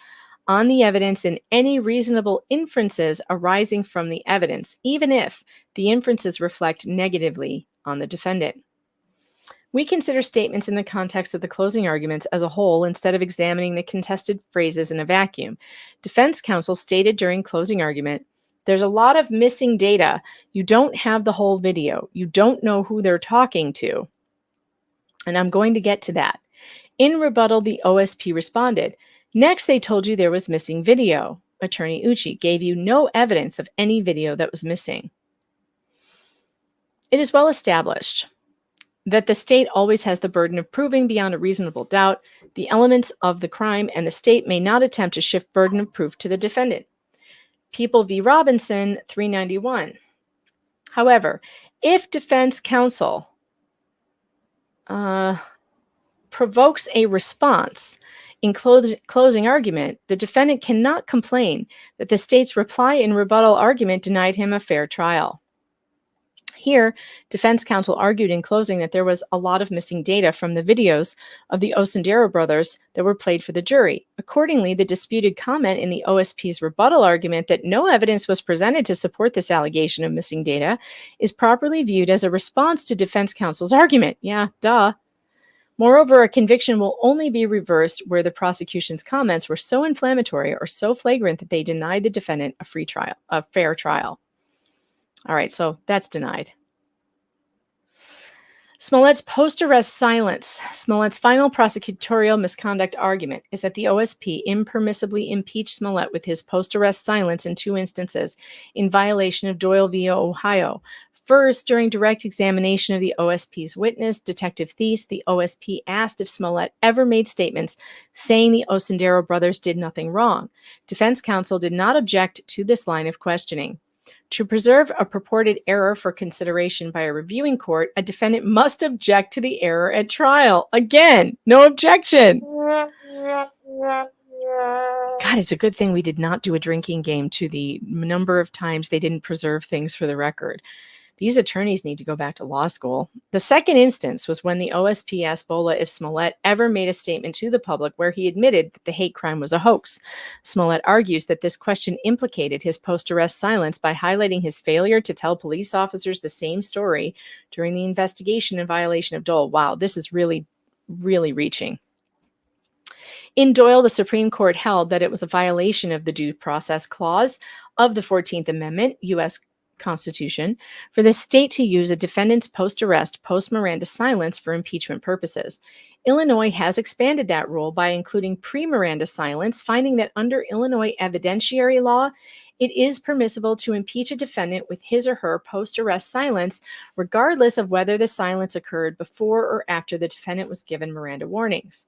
on the evidence and any reasonable inferences arising from the evidence, even if the inferences reflect negatively on the defendant. We consider statements in the context of the closing arguments as a whole instead of examining the contested phrases in a vacuum. Defense counsel stated during closing argument, "There's a lot of missing data. You don't have the whole video. You don't know who they're talking to." And I'm going to get to that. In rebuttal, the OSP responded, "Next, they told you there was missing video. Attorney Uchi gave you no evidence of any video that was missing." It is well established that the state always has the burden of proving beyond a reasonable doubt the elements of the crime, and the state may not attempt to shift burden of proof to the defendant. People v. Robinson, 391. However, if defense counsel provokes a response in closing argument, the defendant cannot complain that the state's reply and rebuttal argument denied him a fair trial. Here, defense counsel argued in closing that there was a lot of missing data from the videos of the Osendero brothers that were played for the jury. Accordingly, the disputed comment in the OSP's rebuttal argument that no evidence was presented to support this allegation of missing data is properly viewed as a response to defense counsel's argument. Yeah, duh. Moreover, a conviction will only be reversed where the prosecution's comments were so inflammatory or so flagrant that they denied the defendant a fair trial. All right, so that's denied. Smollett's post-arrest silence. Smollett's final prosecutorial misconduct argument is that the OSP impermissibly impeached Smollett with his post-arrest silence in 2 instances in violation of Doyle v. Ohio. First, during direct examination of the OSP's witness, Detective Thies, the OSP asked if Smollett ever made statements saying the Osendero brothers did nothing wrong. Defense counsel did not object to this line of questioning. To preserve a purported error for consideration by a reviewing court, a defendant must object to the error at trial. Again, no objection. God, it's a good thing we did not do a drinking game to the number of times they didn't preserve things for the record. These attorneys need to go back to law school. The second instance was when the OSP asked Bola if Smollett ever made a statement to the public where he admitted that the hate crime was a hoax. Smollett argues that this question implicated his post-arrest silence by highlighting his failure to tell police officers the same story during the investigation in violation of Doyle. Wow, this is really, really reaching. In Doyle, the Supreme Court held that it was a violation of the Due Process Clause of the 14th Amendment, U.S. Constitution, for the state to use a defendant's post-arrest, post-Miranda silence for impeachment purposes. Illinois has expanded that rule by including pre-Miranda silence, finding that under Illinois evidentiary law, it is permissible to impeach a defendant with his or her post-arrest silence, regardless of whether the silence occurred before or after the defendant was given Miranda warnings.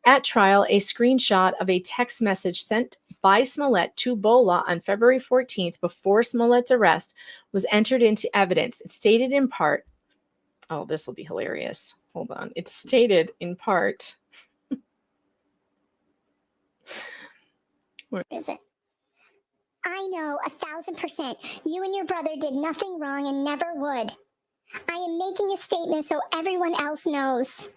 At trial, a screenshot of a text message sent by Smollett to Bola on February 14th before Smollett's arrest was entered into evidence. It stated in part, oh, this will be hilarious. Hold on. It stated in part. Where is it? I know 1,000% you and your brother did nothing wrong and never would. I am making a statement so everyone else knows.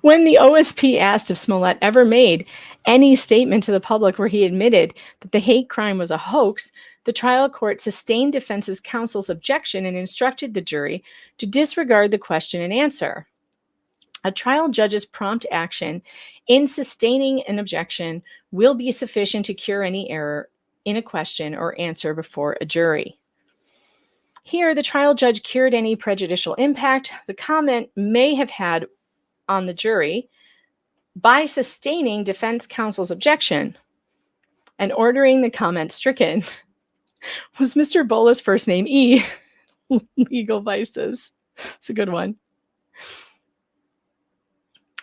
When the OSP asked if Smollett ever made any statement to the public where he admitted that the hate crime was a hoax, the trial court sustained defense counsel's objection and instructed the jury to disregard the question and answer. A trial judge's prompt action in sustaining an objection will be sufficient to cure any error in a question or answer before a jury. Here, the trial judge cured any prejudicial impact the comment may have had on the jury by sustaining defense counsel's objection and ordering the comment stricken. Was Mr. Bola's first name E? Legal vices. It's a good one.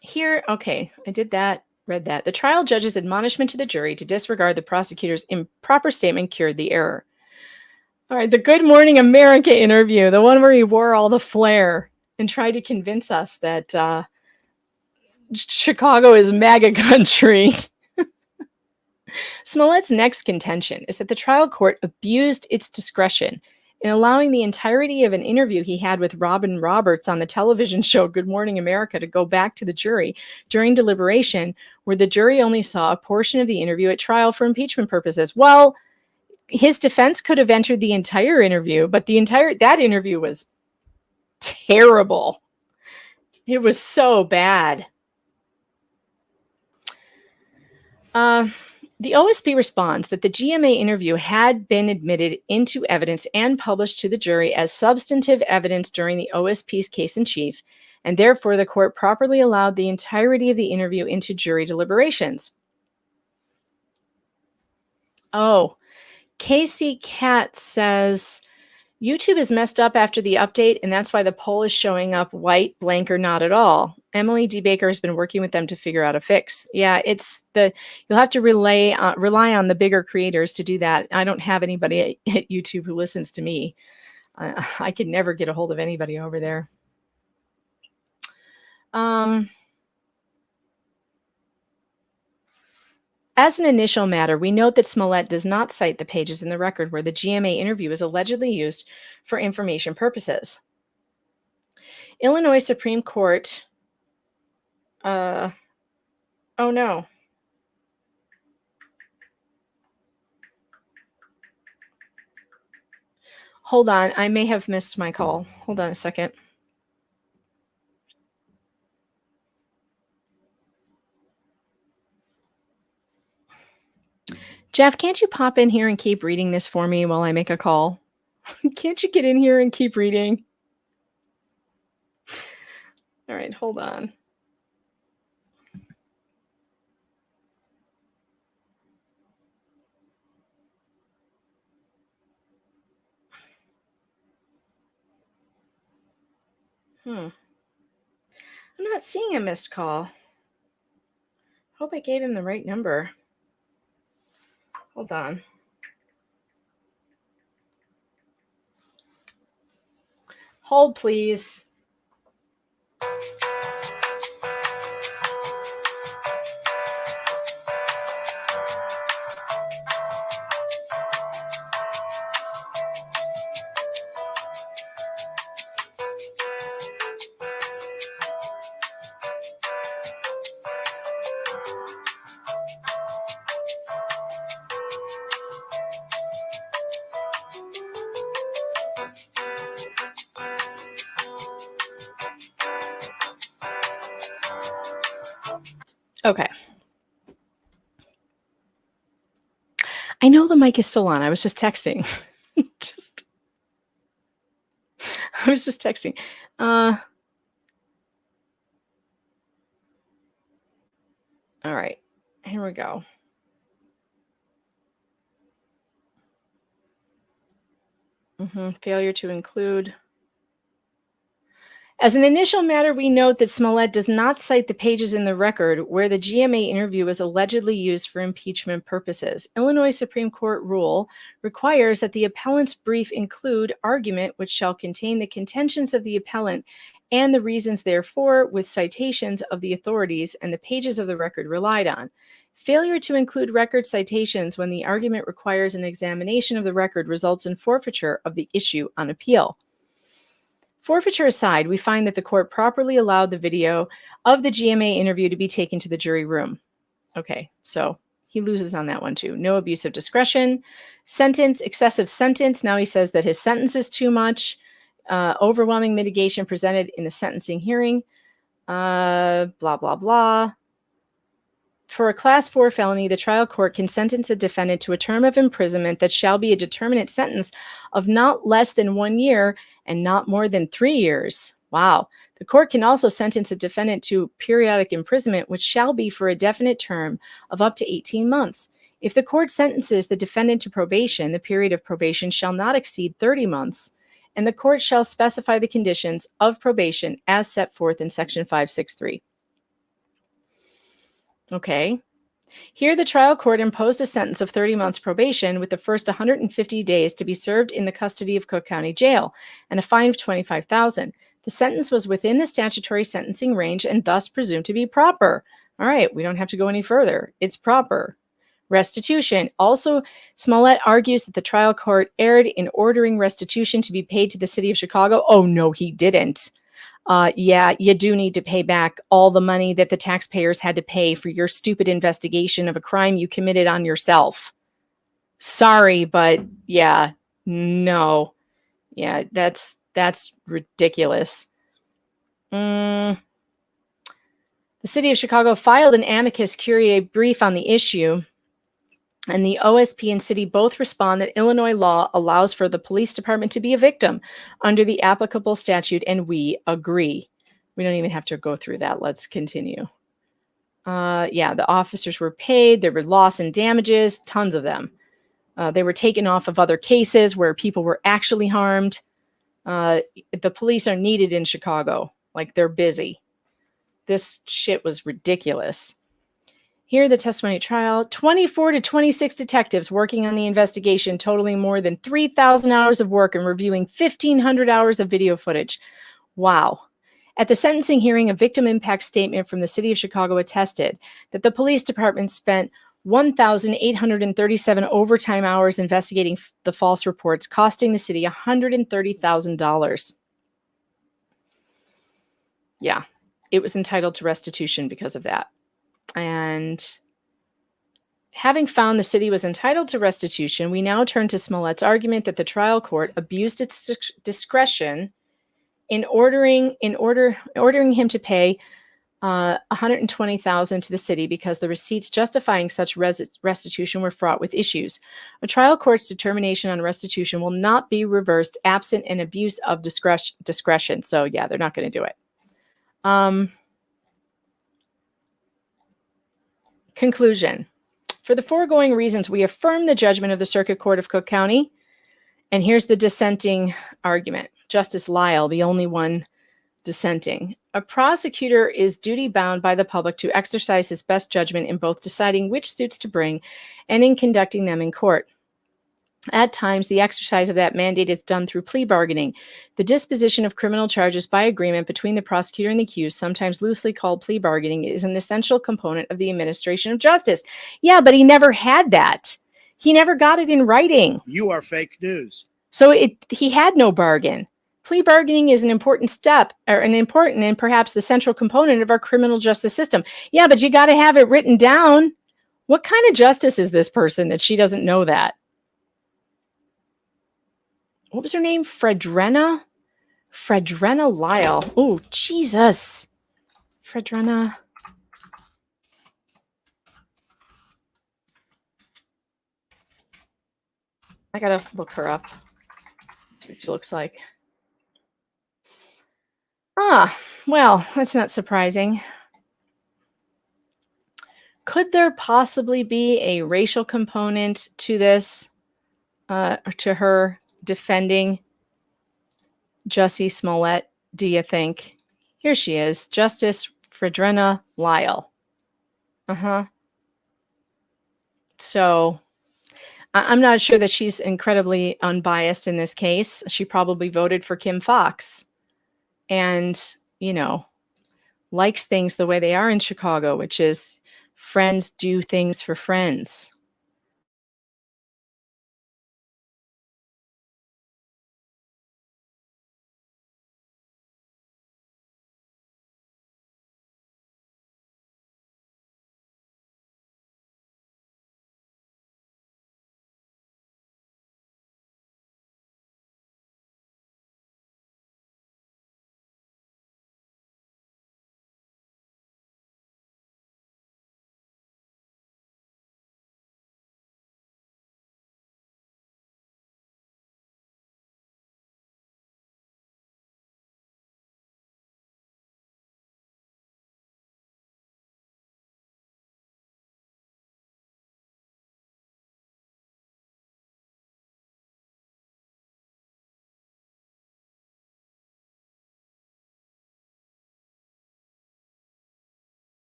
Here, okay, I did that, read that. The trial judge's admonishment to the jury to disregard the prosecutor's improper statement cured the error. All right, the Good Morning America interview, the one where he wore all the flair and tried to convince us that Chicago is MAGA country. Smollett's next contention is that the trial court abused its discretion in allowing the entirety of an interview he had with Robin Roberts on the television show Good Morning America to go back to the jury during deliberation, where the jury only saw a portion of the interview at trial for impeachment purposes. Well, his defense could have entered the entire interview, but that interview was terrible. It was so bad. The OSP responds that the GMA interview had been admitted into evidence and published to the jury as substantive evidence during the OSP's case in chief, and therefore the court properly allowed the entirety of the interview into jury deliberations. Oh, Casey Katz says, YouTube is messed up after the update, and that's why the poll is showing up white, blank, or not at all. Emily D. Baker has been working with them to figure out a fix. Yeah, you'll have to rely on the bigger creators to do that. I don't have anybody at YouTube who listens to me. I could never get a hold of anybody over there. As an initial matter, we note that Smollett does not cite the pages in the record where the GMA interview is allegedly used for information purposes. Illinois Supreme Court. Oh no. Hold on, I may have missed my call. Hold on a second. Jeff, can't you pop in here and keep reading this for me while I make a call? Can't you get in here and keep reading? All right, hold on. I'm not seeing a missed call. Hope I gave him the right number. Hold on. Hold, please. Okay. I know the mic is still on. I was just texting. I was just texting. All right. Here we go. Failure to include. As an initial matter, we note that Smollett does not cite the pages in the record where the GMA interview was allegedly used for impeachment purposes. Illinois Supreme Court rule requires that the appellant's brief include argument which shall contain the contentions of the appellant and the reasons therefore, with citations of the authorities and the pages of the record relied on. Failure to include record citations when the argument requires an examination of the record results in forfeiture of the issue on appeal. Forfeiture aside, we find that the court properly allowed the video of the GMA interview to be taken to the jury room. Okay, so he loses on that one too. No abuse of discretion. Sentence, excessive sentence. Now he says that his sentence is too much. Overwhelming mitigation presented in the sentencing hearing. Blah, blah, blah. For a Class 4 felony, the trial court can sentence a defendant to a term of imprisonment that shall be a determinate sentence of not less than 1 year and not more than 3 years. Wow. The court can also sentence a defendant to periodic imprisonment, which shall be for a definite term of up to 18 months. If the court sentences the defendant to probation, the period of probation shall not exceed 30 months, and the court shall specify the conditions of probation as set forth in Section 563. Okay. Here, the trial court imposed a sentence of 30 months probation with the first 150 days to be served in the custody of Cook County Jail and a fine of $25,000. The sentence was within the statutory sentencing range and thus presumed to be proper. All right, we don't have to go any further. It's proper. Restitution. Also, Smollett argues that the trial court erred in ordering restitution to be paid to the city of Chicago. Oh, no, he didn't. Yeah, you do need to pay back all the money that the taxpayers had to pay for your stupid investigation of a crime you committed on yourself. Sorry, but yeah, no. Yeah, that's ridiculous. The city of Chicago filed an amicus curiae brief on the issue, and the OSP and city both respond that Illinois law allows for the police department to be a victim under the applicable statute, and we agree. We don't even have to go through that. Let's continue. Yeah, the officers were paid. There were loss and damages, tons of them. They were taken off of other cases where people were actually harmed. The police are needed in Chicago. Like, they're busy. This shit was ridiculous. Here, the testimony at trial, 24 to 26 detectives working on the investigation, totaling more than 3,000 hours of work and reviewing 1,500 hours of video footage. Wow. At the sentencing hearing, a victim impact statement from the city of Chicago attested that the police department spent 1,837 overtime hours investigating the false reports, costing the city $130,000. Yeah, it was entitled to restitution because of that. And having found the city was entitled to restitution, we now turn to Smollett's argument that the trial court abused its discretion in ordering him to pay $120,000 to the city because the receipts justifying such restitution were fraught with issues. A trial court's determination on restitution will not be reversed absent an abuse of discretion. So yeah, they're not going to do it. Conclusion. For the foregoing reasons, we affirm the judgment of the Circuit Court of Cook County. And here's the dissenting argument. Justice Lyle, the only one dissenting. A prosecutor is duty-bound by the public to exercise his best judgment in both deciding which suits to bring and in conducting them in court. At times, the exercise of that mandate is done through plea bargaining, the disposition of criminal charges by agreement between the prosecutor and the accused, sometimes loosely called plea bargaining, is an essential component of the administration of justice. Yeah, but he never had that. He never got it in writing. You are fake news. So he had no bargain. Plea bargaining is an important step, or an important and perhaps the central component of our criminal justice system. Yeah, but you got to have it written down. What kind of justice is this person that she doesn't know that? What was her name? Fredrenna Lyle. Oh, Jesus. Fredrenna. I gotta look her up. See what she looks like. Well, that's not surprising. Could there possibly be a racial component to this, or to her defending Jussie Smollett do you think? Here she is, Justice Fredrena Lyle. So I'm not sure that she's incredibly unbiased in this case. She probably voted for Kim Foxx and, you know, likes things the way they are in Chicago, which is friends do things for friends.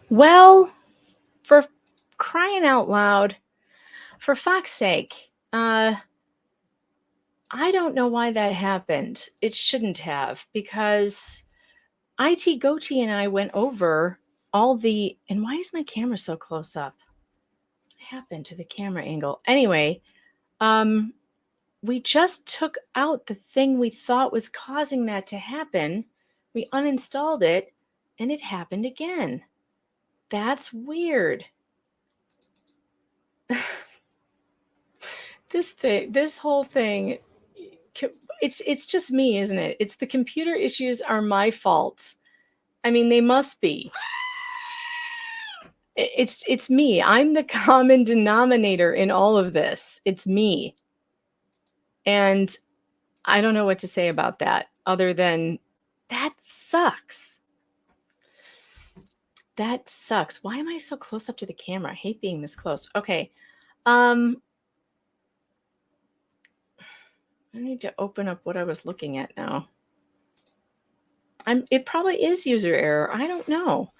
Well, for crying out loud, for fuck's sake, I don't know why that happened. It shouldn't have, because IT Goatee and I went over all the, and why is my camera so close up? What happened to the camera angle? Anyway, we just took out the thing we thought was causing that to happen. We uninstalled it and it happened again. That's weird. This whole thing, it's just me, isn't it? It's the computer issues are my fault. I mean, they must be. It's me. I'm the common denominator in all of this. It's me. And I don't know what to say about that other than that sucks. That sucks. Why am I so close up to the camera? I hate being this close. Okay. I need to open up what I was looking at now. It probably is user error. I don't know.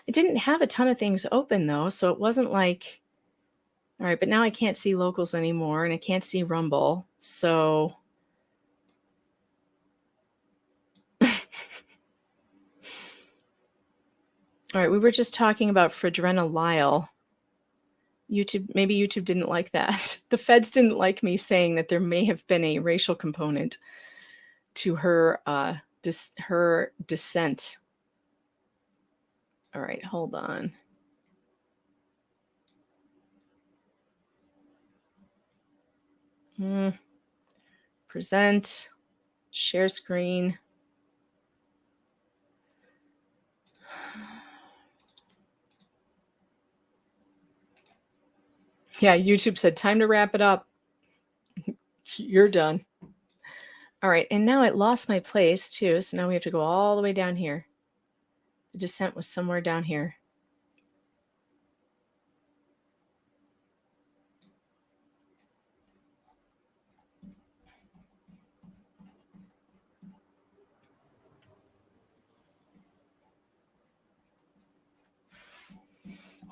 I didn't have a ton of things open though, so it wasn't like, all right, but now I can't see locals anymore and I can't see Rumble. So all right, we were just talking about Fredrena Lyle. Maybe YouTube didn't like that. The feds didn't like me saying that there may have been a racial component to her her dissent. All right, hold on. Present, share screen. Yeah, YouTube said time to wrap it up. You're done. All right, and now it lost my place too, so now we have to go all the way down here. The dissent was somewhere down here.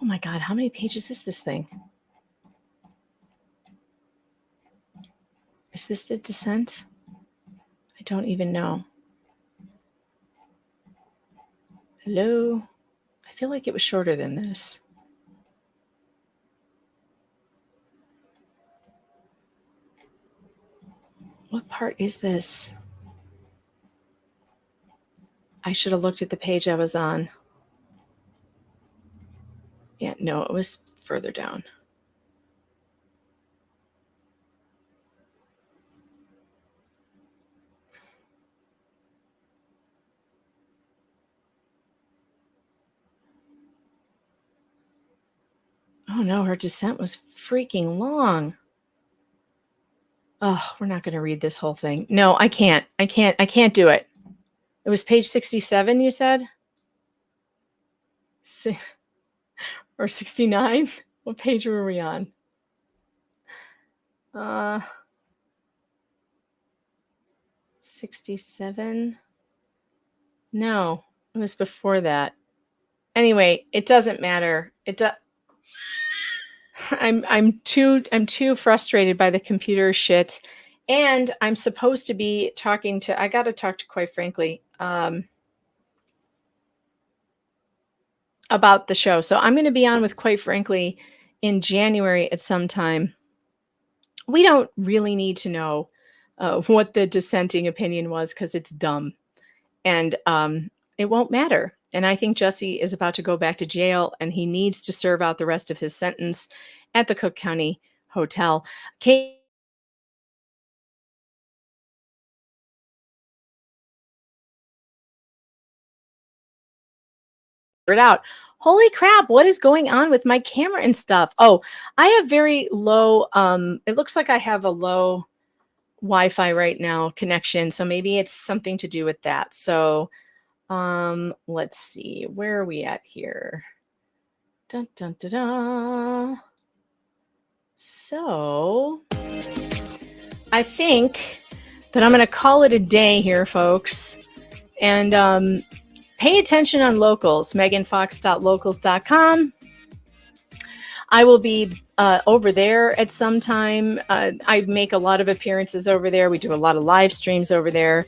Oh my God, how many pages is this thing? Is this the dissent? I don't even know. Hello? I feel like it was shorter than this. What part is this? I should have looked at the page I was on. Yeah, no, it was further down. Oh no, her dissent was freaking long. Oh, we're not going to read this whole thing. No, I can't do it. It was page 67, you said? Or 69? What page were we on? 67? No, it was before that. Anyway, it doesn't matter. I'm too frustrated by the computer shit, and I'm supposed to be talking to. I got to talk to, quite frankly, about the show. So I'm going to be on with, quite frankly, in January at some time. We don't really need to know what the dissenting opinion was because it's dumb, and it won't matter. And I think Jussie is about to go back to jail, and he needs to serve out the rest of his sentence at the Cook County Hotel. Kate. It out. Holy crap, what is going on with my camera and stuff? Oh, I have very low, it looks like I have a low Wi-Fi right now connection, so maybe it's something to do with that. So let's see, where are we at here? Dun, dun, dun, dun. So I think that I'm going to call it a day here, folks, and pay attention on locals, meganfox.locals.com. I will be over there at some time. I make a lot of appearances over there. We do a lot of live streams over there.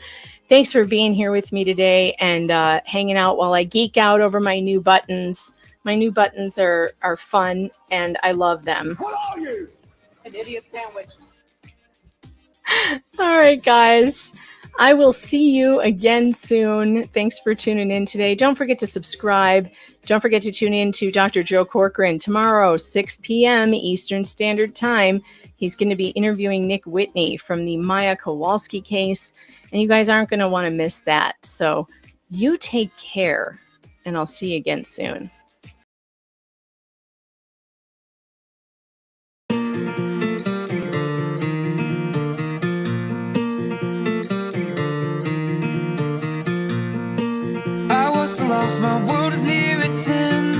Thanks for being here with me today and hanging out while I geek out over my new buttons. My new buttons are fun, and I love them. What are you? An idiot sandwich. All right, guys. I will see you again soon. Thanks for tuning in today. Don't forget to subscribe. Don't forget to tune in to Dr. Joe Corcoran tomorrow, 6 p.m. Eastern Standard Time. He's going to be interviewing Nick Whitney from the Maya Kowalski case, and you guys aren't going to want to miss that. So you take care, and I'll see you again soon. Lost, my world is near its end.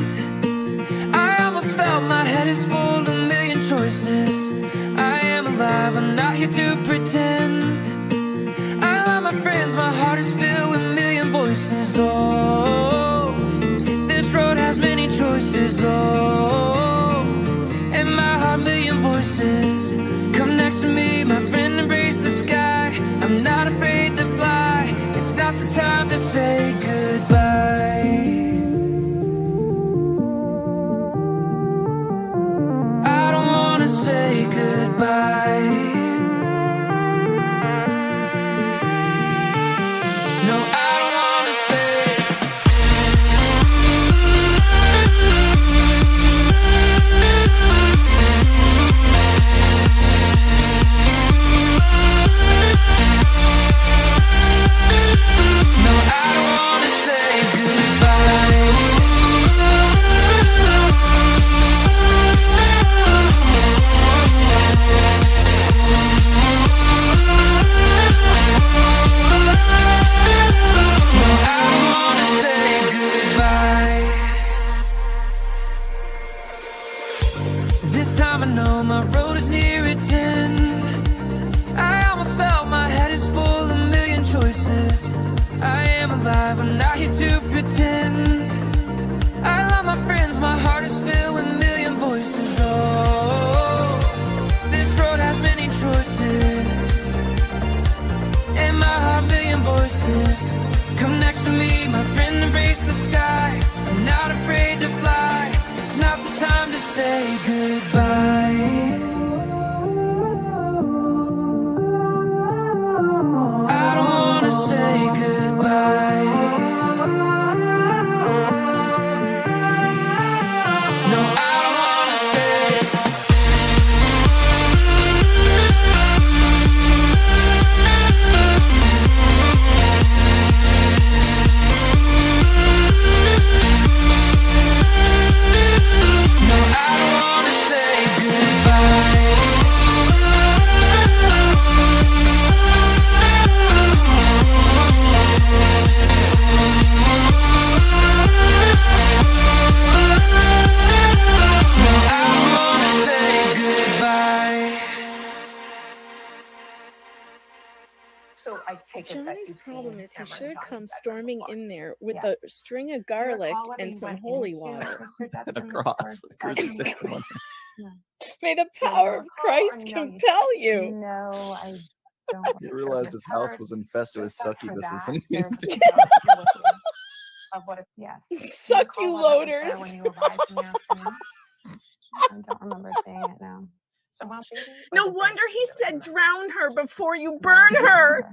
I almost felt my head is full of a million choices. I am alive, I'm not here to pretend. I love my friends, my heart is filled with a million voices. Oh, this road has many choices. Oh, and my heart, million voices. Come next to me, my friend, embrace the sky. I'm not afraid to fly. It's not the time to say goodbye. I don't want to say goodbye. No, I don't want to stay. No, I don't want to say goodbye. No, I don't want to say goodbye. This time I know my road is near its end. I almost felt my head is full of a million choices. I am alive, I'm not here to pretend. I love my friends, my heart is filled with a million voices. Oh, this road has many choices. me, my friend, embrace the sky. I'm not afraid to fly. It's not the time to say goodbye. I don't wanna say goodbye. No, I don't wanna stay. No, I don't wanna say goodbye. So I take it that Johnny's you've seen problem is he Cameron should John's come bedroom storming before. in there with Yeah. a string of Do you garlic recall what and he some went holy into water. Mr. Batson's cross. bedroom? May the Do you power of recall, Christ or no, compel you. No, I don't. You realized his house was infested with Except for succubuses. that, And there's a detail here with you of what it, yes. Do you Suck recall you what that was there loaders. when you arrived in the afternoon? I don't remember seeing it now. So while she No wonder he said drown her before you burn her.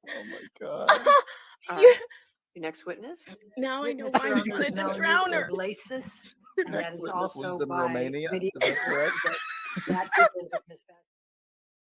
oh my god. You- Your next witness? Now I know Witness why for he wanted to known drown as her. Laces, and that is Witness also lives in by Romania. video. Is that correct? That begins with Miss Batson's